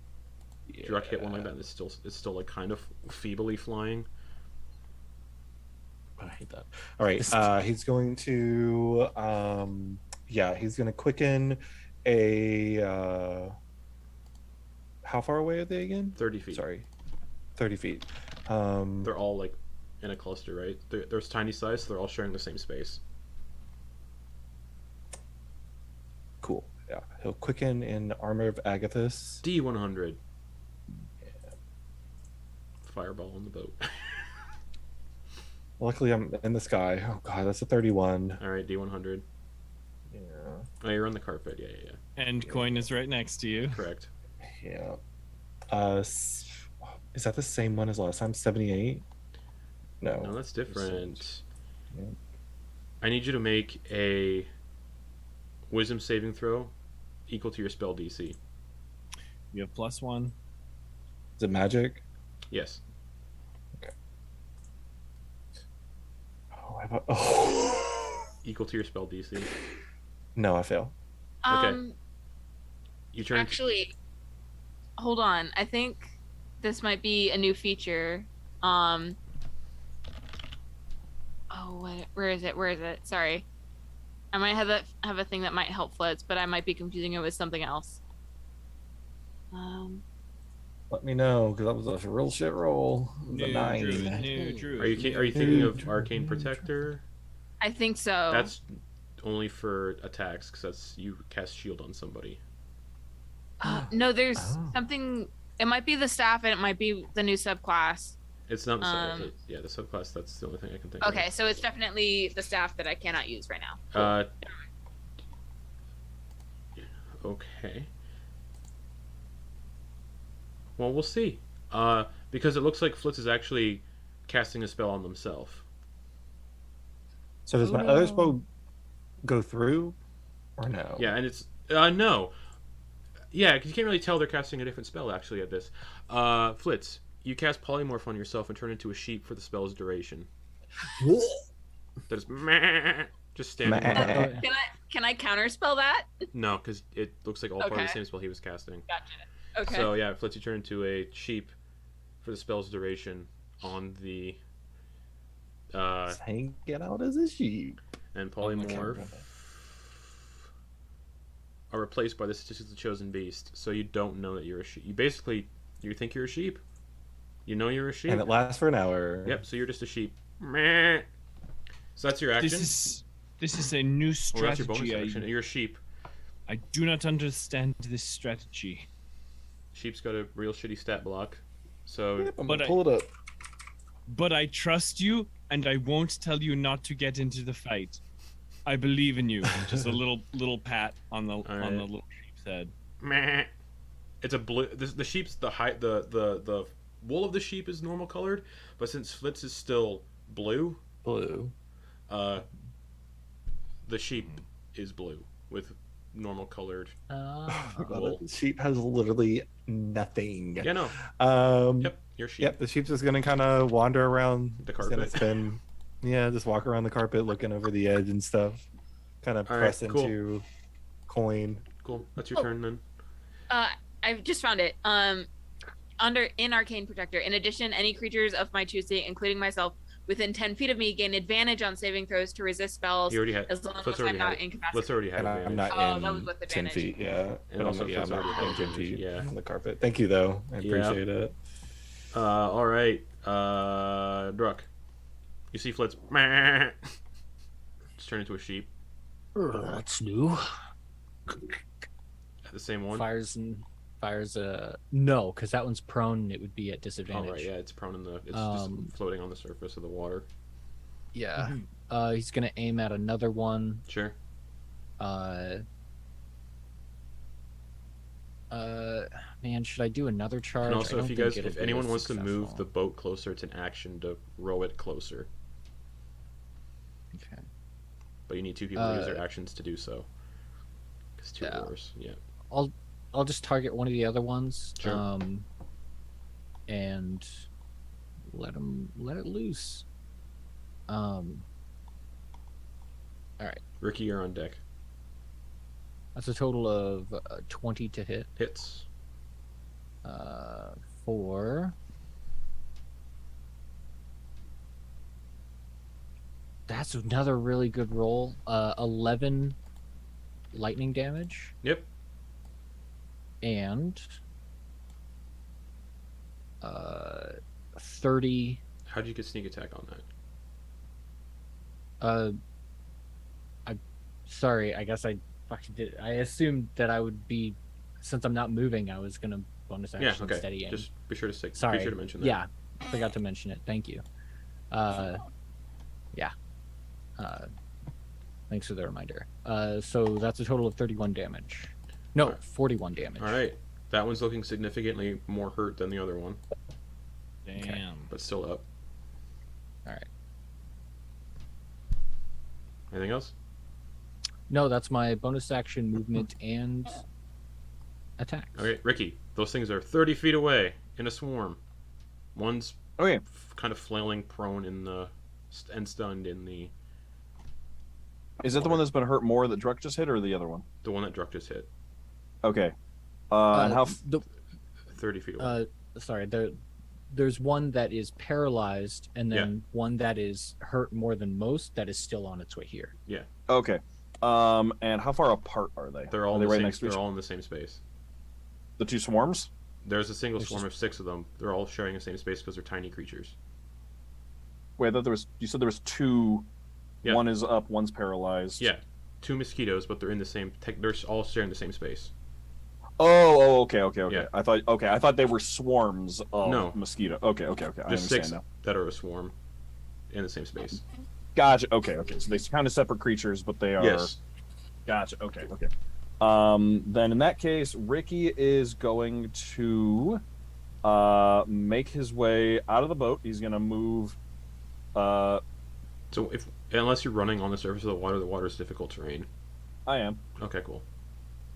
Druk hit one like that, and it's still like kind of feebly flying. I hate that. All right, he's going to he's going to quicken a how far away are they again? 30 feet. Sorry, 30 feet. They're all like in a cluster, right? They're tiny size, so they're all sharing the same space. Cool. Yeah, he'll quicken in Armor of Agathis. D100. Fireball on the boat. Luckily, I'm in the sky. Oh god, that's a 31. All right, D100. Yeah. Oh, you're on the carpet. Yeah. And Quoin is right next to you. Correct. Yeah. Is that the same one as last time? 78? No. No, that's different. Yeah. I need you to make a Wisdom saving throw equal to your spell DC. You have +1. Is it magic? Yes. Oh, Equal to your spell DC. no, I fail. You turn. Actually, hold on. I think this might be a new feature. Oh, where is it? Where is it? Sorry. I might have a thing that might help Flitz, but I might be confusing it with something else. Let me know, because that was a real shit roll. It was a 9. New Druid. Are you thinking of Arcane Protector? I think so. That's only for attacks, because that's you cast shield on somebody. No, there's Oh. something. It might be the staff, and it might be the new subclass. It's not the the subclass. That's the only thing I can think of. Okay, so it's definitely the staff that I cannot use right now. Okay. Well, we'll see. Because it looks like Flitz is actually casting a spell on themselves. So does my other spell go through, or no? Yeah, and it's no. Yeah, because you can't really tell they're casting a different spell actually at this. Flitz, you cast Polymorph on yourself and turn into a sheep for the spell's duration. That is just standing there. Can I counterspell that? No, because it looks like all part of the Okay. same spell he was casting. Gotcha. Okay. So yeah, Flitz, you turn into a sheep for the spell's duration on the Hang it out as a sheep. and I'm gonna polymorph. count are replaced by the statistics of the chosen beast, so you don't know that you're a sheep. You think you're a sheep. You know you're a sheep. And it lasts for an hour. Yep, so you're just a sheep. Meh. So that's your action. This is a new Well, that's your strategy. bonus action. You're a sheep. I do not understand this strategy. Sheep's got a real shitty stat block. So Yep, I'm But gonna I- pull it up. But I trust you, and I won't tell you not to get into the fight. I believe in you. Just a little pat on the right. little sheep's head. meh. It's a blue. The sheep's the wool of the sheep is normal colored, but since Flitz is still blue, Blue. the sheep is blue with normal colored. Wool. The sheep has literally nothing. Yeah, no. Yep. You're a sheep. Yep. The sheep's just gonna kind of wander around The He's gonna carpet. spin. Yeah, just walk around the carpet, looking over the edge and stuff. Kind of All right, press cool. into Quoin. Cool. That's your turn then. I've just found it. In Arcane Protector. In addition, any creatures of my choosing, including myself, within 10 feet of me, gain advantage on saving throws to resist spells. You already had. As long Flitz as already I'm had not it. incapacitated. Flitz already had And advantage. I'm not Oh, that in was with 10 advantage. feet. Yeah. And also yeah, I'm Flitz not already had in 10 advantage, feet yeah. on the carpet. Thank you, though. I Yeah. appreciate it. All right. Druck. You see Flitz. Meh. Just turn into a sheep. That's new. At the same one. Fires no, because that one's prone and it would be at Oh disadvantage. right, yeah, it's prone in the. It's Um, just floating on the surface of the water. Yeah. He's gonna aim at another one. Sure. Man, should I do another charge? And I also, don't if you think guys, it'll if be anyone as wants to move the successful. boat closer, it's an action to row it closer. Okay. But you need two people to use their actions to do so. Because two yeah. rowers, yeah. I'll just target one of the other ones. Sure. And let it loose. Ricky, you're on deck. That's a total of 20 to hit. Hits. For that's another really good roll. 11 lightning damage Yep. and 30. How'd you get sneak attack on that? Sorry, I guess I fucking did. I assumed that I would be, since I'm not moving, I was gonna bonus action Yeah, okay. steady aim. Just be sure to say. Sorry. Be sure to mention that. Yeah, forgot to mention it. Thank you. Yeah. Thanks for the reminder. So that's a total of 31 damage. No, Alright. 41 damage. All right. That one's looking significantly more hurt than the other one, Damn. but still up. All right. Anything else? No, that's my bonus action movement and attack. Okay, Ricky. Those things are 30 feet away in a swarm. One's Okay. kind of flailing prone in the and stunned in the Is it the one that's been hurt more that Druck just hit, or the other one? one that Druck just hit. Okay. And how? The, 30 feet away. sorry, there's one that is paralyzed, and then one that is hurt more than most that is still on its way here. Okay. And how far apart are they? They're all are in they the right same, next to they're each all in the same space. The two swarms? There's a single There's swarm of 6 of them. They're all sharing the same space because they're tiny creatures. Wait, I thought there was. You said there was two. Yeah. One is up, one's paralyzed. Yeah, 2 mosquitoes, but they're in the same. They're all sharing the same space. Okay. Yeah. I thought they were swarms of No. mosquito. Okay. I Just understand 6 now. that are a swarm in the same space. Gotcha. Okay. So they kind of separate creatures, but they are. Yes. Gotcha. Okay. Then in that case, Ricky is going to make his way out of the boat. He's going to move. So unless you're running on the surface of the water is difficult terrain. I am. Okay, cool.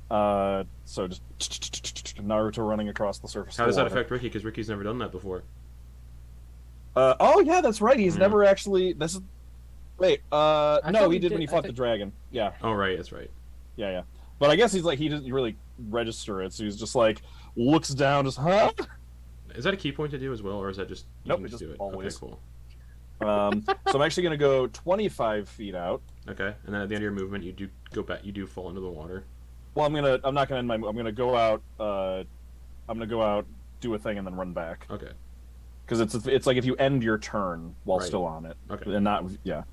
So just Naruto running across the surface. How of does the that water. affect Ricky? Because Ricky's never done that before. Oh yeah, that's right. He's Yeah. never actually. This is. Wait. I No, thought he we did when did- he I fought the think- dragon. Yeah. Oh, right, that's right. Yeah. But I guess he's like he doesn't really register it, so he's just like looks down, just huh. Is that a key point to do as well, or is that just you Nope, can it just just do it? always. Okay, cool. So I'm actually gonna go 25 feet out. Okay, and then at the end of your movement, you do go back. You do fall into the water. Well, I'm not gonna end my. I'm gonna go out. I'm gonna go out, do a thing, and then run back. Okay. Because it's like if you end your turn while Right. still on it, Okay. and not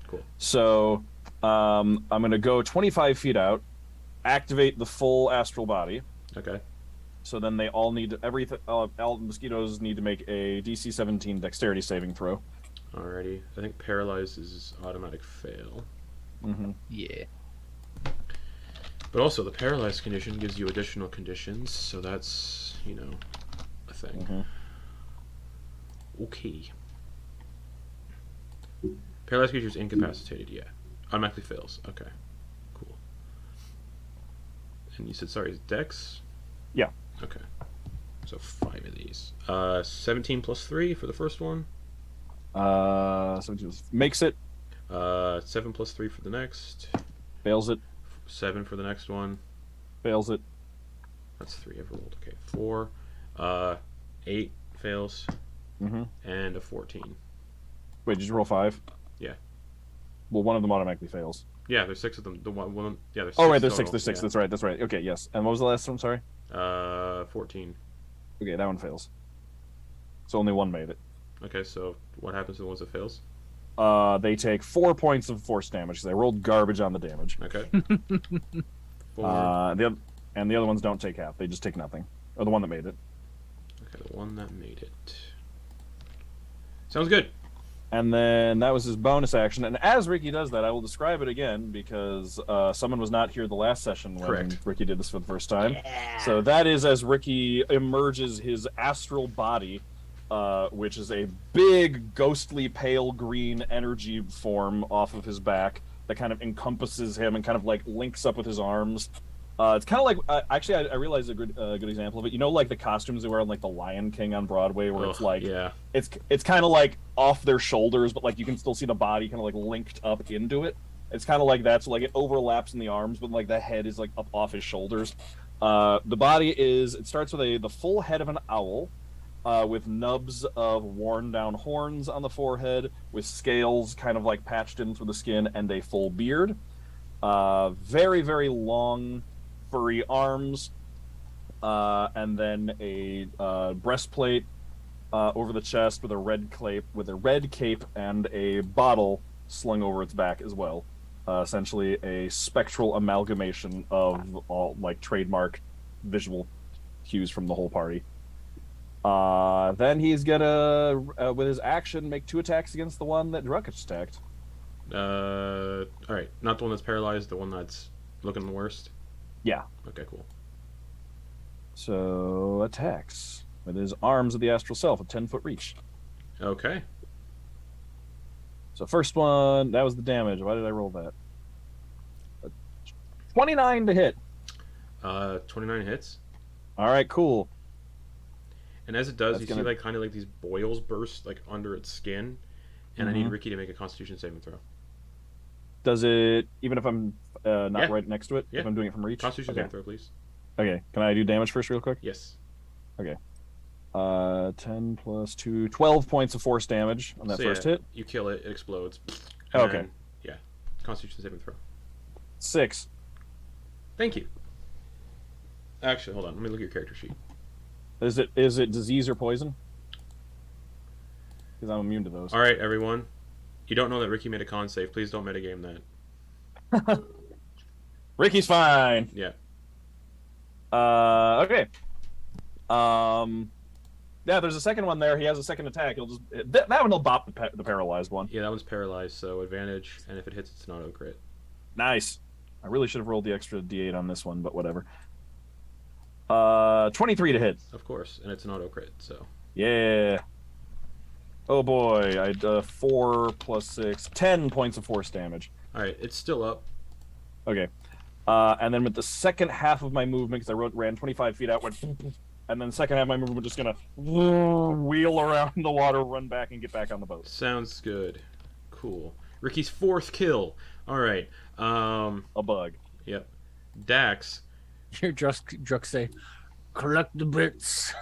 Cool. So, I'm gonna go 25 feet out, activate the full astral body. Okay. So then they all need everything. All mosquitoes need to make a DC 17 Dexterity saving throw. Alrighty. I think paralyzed is automatic fail. Mm-hmm. Yeah. But also, the paralyzed condition gives you additional conditions, so that's, a thing. Mm-hmm. Okay. Paralyzed creature's incapacitated, yeah. Automatically fails. Okay. Cool. And you said, sorry, Dex? Yeah. Okay. So 5 of these. 17 plus 3 for the first one. 17 makes it, 7 plus 3 for the next. fails it, 7 for the next one. fails it. That's 3 I've rolled. Okay, 4. 8 fails. Mm-hmm. And a 14. Wait, did you roll 5? Yeah. Well, one of them automatically fails. Yeah, there's 6 of them. The one yeah, there's 6 Oh, right, there's total. 6. There's 6. Yeah. That's right. Okay, yes. And what was the last one? Sorry. 14. Okay, that one fails. So only one made it. Okay, so what happens to the ones that fails? They take 4 points of force damage because they rolled garbage on the damage. Okay. 4. The other ones don't take half. They just take nothing. Or the one that made it. Okay, the one that made it. Sounds good. And then that was his bonus action. And as Ricky does that, I will describe it again because someone was not here the last session when Correct. Ricky did this for the first time. So that is as Ricky emerges his astral body, which is a big, ghostly, pale green energy form off of his back that kind of encompasses him and kind of like links up with his arms. It's kind of like actually, I realized a good example of it. You know, like the costumes they wear on like the Lion King on Broadway, where it's like yeah. it's kind of like off their shoulders, but like you can still see the body kind of like linked up into it. It's kind of like that, so like it overlaps in the arms, but like the head is like up off his shoulders. The body it starts with the full head of an owl, with nubs of worn down horns on the forehead, with scales kind of like patched in through the skin, and a full beard. Very, very long, furry arms, and then a breastplate over the chest with a red cape and a bottle slung over its back as well. Essentially a spectral amalgamation of all like trademark visual cues from the whole party. Then he's gonna, with his action, make 2 attacks against the one that Druckich attacked. Alright. Not the one that's paralyzed, the one that's looking the worst? Yeah. Okay, cool. So, attacks with his arms of the astral self, a 10-foot reach. Okay. So, first one, that was the damage. Why did I roll that? 29 to hit. 29 hits. All right, cool. And as it does, That's you gonna- see like kind of like these boils burst like under its skin. And I need Ricky to make a Constitution saving throw. Does it, even if I'm not Yeah. right next to it, Yeah. if I'm doing it from reach? Constitution Okay. saving throw, please. Okay, can I do damage first real quick? Yes. 10 plus 2, 12 points of force damage on that So, first yeah, hit. You kill it, it explodes. Oh, And okay. then, yeah. Constitution saving throw. 6. Thank you. Actually, hold on. Let me look at your character sheet. Is it disease or poison? Because I'm immune to those. All right, everyone. You don't know that Ricky made a con save. Please don't metagame that. Ricky's fine. Yeah. Okay. Yeah, there's a second one there. He has a second attack. He'll just that one will bop the paralyzed one. Yeah, that one's paralyzed, so advantage, and if it hits, it's an auto crit. Nice. I really should have rolled the extra D8 on this one, but whatever. 23 to hit. Of course, and it's an auto crit, so. Yeah. Oh boy, I 4 plus 6, 10 points of force damage. All right, it's still up. Okay. And then with the second half of my movement, because I ran 25 feet out, went, and then the second half of my movement, just gonna wheel around the water, run back, and get back on the boat. Sounds good. Cool. Ricky's 4th kill. All right. A bug. Yep. Dax. Your Druk say, collect the bits.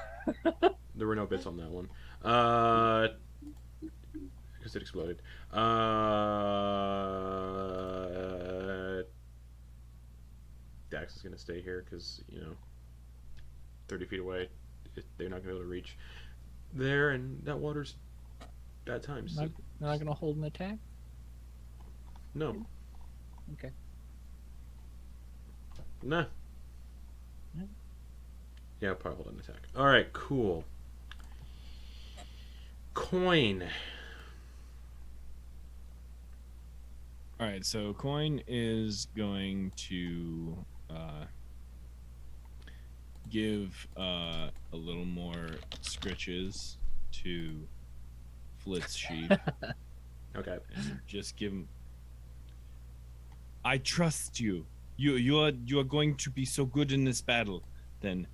There were no bits on that one. Because it exploded. Dax is going to stay here because, 30 feet away, they're not going to be able to reach there, and that water's bad times. They're not going to hold an attack? No. Okay. Nah. Yeah. Yeah, I'll probably hold an attack. Alright, cool. Quoin. Alright, so Quoin is going to give a little more scritches to Flitz sheep. Okay. And just give him. I trust you. You are going to be so good in this battle. Then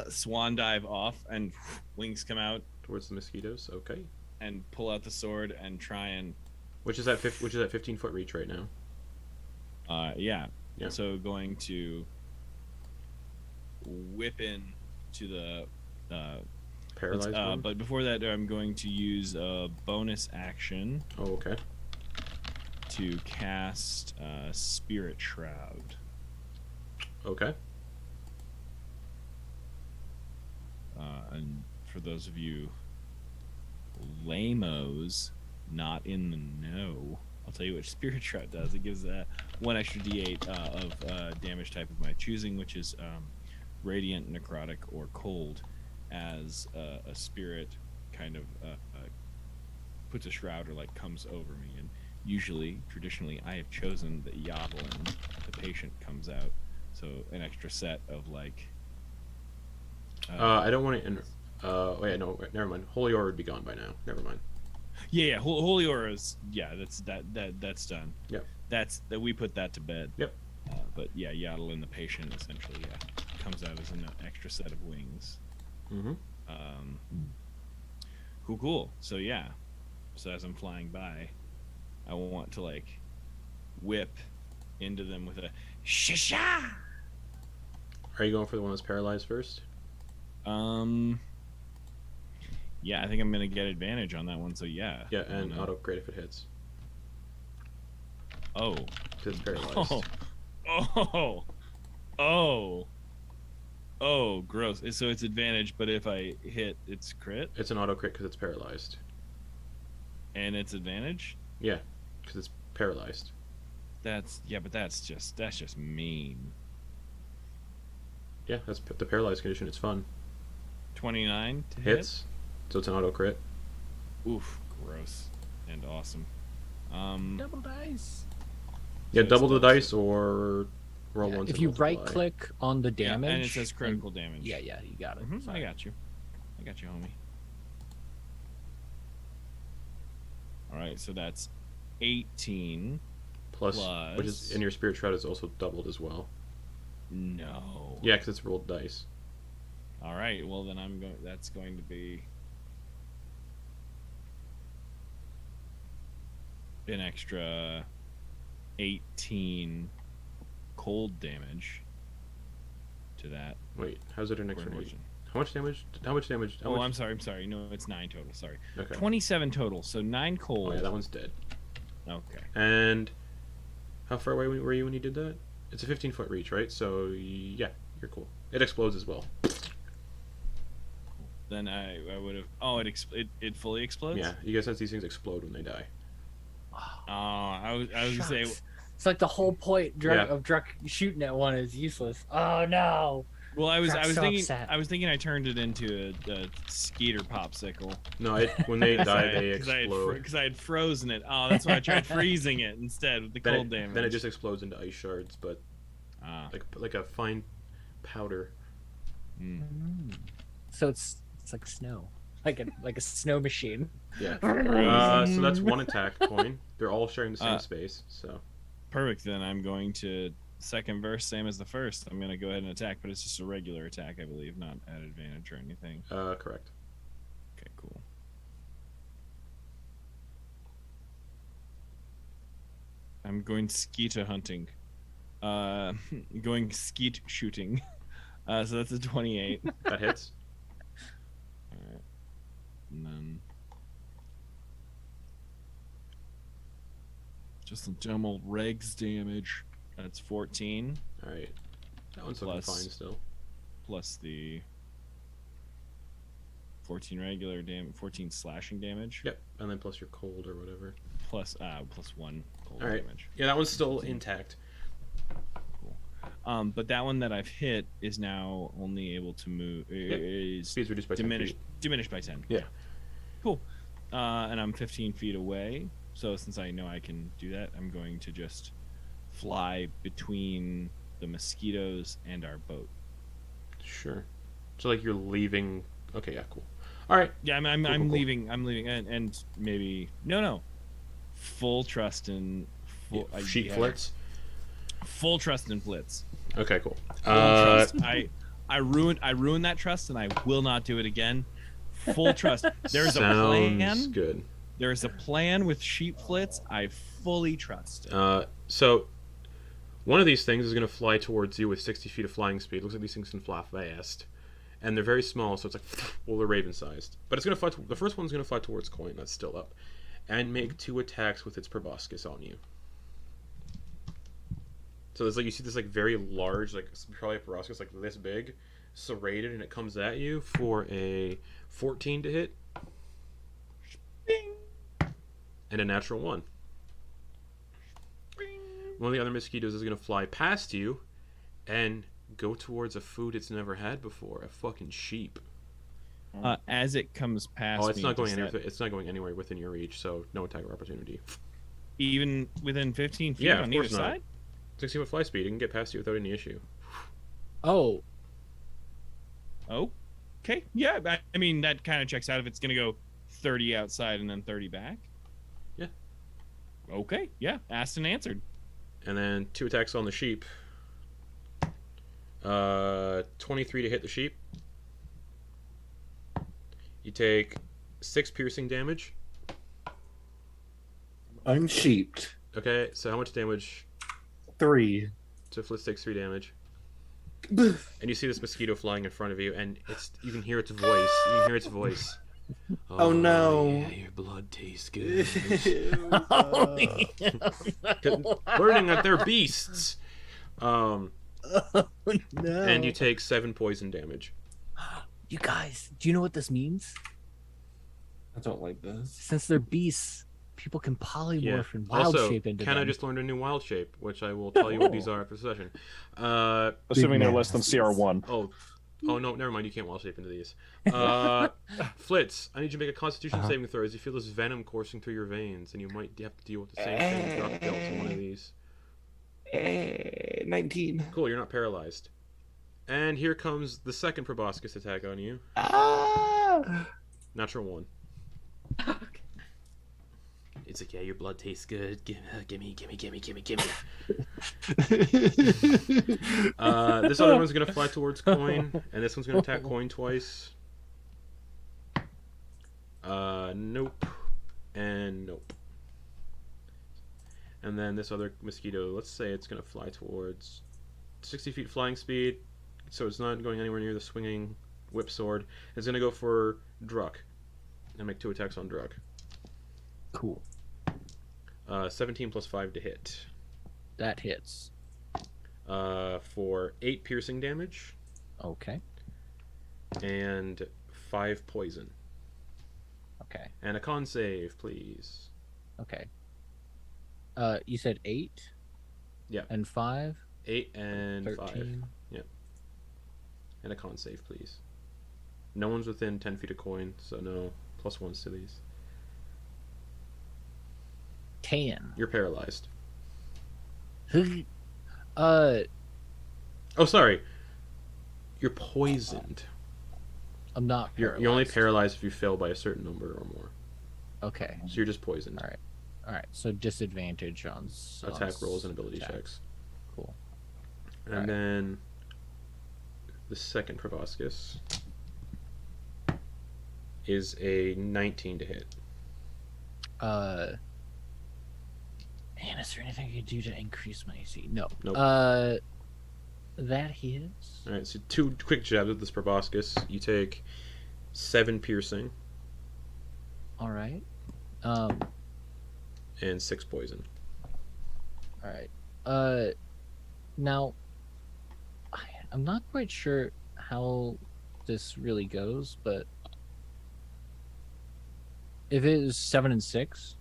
swan dive off and wings come out Towards the mosquitoes. Okay. and pull out the sword and try and Which is at 15-foot reach right now. yeah. Yeah. So going to whip in to the Paralyzed one? but before that I'm going to use a bonus action Oh, okay. to cast Spirit Shroud. Okay. And for those of you lamos not in the know, I'll tell you what Spirit Shroud does. It gives one extra d8 of damage type of my choosing, which is radiant, necrotic, or cold, as a spirit kind of puts a shroud or like comes over me. And usually, traditionally, I have chosen that Yodlin, the patient, comes out. So an extra set of like. I don't want to. Wait, no, never mind. Holy Aura would be gone by now. Never mind. Yeah, Holy Aura's. Yeah, that's done. Yep. That we put that to bed. Yep. But yeah, Yodlin, the patient, essentially, comes out as an extra set of wings. Mm-hmm. Cool. So yeah, so as I'm flying by, I want to like whip into them with a shisha. Are you going for the one that's paralyzed first? Yeah, I think I'm gonna get advantage on that one. So yeah. Yeah, and auto crit if it hits. Oh. Because it's paralyzed. Oh, gross. So it's advantage, but if I hit, it's crit? It's an auto crit because it's paralyzed. And it's advantage? Yeah, because it's paralyzed. But that's just mean. Yeah, that's the paralyzed condition. It's fun. 29 to Hits, so it's an auto crit. hit? Oof, gross. And awesome. Double dice. Yeah, So double the it's- dice or roll Yeah, once. if and you multiply. right click on the Yeah, damage. and it says critical damage. Yeah, you got it. I Sorry. got you. Homie. Alright, so that's 18. Plus, which is plus- in your Spirit Shroud is also doubled as well. No. Yeah, because it's rolled dice. Alright, well then that's going to be an extra 18 cold damage to that. Wait, how's it an extra Coordination. weight? How much damage? How much damage? How Oh, much? I'm sorry. No, it's 9 total. Sorry. Okay. 27 total. So 9 cold. Oh yeah, that one's dead. Okay. And how far away were you when you did that? It's a 15-foot reach, right? So yeah, you're cool. It explodes as well. Then I would have. Oh, it fully explodes. Yeah, you guys sense these things explode when they die. Oh, I was gonna say. Shucks. It's like the whole point of Druck shooting at one is useless. Oh no! Well, I was Druck's so thinking. upset. I was thinking I turned it into a skeeter popsicle. No, when they die, they explode. Because I had frozen it. Oh, that's why I tried freezing it instead with the cold damage. Then it just explodes into ice shards, but like a fine powder. So it's like snow, like a snow machine. Yeah. So that's one attack coin. They're all sharing the same space. So. Perfect. Then I'm going to second verse, same as the first. I'm going to go ahead and attack, but it's just a regular attack, I believe, not at advantage or anything. Correct. Okay, cool. I'm going skeeter hunting. Going skeet shooting. So that's a 28. That hits. Alright. And then just some dumb old regs damage. That's 14. All right, that one's looking Plus- fine still. Plus the 14 regular damage, 14 slashing damage. Yep, and then plus your cold or whatever. Plus 1 cold All right. damage. Yeah, that one's still intact. But that one that I've hit is now only able to move. Is Speed's reduced by 10 feet. diminished by 10. Yeah. Cool. And I'm 15 feet away. So since I know I can do that, I'm going to just fly between the mosquitoes and our boat. Sure. So like you're leaving. Okay, yeah, cool. All right. Yeah, I'm Cool. leaving. I'm leaving, and maybe no. Full trust in Sheep Flitz. Full trust in Flitz. Okay, cool. Full trust. I ruined that trust, and I will not do it again. Full trust. There's a plan. Sounds good. There's a plan with Sheep Flitz. I fully trust. So one of these things is going to fly towards you with 60 feet of flying speed. Looks like these things can fly fast, and they're very small, so it's like well, they're raven-sized. But it's going to fly. The first one's going to fly towards Quoin. That's still up, and make 2 attacks with its proboscis on you. So there's like you see this like very large, like probably a proboscis like this big, serrated, and it comes at you for a 14 to hit, and a natural 1. One of the other mosquitoes is gonna fly past you, and go towards a food it's never had before, a fucking sheep. As it comes past Oh, it's me, not going does anywhere. that- It's not going anywhere within your reach, so no attack of opportunity. even within 15 feet Yeah, on of either course not. side. 60 foot fly speed, it can get past you without any issue. Oh, Okay. Yeah, I mean that kind of checks out if it's gonna go 30 outside and then 30 back. Yeah. Okay. Yeah. Asked and answered. And then 2 attacks on the sheep. 23 to hit the sheep. You take 6 piercing damage. Unsheeped. Okay, so how much damage? 3. So Flitz takes 3 damage. And you see this mosquito flying in front of you, and you can hear its voice. You can hear its voice. Oh, no. Yeah, your blood tastes good. oh Learning that they're beasts. no! And you take 7 poison damage. You guys, do you know what this means? I don't like this. Since they're beasts, people can polymorph Yeah. and wild Also, shape into Ken, them. I just learned a new wild shape, which I will tell you what these are after the session. Assuming they're man. less than CR1. Oh no, never mind. You can't wild shape into these. Flitz, I need you to make a Constitution saving throw as you feel this venom coursing through your veins, and you might have to deal with the same thing as Doc dealt to one of these. 19. Cool, you're not paralyzed. And here comes the second proboscis attack on you. Ah! Natural 1. It's like, yeah, your blood tastes good. Gimme. This other one's gonna fly towards Quoin, and this one's gonna attack Quoin twice. Nope, and nope. And then this other mosquito, let's say it's gonna fly towards 60 feet flying speed, so it's not going anywhere near the swinging whip sword. It's gonna go for Druck, and make 2 attacks on Druck. Cool. 17 plus 5 to hit. That hits. For 8 piercing damage Okay. and 5 poison. Okay. And a con save, please. Okay. You said 8? Yeah. And 5? 8 and 5. 13. And a con save, please. No one's within 10 feet of Quoin, so no +1s to these. 10. You're paralyzed. uh, Oh, sorry. You're poisoned. I'm not paralyzed. You're only paralyzed if you fail by a certain number or more. Okay. So you're just poisoned. All right. All right. So disadvantage on Attack rolls and ability attacks. checks. Cool. And Alright. then the second proboscis is a 19 to hit. Man, is there anything I could do to increase my AC? No. Nope. That hits. All right, so 2 quick jabs with this proboscis. You take 7 piercing All right. and 6 poison. All right. Now, I'm not quite sure how this really goes, but if it is 7 and 6,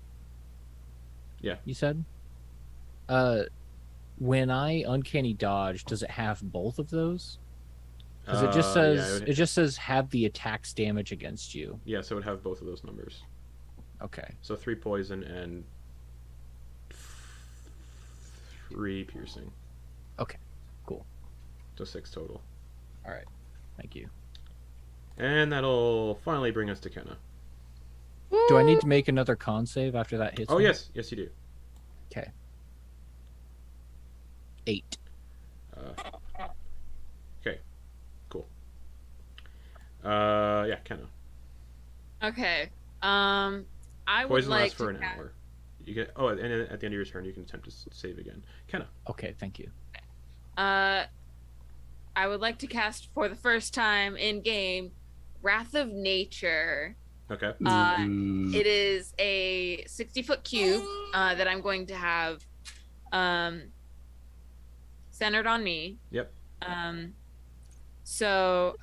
Yeah. you said, when I uncanny dodge, does it have both of those? Because it just says yeah, it just says have the attack's damage against you. Yeah, so it would have both of those numbers. Okay. So 3 poison and 3 piercing. Okay. Cool. So 6 total. All right. Thank you. And that'll finally bring us to Kenna. Do I need to make another con save after that hits? Oh me? yes, yes you do. Okay. 8. Okay, cool. Yeah, Kenna. Okay. I would Poison like lasts for to an hour. You get and then at the end of your turn, you can attempt to save again. Kenna. Okay. Thank you. I would like to cast for the first time in game Wrath of Nature. Okay. It is a 60-foot cube that I'm going to have centered on me. Yep. And so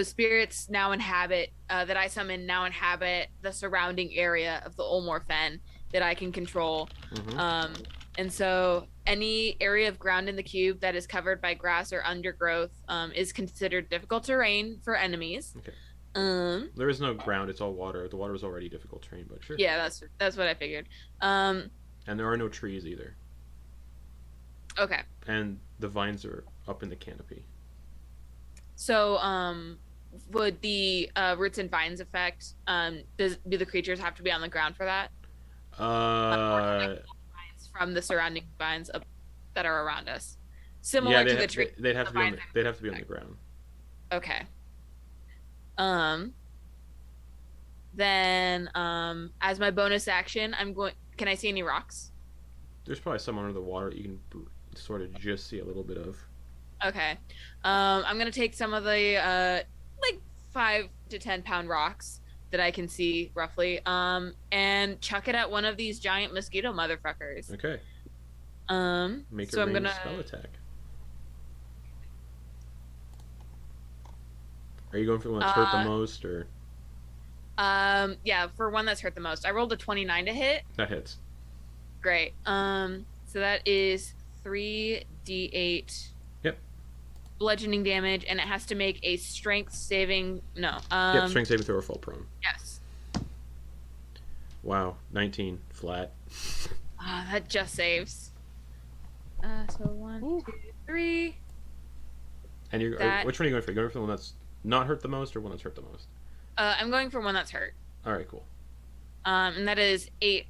spirits now inhabit that I summon now inhabit the surrounding area of the Ulmor Fen that I can control. Mm-hmm. And so any area of ground in the cube that is covered by grass or undergrowth is considered difficult terrain for enemies. Okay. There is no ground; it's all water. The water is already difficult terrain, but sure. Yeah, that's what I figured. And there are no trees either. Okay. And the vines are up in the canopy. So, would the roots and vines affect? Do the creatures have to be on the ground for that? From the surrounding vines that are around us, similar to the tree. They'd have to be on the ground. Okay. Then, as my bonus action, I'm going. Can I see any rocks? There's probably some under the water that you can sort of just see a little bit of. Okay. I'm gonna take some of the like 5 to 10 pound rocks that I can see roughly, and chuck it at one of these giant mosquito motherfuckers. Okay. Make so a I'm ranged gonna spell attack. Are you going for the one that's hurt the most, or? Yeah, for one that's hurt the most. I rolled a 29 to hit. That hits. Great. So that is 3d8. Yep. Bludgeoning damage, and it has to make a strength saving. No. Yep, strength saving throw or fall prone. Yes. Wow, 19 flat. That just saves. So 1, 2, 3. And which one are you going for? You going for the one that's not hurt the most, or one that's hurt the most? I'm going for one that's hurt. All right, cool. And that is 8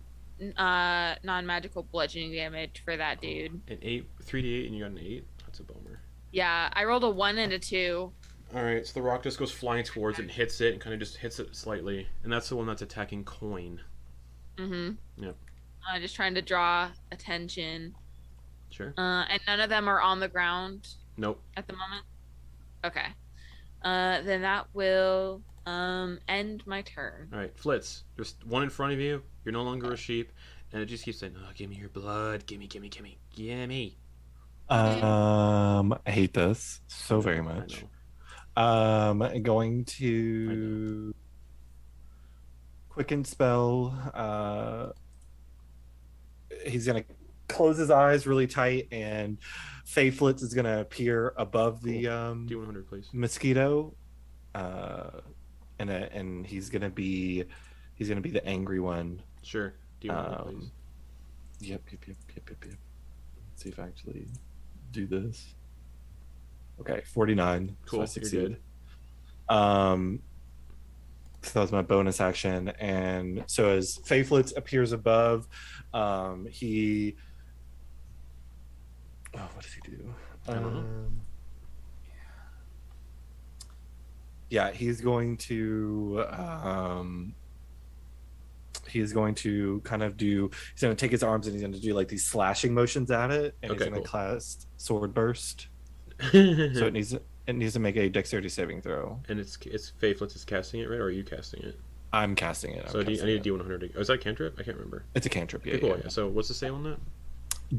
non-magical bludgeoning damage for that dude. An 3d8, and you got an 8. That's a bummer. Yeah, I rolled a 1 and a 2. All right, so the rock just goes flying towards it and hits it, and kind of just hits it slightly, and that's the one that's attacking Quoin. Mm-hmm. Yep. Just trying to draw attention. Sure. And none of them are on the ground. Nope. At the moment. Okay. Then that will end my turn. All right, Flitz, just one in front of you. You're no longer a sheep, and it just keeps saying, "Oh, give me your blood, gimme, gimme, gimme, gimme." I hate this so very much. Going to quicken spell. He's gonna close his eyes really tight, and Flitz is gonna appear above the D100, please. mosquito, and he's gonna be the angry one. Sure. D100, please. Yep. Let's see if I actually do this. Okay, 49. Cool. So I succeeded. So that was my bonus action, and so as Flitz appears above, he. Oh, what does he do? I don't know. Yeah, he's going to. He's going to kind of do. He's going to take his arms and he's going to do like these slashing motions at it, and he's going to cast Sword Burst. So it needs to make a Dexterity saving throw. And it's Flitz is casting it, right? Or are you casting it? I'm casting it. So I need a D100. Oh, is that a cantrip? I can't remember. It's a cantrip. Yeah. Okay, cool. Yeah. So what's the save on that?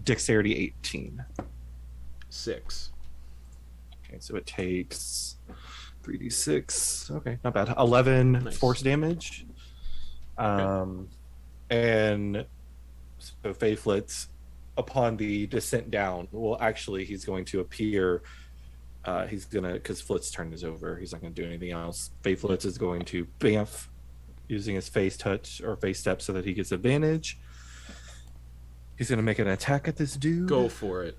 Dexterity 18. 6. Okay, so it takes 3d6. Okay, not bad. 11 Nice. force damage. And so Flitz, upon the descent down, well, actually, he's going to appear. He's gonna, because Flitz's turn is over. He's not gonna do anything else. Flitz is going to bamf, using his face touch or face step so that he gets advantage. He's gonna make an attack at this dude. Go for it.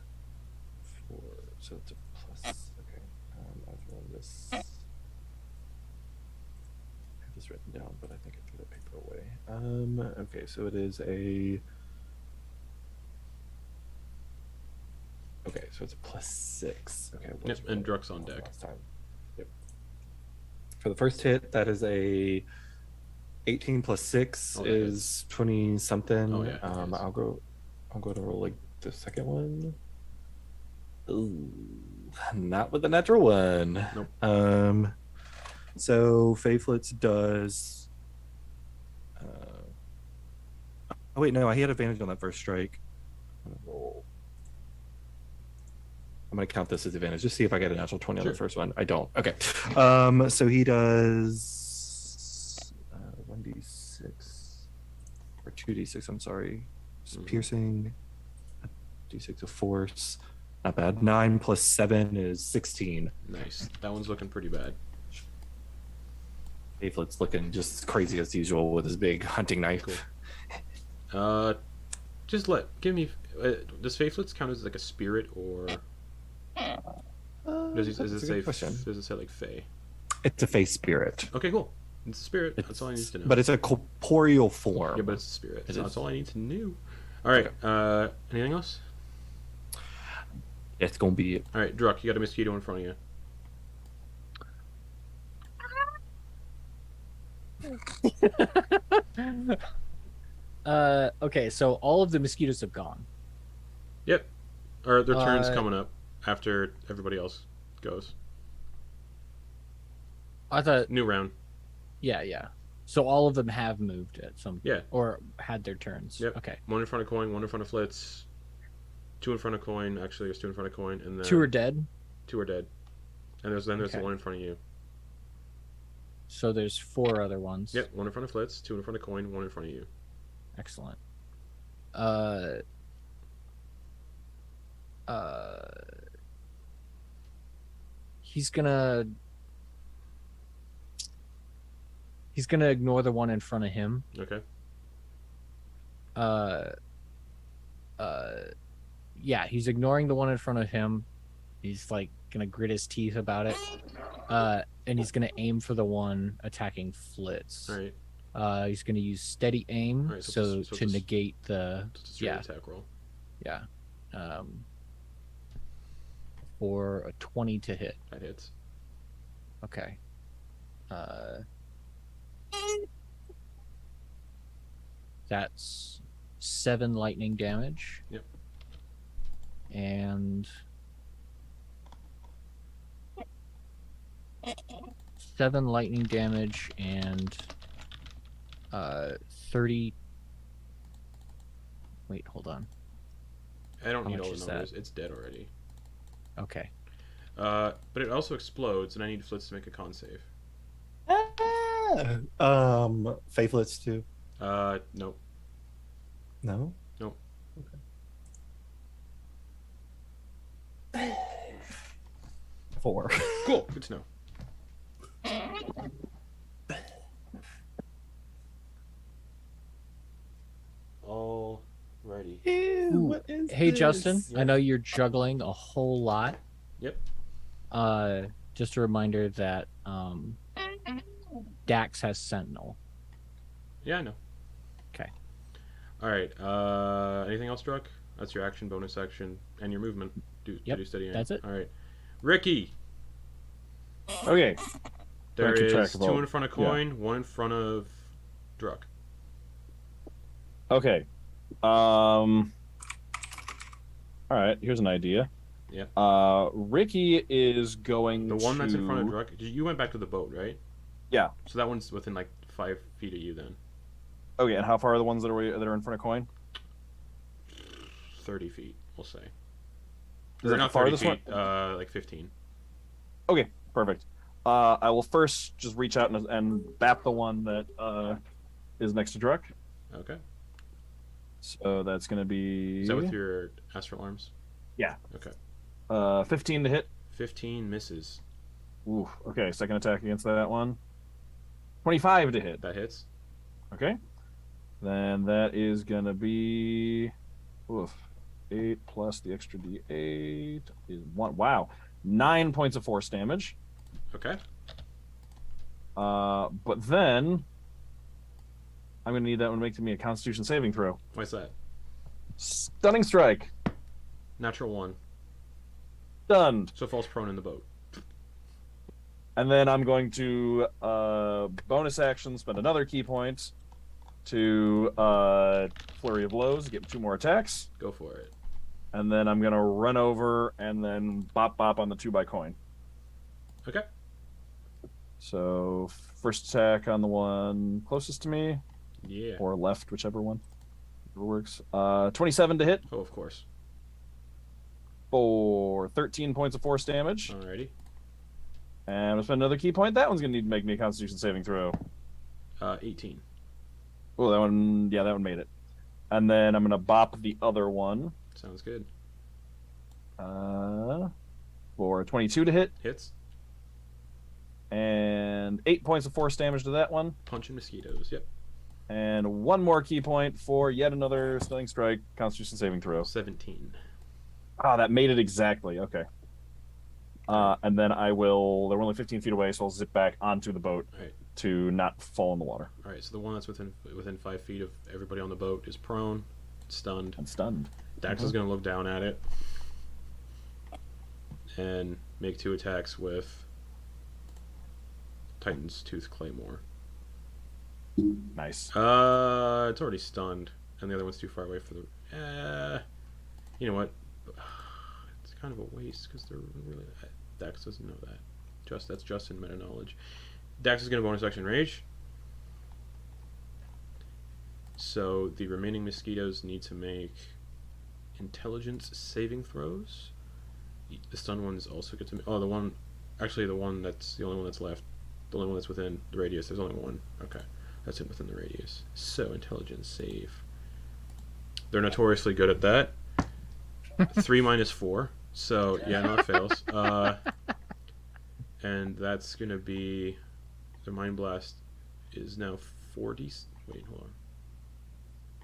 So it's a plus. Okay. I've rolled this. I have this written down, but I think I threw that paper away. Okay, so it is a. Okay, so it's a +6. Okay. Yep, and Druck's on deck. Last time. Yep. For the first hit, that is a 18 + 6 is 20 something. Oh, yeah, I'll go to roll like the second one. Ooh, not with the natural one. Nope. So Flitz does. Oh wait, no, he had advantage on that first strike. I'm gonna roll. I'm gonna count this as advantage. Just see if I get a natural 20 on the first one. I don't. Okay. So he does 1d6 or 2d6. I'm sorry. Just piercing. D6 of force. Not bad. 9 + 7 is 16. Nice. That one's looking pretty bad. Flitz looking just as crazy as usual with his big hunting knife. Cool. Give me. Does Flitz count as like a spirit or? Does it say? Does it say like Fey? It's a Fey spirit. Okay, cool. It's a spirit. That's all I need to know. But it's a corporeal form. Yeah, but it's a spirit. So that's all I need to know. All right. Okay. Anything else? It's gonna be it. All right, Druck, you got a mosquito in front of you. Okay, so all of the mosquitoes have gone. Yep. Or their turn's coming up after everybody else goes. I thought new round. Yeah. So all of them have moved at some or had their turns. Yep. Okay. One in front of Quoin, one in front of Flitz, 2 in front of Quoin. Actually, there's 2 in front of Quoin, and then 2 are dead. 2 are dead, and there's the one in front of you. So there's 4 other ones. Yep. 1 in front of Flitz, 2 in front of Quoin, 1 in front of you. Excellent. He's gonna ignore the one in front of him. Okay. Yeah, he's ignoring the one in front of him. He's like gonna grit his teeth about it. And he's gonna aim for the one attacking Flitz. All right. He's gonna use steady aim, right, so to negate the attack roll. Yeah. For a 20 to hit. That hits. Okay. That's 7 lightning damage. Yep. And 7 lightning damage and 30. Wait, hold on. I don't How need much all the is numbers. that? It's dead already. Okay. But it also explodes, and I need Flitz to make a con save. Flitz too. Nope. No. Nope. Okay. 4. Cool. Good to know. Alrighty. Ew, what is Hey, this? Justin, I know you're juggling a whole lot. Yep. Just a reminder that Dax has Sentinel. Yeah, I know. Okay. Alright. Anything else, Druck? That's your action, bonus action, and your movement. Do steady aim. That's it. Alright. Ricky! Okay. There keep track is of 2 all- in front of Quoin, 1 in front of Druck. Okay. All right. Here's an idea. Yeah. Ricky is going The one that's in front of to- Druck. You went back to the boat, right? Yeah. So that one's within like 5 feet of you then. Okay, and how far are the ones that are in front of Quoin? 30 feet, we'll say. Is Or it not the 30 farthest feet, one? like 15. Okay, perfect. I will first just reach out and bap the one that is next to Druck. Okay. So that's going to be... Is that with your astral arms? Yeah. Okay. 15 to hit. 15 misses. Ooh, okay, second attack against that one. 25 to hit. That hits. Okay. Then that is going to be 8 plus the extra D8 is 1. Wow. 9 points of force damage. Okay. But then I'm going to need that one to make me a Constitution saving throw. Why's that? Stunning strike. Natural 1. Stunned. So falls prone in the boat. And then I'm going to bonus action, spend another key point to Flurry of Blows, get 2 more attacks. Go for it. And then I'm going to run over and then bop on the 2 by Quoin. Okay. So first attack on the one closest to me, Yeah. or left, whichever one works. 27 to hit Oh, of course. for 13 points of force damage. Alrighty. And I'm going to spend another key point. That one's going to need to make me a Constitution saving throw. 18. Oh, that one made it. And then I'm going to bop the other one Sounds good. for 22 to hit. Hits. And 8 points of force damage to that one. Punching mosquitoes. Yep. And 1 more key point for yet another stunning strike, Constitution saving throw. 17. Ah, that made it exactly. Okay. And then they're only 15 feet away, so I'll zip back onto the boat Alright. to not fall in the water. Alright, so the one that's within 5 feet of everybody on the boat is prone, stunned. And stunned. Dax is going to look down at it and make 2 attacks with Titan's Tooth Claymore. Nice. It's already stunned, and the other one's too far away for the. You know what? It's kind of a waste because they're really. Dax doesn't know that. That's just in meta knowledge. Dax is going to bonus action rage. So the remaining mosquitoes need to make intelligence saving throws. The stunned ones also get to. Oh, the one that's the only one that's left. The only one that's within the radius. There's only one. Okay. That's it within the radius. So, intelligence save. They're notoriously good at that. 3 minus 4. So, yeah, no, it fails. And that's going to be... The Mind Blast is now 40... Wait, hold on.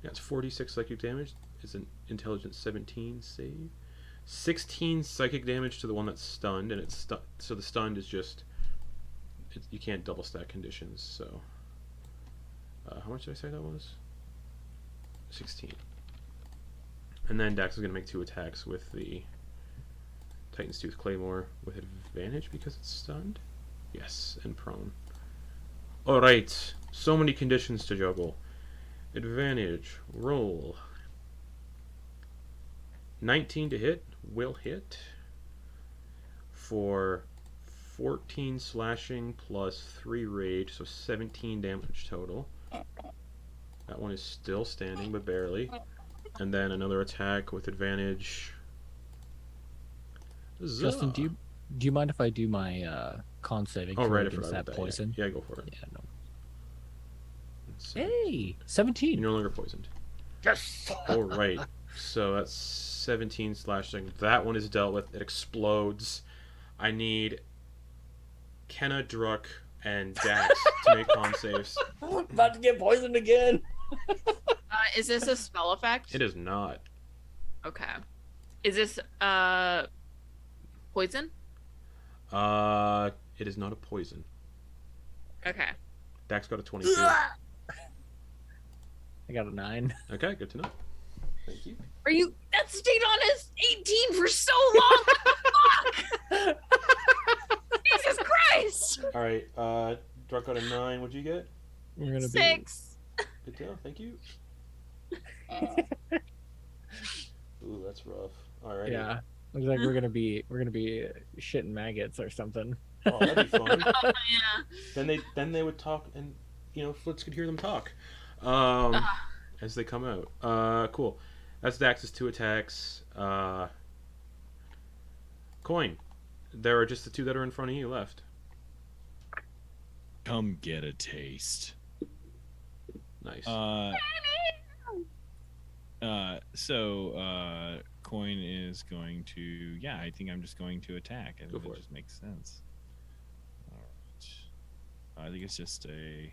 Yeah, it's 46 psychic damage. It's an intelligence 17 save. 16 psychic damage to the one that's stunned. And it's so the stunned is just... you can't double stack conditions, so... how much did I say that was? 16. And then Dax is going to make 2 attacks with the Titan's Tooth Claymore with advantage because it's stunned? Yes, and prone. Alright, so many conditions to juggle. Advantage, roll. 19 to hit, will hit. For 14 slashing plus 3 rage, so 17 damage total. That one is still standing, but barely. And then another attack with advantage. Justin, do you mind if I do my con saving Oh, throw right, I against forgot that about poison? Yeah, go for it. Yeah, no. Let's see. Hey, 17. You're no longer poisoned. Yes. Alright, so that's 17 slashing. That one is dealt with. It explodes. I need Kenna, Druck, and Dax to make con saves. About to get poisoned again. Is this a spell effect? It is not. Okay. Is this poison? It is not a poison. Okay. Dax got a 22. I got a 9. Okay, good to know. Thank you. Are you? That stayed on as 18 for so long. What the fuck? Jesus Christ! All right, Druck got a 9. What'd you get? We're gonna 6. Good deal. Thank you. Ooh, that's rough. All right. be. Yeah, looks like we're gonna be shitting maggots or something. Oh, that'd be fun. Oh yeah. Then they would talk, and Flitz could hear them talk, as they come out. Cool. That's Dax's 2 attacks. Quoin. There are just the 2 that are in front of you left. Come get a taste. Nice. Quoin is going to. Yeah, I think I'm just going to attack. I think for that it. just makes sense. All right. I think it's just a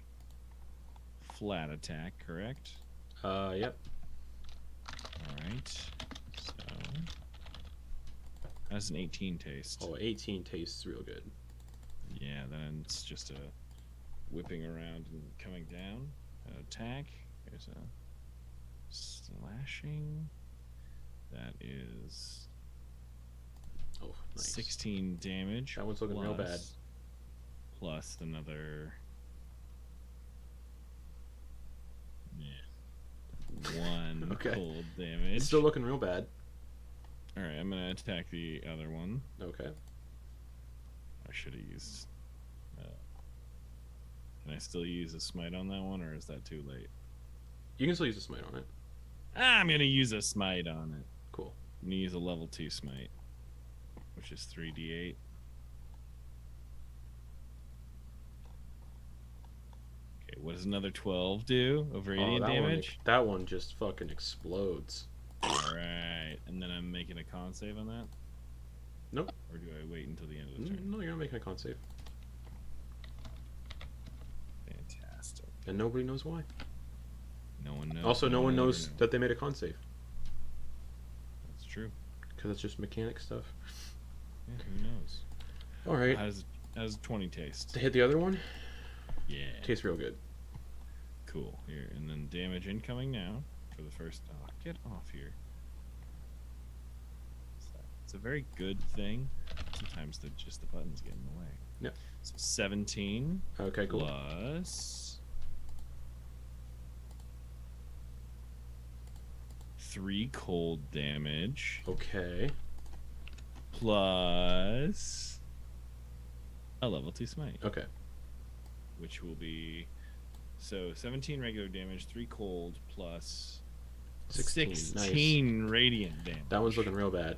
flat attack, correct? Yep. All right. So that's an 18 taste. Oh, 18 tastes real good. Yeah, then it's just a whipping around and coming down. An attack. There's a slashing. That is Oh, nice. 16 damage. That one's looking real bad. Plus another. Yeah. 1 Okay. cold damage. It's still looking real bad. Alright, I'm gonna attack the other one. Okay. I should have used. Can I still use a smite on that one, or is that too late? You can still use a smite on it. I'm gonna use a smite on it. Cool. I'm gonna use a level 2 smite, which is 3d8. Okay, what does another 12 do? Over 80 damage? That one just fucking explodes. Alright, and then I'm making a con save on that? Nope. Or do I wait until the end of the turn? No, you're not making a con save. Fantastic. And nobody knows why. No one knows. Also, no one will ever knows know. that they made a con save. That's true. Because it's just mechanic stuff. Yeah, who knows? Alright. How does 20 taste? To hit the other one, Yeah. tastes real good. Cool. Here, and then damage incoming now for the first. Oh, get off here. It's a very good thing. Sometimes just the buttons get in the way. Yep. So 17 Okay, cool. plus 3 cold damage Okay. plus a level 2 smite, Okay. which will be 17 regular damage, 3 cold plus 16. 16 radiant damage. That one's looking real bad.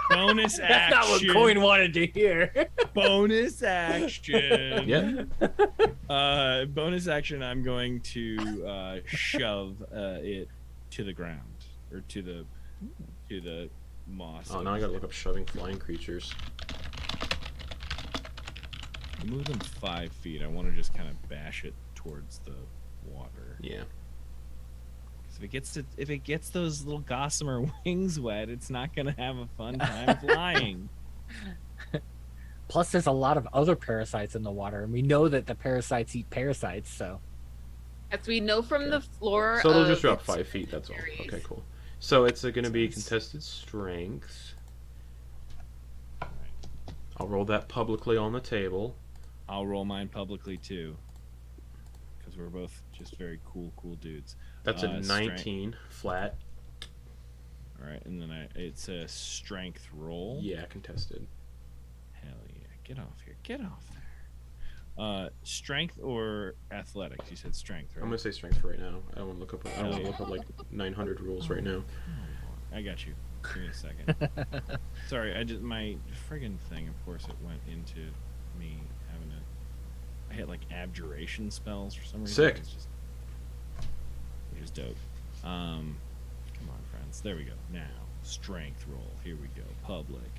Bonus That's action. not what Quoin wanted to hear. Bonus action. Yeah. Bonus action. I'm going to shove it to the ground or to the moss. Oh, now I gotta look up shoving flying creatures. Move them 5 feet. I want to just kind of bash it towards the water. Yeah. If it gets those little gossamer wings wet, it's not gonna have a fun time flying. Plus, there's a lot of other parasites in the water, and we know that the parasites eat parasites. So As we know from the floor. So they'll just of drop its 5 feet, that's all. berries. Okay, cool. So it's going to be contested strength. I'll roll that publicly on the table. I'll roll mine publicly too, because we're both just very cool dudes. That's a Strength. 19 flat. All right, and then it's a strength roll. Yeah, contested. Hell yeah! Get off here! Get off there! Strength or athletics? You said strength, right? I'm gonna say strength for right now. I don't want to look up. I don't want to look up like 900 rules right now. I got you. Give me a second. Sorry, my friggin' thing. Of course, it went into me having I hit like abjuration spells for some reason. Sick. It's just, which is dope. Come on, friends. There we go. Now, strength roll. Here we go. Public.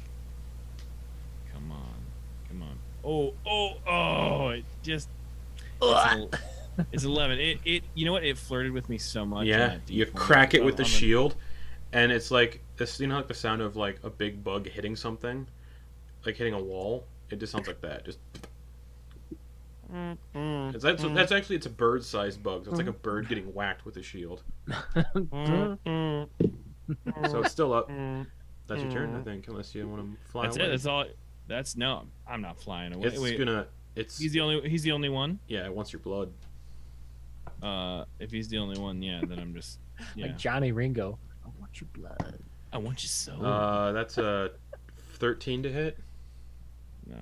Come on. Oh! It just. It's 11. It. You know what? It flirted with me so much. Yeah, on that you D20. crack it with the On shield, and it's like this. You know, like the sound of like a big bug hitting something, like hitting a wall. It just sounds like that. Just. That's actually it's a bird-sized bug. So it's like a bird getting whacked with a shield. So it's still up. That's your turn, I think, unless you want to fly That's away. it. That's all. That's no. I'm not flying away. It's He's the only one. yeah. It wants your blood. If he's the only one, yeah, then I'm just like Johnny Ringo, I want your blood. I want you so. That's a 13 to hit, No.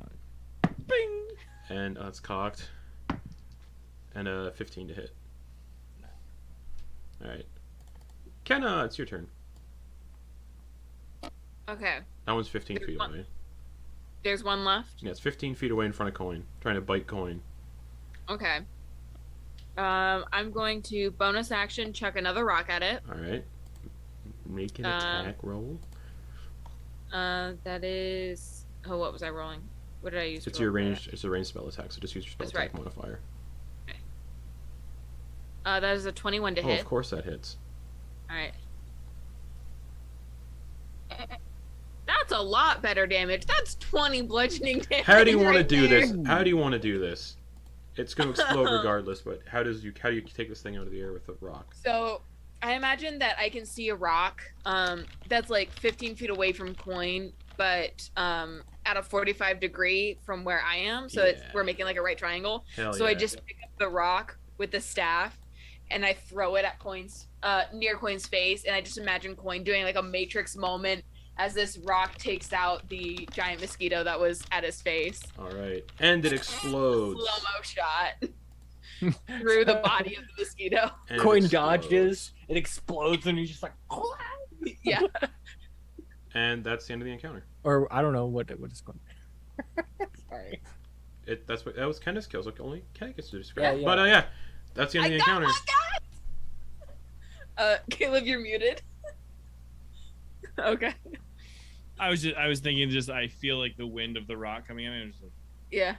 and it's cocked, and a 15 to hit. All right. Kenna, it's your turn. Okay. That one's 15 feet away. There's one left. Yeah, it's 15 feet away in front of Quoin, trying to bite Quoin. Okay. I'm going to bonus action chuck another rock at it. All right. Make an attack roll. That is. Oh, what was I rolling? What did I use? It's your ranged. It's a ranged spell attack, so just use your spell That's attack right. modifier. That is a 21 to Oh, hit. of course that hits. All right. That's a lot better damage. That's 20 bludgeoning damage. How do you want to right do there. this? How do you want to do this? It's going to explode regardless, but how do you take this thing out of the air with a rock? So, I imagine that I can see a rock that's like 15 feet away from Quoin, but at a 45 degree from where I am. So we're making like a right triangle. Hell So yeah. I just pick up the rock with the staff and I throw it at Quoin's near Quoin's face, and I just imagine Quoin doing like a Matrix moment as this rock takes out the giant mosquito that was at his face. All right, and it explodes. Slow-mo shot through the body of the mosquito. And it Quoin explodes. dodges, it explodes, and he's just like, oh. Yeah. And that's the end of the encounter. Or I don't know what is going. Sorry. That was Kenna's kills. Like only Kenna gets to describe. Yeah, it. yeah. But yeah, that's the end of the encounter. Caleb, you're muted. Okay. I was thinking just I feel like the wind of the rock coming in, and just like, Yeah.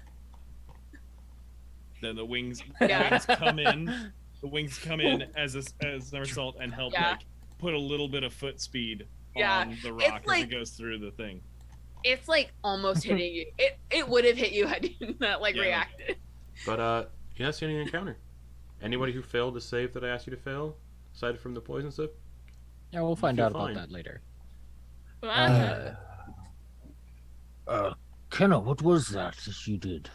then the wings Yeah. come in. The wings come in as a result and help Yeah. like put a little bit of foot speed Yeah. on the rock as like- it goes through the thing. It's like almost hitting you. It would have hit you had you not like Yeah. reacted. But yeah, that's the end of the encounter. Anybody who failed to save that I asked you to fail, aside from the poison stuff, Yeah, we'll find feel out fine. about that later. Kenna, what was that you did?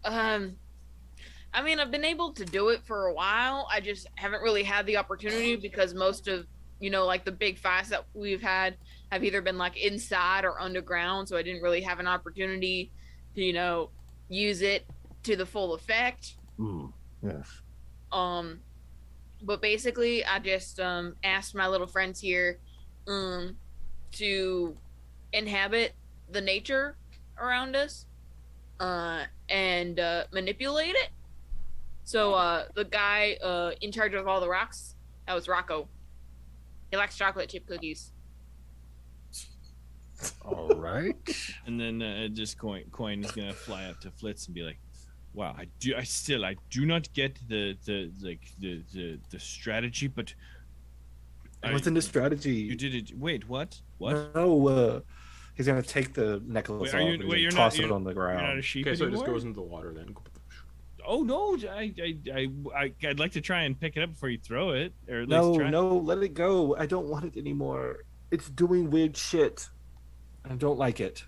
I mean, I've been able to do it for a while. I just haven't really had the opportunity because most of, like the big fights that we've had have either been like inside or underground. So I didn't really have an opportunity to, use it to the full effect. Yes. But basically I just, asked my little friends here, to inhabit the nature around us, and manipulate it. So the guy in charge of all the rocks, that was Rocco. He likes chocolate chip cookies. All right. And then just Quoin is gonna fly up to Flitz and be like, "Wow, I do not get the strategy, but It wasn't a strategy. you did it. Wait, what? What? No, he's gonna take the necklace Wait, are off you- and wait, he's you're gonna not- toss it on the You're not a ground. sheep okay, so it anymore? just goes into the water then. Oh no! I'd like to try and pick it up before you throw it, or at least No, try. no, let it go. I don't want it anymore. It's doing weird shit. I don't like it.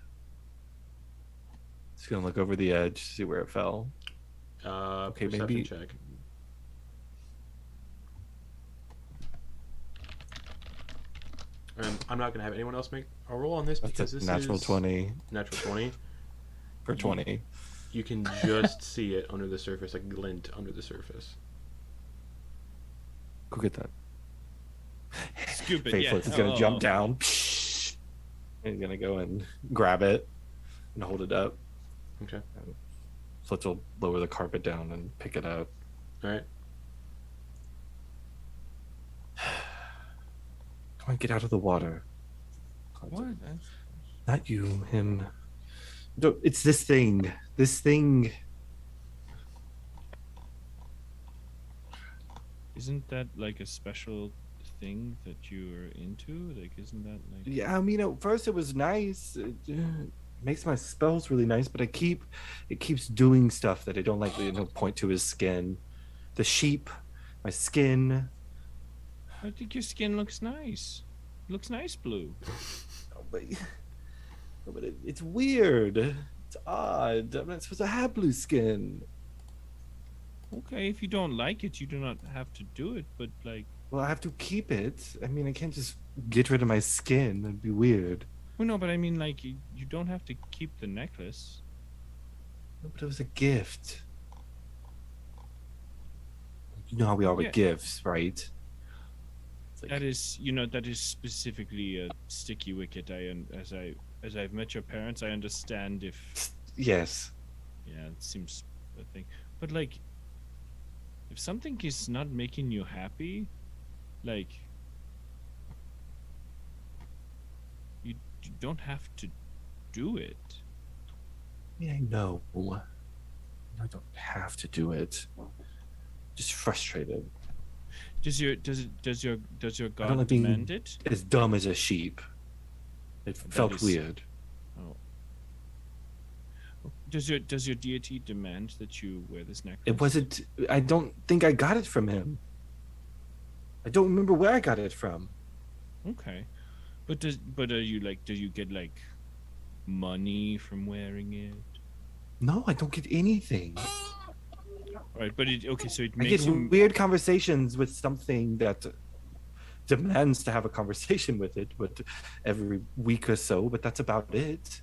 Just gonna look over the edge, see where it fell. Okay, Perception maybe- check. I'm not gonna have anyone else make a roll on this That's because a this natural is 20 Natural 20. for 20. You can just see it under the surface, a glint under the surface. Go get that. Scoop it. Faithless Yeah. is gonna Oh. jump down. And he's gonna go and grab it and hold it up. Okay. Flitz will lower the carpet down and pick it up. All right. Come on, get out of the water. What? Not you, him. No, it's this thing. This thing. Isn't that like a special thing that you're into? Like, isn't that like? Yeah, I mean, at first it was nice. It makes my spells really nice, but it keeps doing stuff that I don't like. Point to his skin, the sheep, my skin. I think your skin looks nice. Looks nice blue. Oh, but it's weird. It's odd. I'm not supposed to have blue skin. Okay, if you don't like it, you do not have to do it. But like, Well, I have to keep it. I mean, I can't just get rid of my skin. That'd be weird. well, no, but I mean, like, you don't have to keep the necklace. No, but it was a gift. You know how we are with Yeah. gifts, right? It's like, That is, that is specifically a sticky wicket. As I've met your parents, I understand if yes. yeah, it seems a thing. But like, if something is not making you happy, like, you don't have to do it. Yeah, I know. I don't have to do it. Just frustrated. Does your I don't god like being demand it? as dumb as a sheep. It felt is- weird. Oh. Does your deity demand that you wear this necklace? It wasn't. I don't think I got it from him. I don't remember where I got it from. Okay. But are you like, do you get like money from wearing it? No, I don't get anything. All right, but okay, so it I makes get you weird conversations with something that demands to have a conversation with it, but every week or so. But that's about it.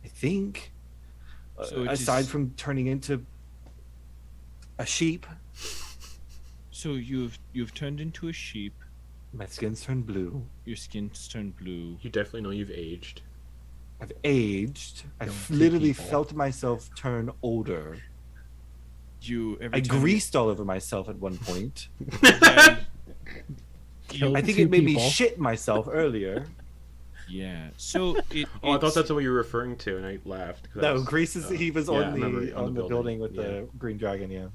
I think. So it Aside is- from turning into a sheep, So you've turned into a sheep. my skin's turned blue. Your skin's turned blue. You definitely know you've aged. I've aged. Don't I've kill literally people. felt myself turn older. Every I time greased all over myself at one point. Killed I think two it made me people. shit myself earlier. Yeah. So Oh, I thought that's what you were referring to, and I laughed. 'cause I No, was- Grease is he was yeah, I on remember the on the building with yeah. the green dragon. Yeah.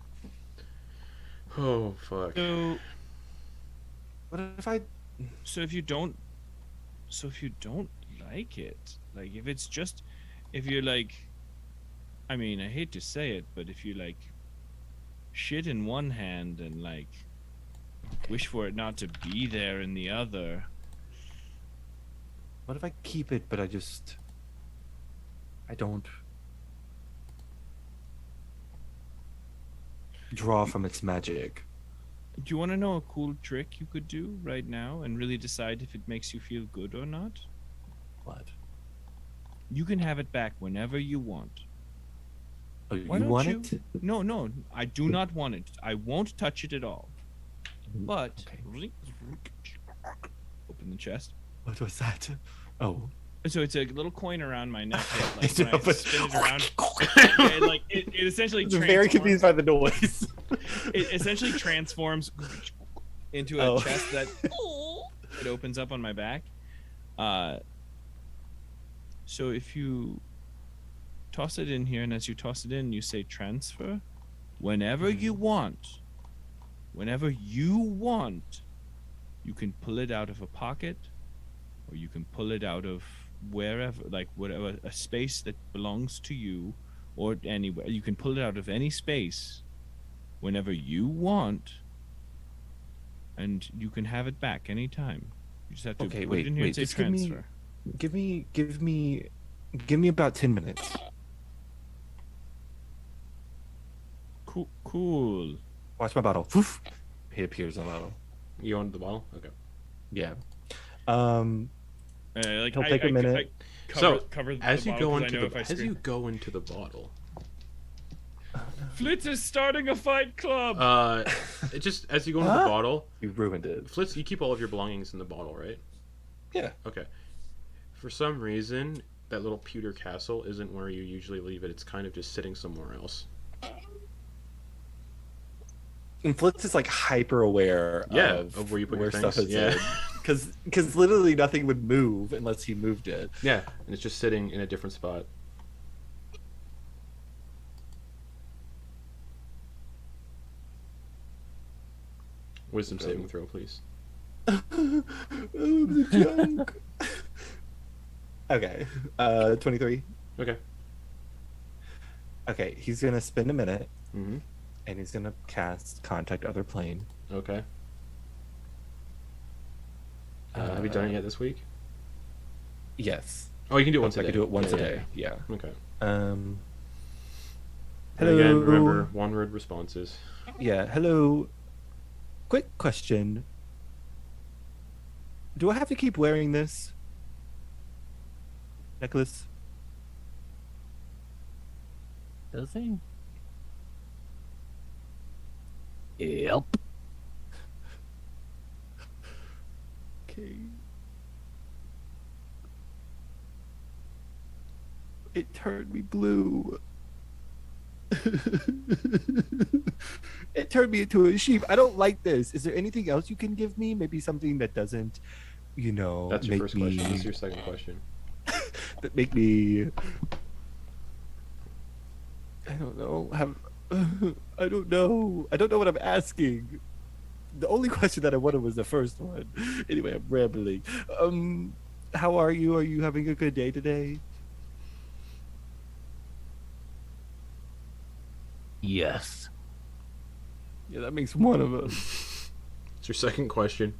Oh fuck. So What if I? so if you don't like it, like if you're like, I mean, I hate to say it, but if you like shit in one hand and like wish for it not to be there in the other, What if I keep it, but I don't draw from its magic? do you want to know a cool trick you could do right now and really decide if it makes you feel good or not? What? You can have it back whenever you want. Oh, Why you don't want you? it? No, I do not want it. I won't touch it at all. But Okay. open the chest. What was that? Oh. So it's a little coin around my neck. That, like, I when know, I but- spin it around, it essentially I'm very transforms- confused by the noise. It essentially transforms into a Oh. chest that it opens up on my back. So if you toss it in here, and as you toss it in, you say transfer. Whenever you want, you can pull it out of a pocket, or you can pull it out of wherever, like whatever, a space that belongs to you, or anywhere. You can pull it out of any space whenever you want, and you can have it back anytime. You just have to Okay, put it in here and wait, say just give me- transfer. Give me about 10 minutes. Cool. Watch my bottle. Poof. He appears on the bottle. You wanted the bottle? Okay. Yeah. Like, He'll take a minute. Cover the As you bottle, go 'cause I into know if I as scream- you go into the bottle, Flitz is starting a fight club. it just as you go into the Huh? bottle, You ruined it. Flitz, you keep all of your belongings in the bottle, right? Yeah. Okay. For some reason, that little pewter castle isn't where you usually leave it. It's kind of just sitting somewhere else. And Flitz is like hyper aware Yeah, of, of where you put your stuff things, is yeah. Because literally nothing would move unless he moved it. Yeah, and it's just sitting in a different spot. Wisdom saving throw, please. Oh, the junk. Okay. 23. Okay. Okay, he's gonna spend a minute Mm-hmm. and he's gonna cast Contact Other Plane. Okay. Have you done it yet this week? Yes. Oh, you can do it once a I day. can do it once Yeah, a yeah, day. Yeah. yeah. Okay. Um. And again, remember one-word responses. Yeah. Hello. Quick question. Do I have to keep wearing this necklace? Does he? Yep. Okay. It turned me blue. It turned me into a sheep. I don't like this. Is there anything else you can give me? Maybe something that doesn't, That's your make first me, question. This is your second question. that make me. I don't know. I don't know. I don't know what I'm asking. The only question that I wanted was the first one. Anyway, I'm rambling. How are you? Are you having a good day today? Yes. Yeah, that makes one of us. It's your second question.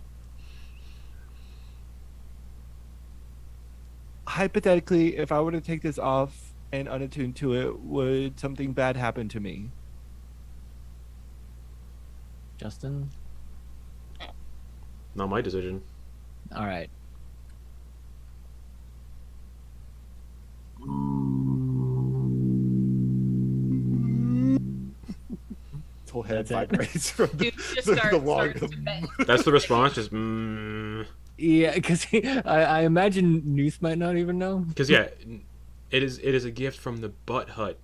Hypothetically, if I were to take this off and unattuned to it, would something bad happen to me? Justin. Not my decision. All right. His whole head That's it. vibrates from the, Dude just the starts long. to bend. That's the response. Just Yeah, because I imagine Nooth might not even know. because yeah, it is a gift from the Butt Hut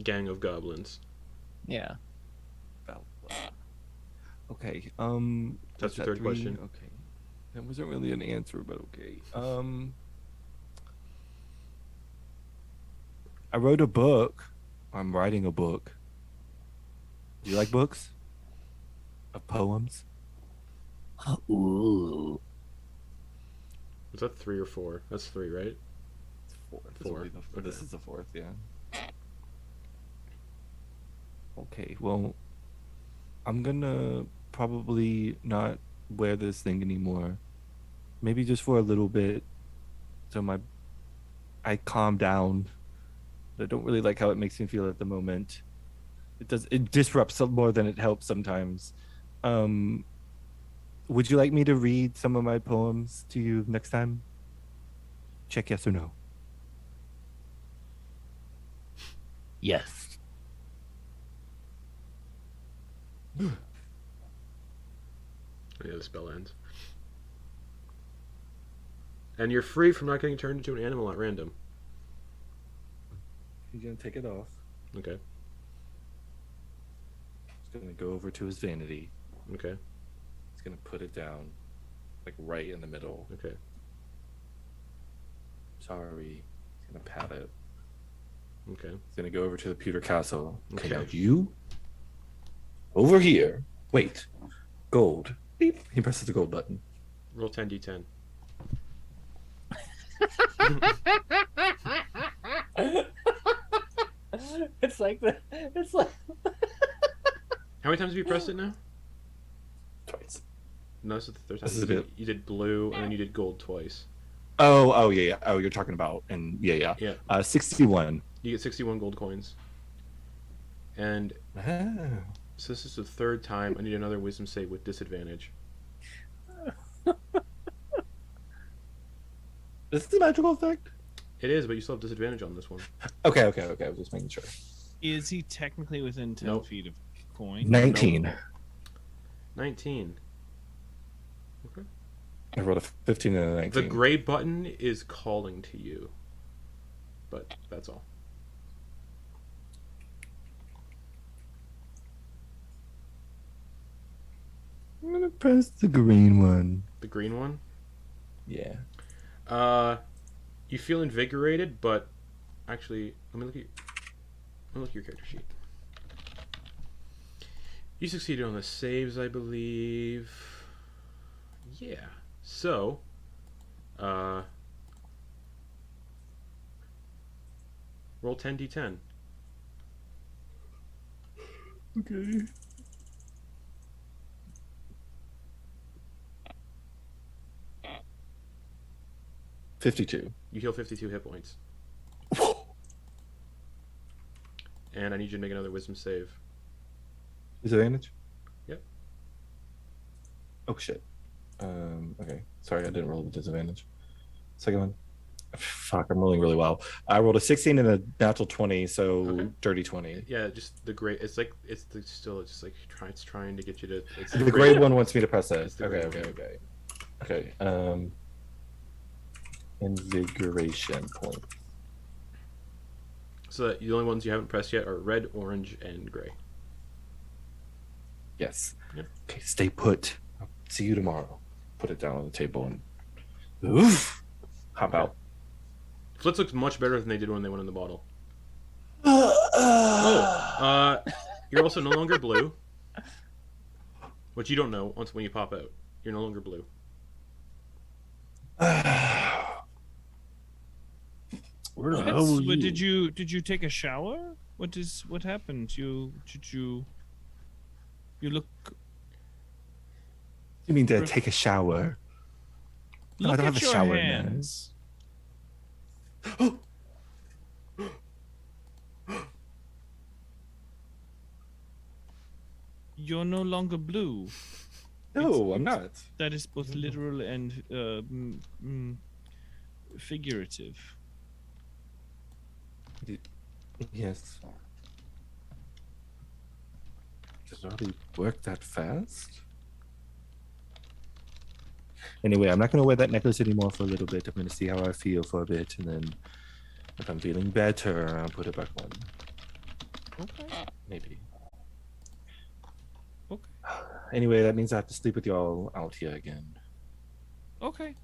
gang of goblins. Yeah. Okay. That's what's your that, third question. Okay. That wasn't really an answer, but okay. I wrote a book. I'm writing a book. Do you like books? Of poems? Ooh. Was that 3 or 4? That's 3, right? It's four. Four. This Okay. is the fourth, yeah. Okay, well, I'm gonna probably not wear this thing anymore. Maybe just for a little bit, so I calm down. I don't really like how it makes me feel at the moment. It disrupts more than it helps sometimes. Would you like me to read some of my poems to you next time? Check yes or no. Yes. Oh, yeah, the spell ends. And you're free from not getting turned into an animal at random. He's gonna take it off. Okay. He's gonna go over to his vanity. Okay. He's gonna put it down, like right in the middle. Okay. Sorry. He's gonna pat it. Okay. He's gonna go over to the pewter castle. Okay. Now you over here. Wait. Gold. Beep. He presses the gold button. Roll 10d10. It's like How many times have you pressed it now? Twice. No, this is the third time. This is You a did, you did blue and then you did gold twice. Oh yeah. Oh, you're talking about yeah. Yeah. 61. You get 61 gold coins. And so this is the third time. I need another wisdom save with disadvantage. Is this a magical effect? It is, but you still have disadvantage on this one. Okay. I was just making sure. Is he technically within 10 Nope. feet of Quoin? 19. 19. Okay. I rolled a 15 and a 19. The gray button is calling to you. But that's all. I'm gonna press the green one. The green one? Yeah. You feel invigorated, but actually, let me look at your character sheet. You succeeded on the saves, I believe. Yeah. So, roll 10d10. Okay. $52. You heal 52 hit points. And I need you to make another wisdom save. Disadvantage? Yep. Oh shit. Okay. Sorry, I didn't roll the disadvantage. Second one. Fuck, I'm rolling really well. I rolled a 16 and a natural 20, so Okay. dirty 20. Yeah, just the gray. It's like it's like it's trying to get you to. It's The gray one wants me to press it. It's the Okay, gray okay, okay. Okay. Invigoration point. So the only ones you haven't pressed yet are red, orange, and gray. Yes. Yep. Okay, stay put. I'll see you tomorrow. Put it down on the table and oof, hop out. Flitz looks much better than they did when they went in the bottle. You're also no longer blue, which you don't know when you pop out. You're no longer blue. Where the Flitz, hell were but you? did you take a shower? What happened? You look You mean to take a shower? No, I look don't at have a your shower, hands. You're no longer blue. No, I'm not. That is both literal and figurative. Yes. Does it already work that fast? Anyway, I'm not going to wear that necklace anymore for a little bit. I'm going to see how I feel for a bit, and then if I'm feeling better, I'll put it back on. Okay. Maybe. Okay. Anyway, that means I have to sleep with y'all out here again. Okay.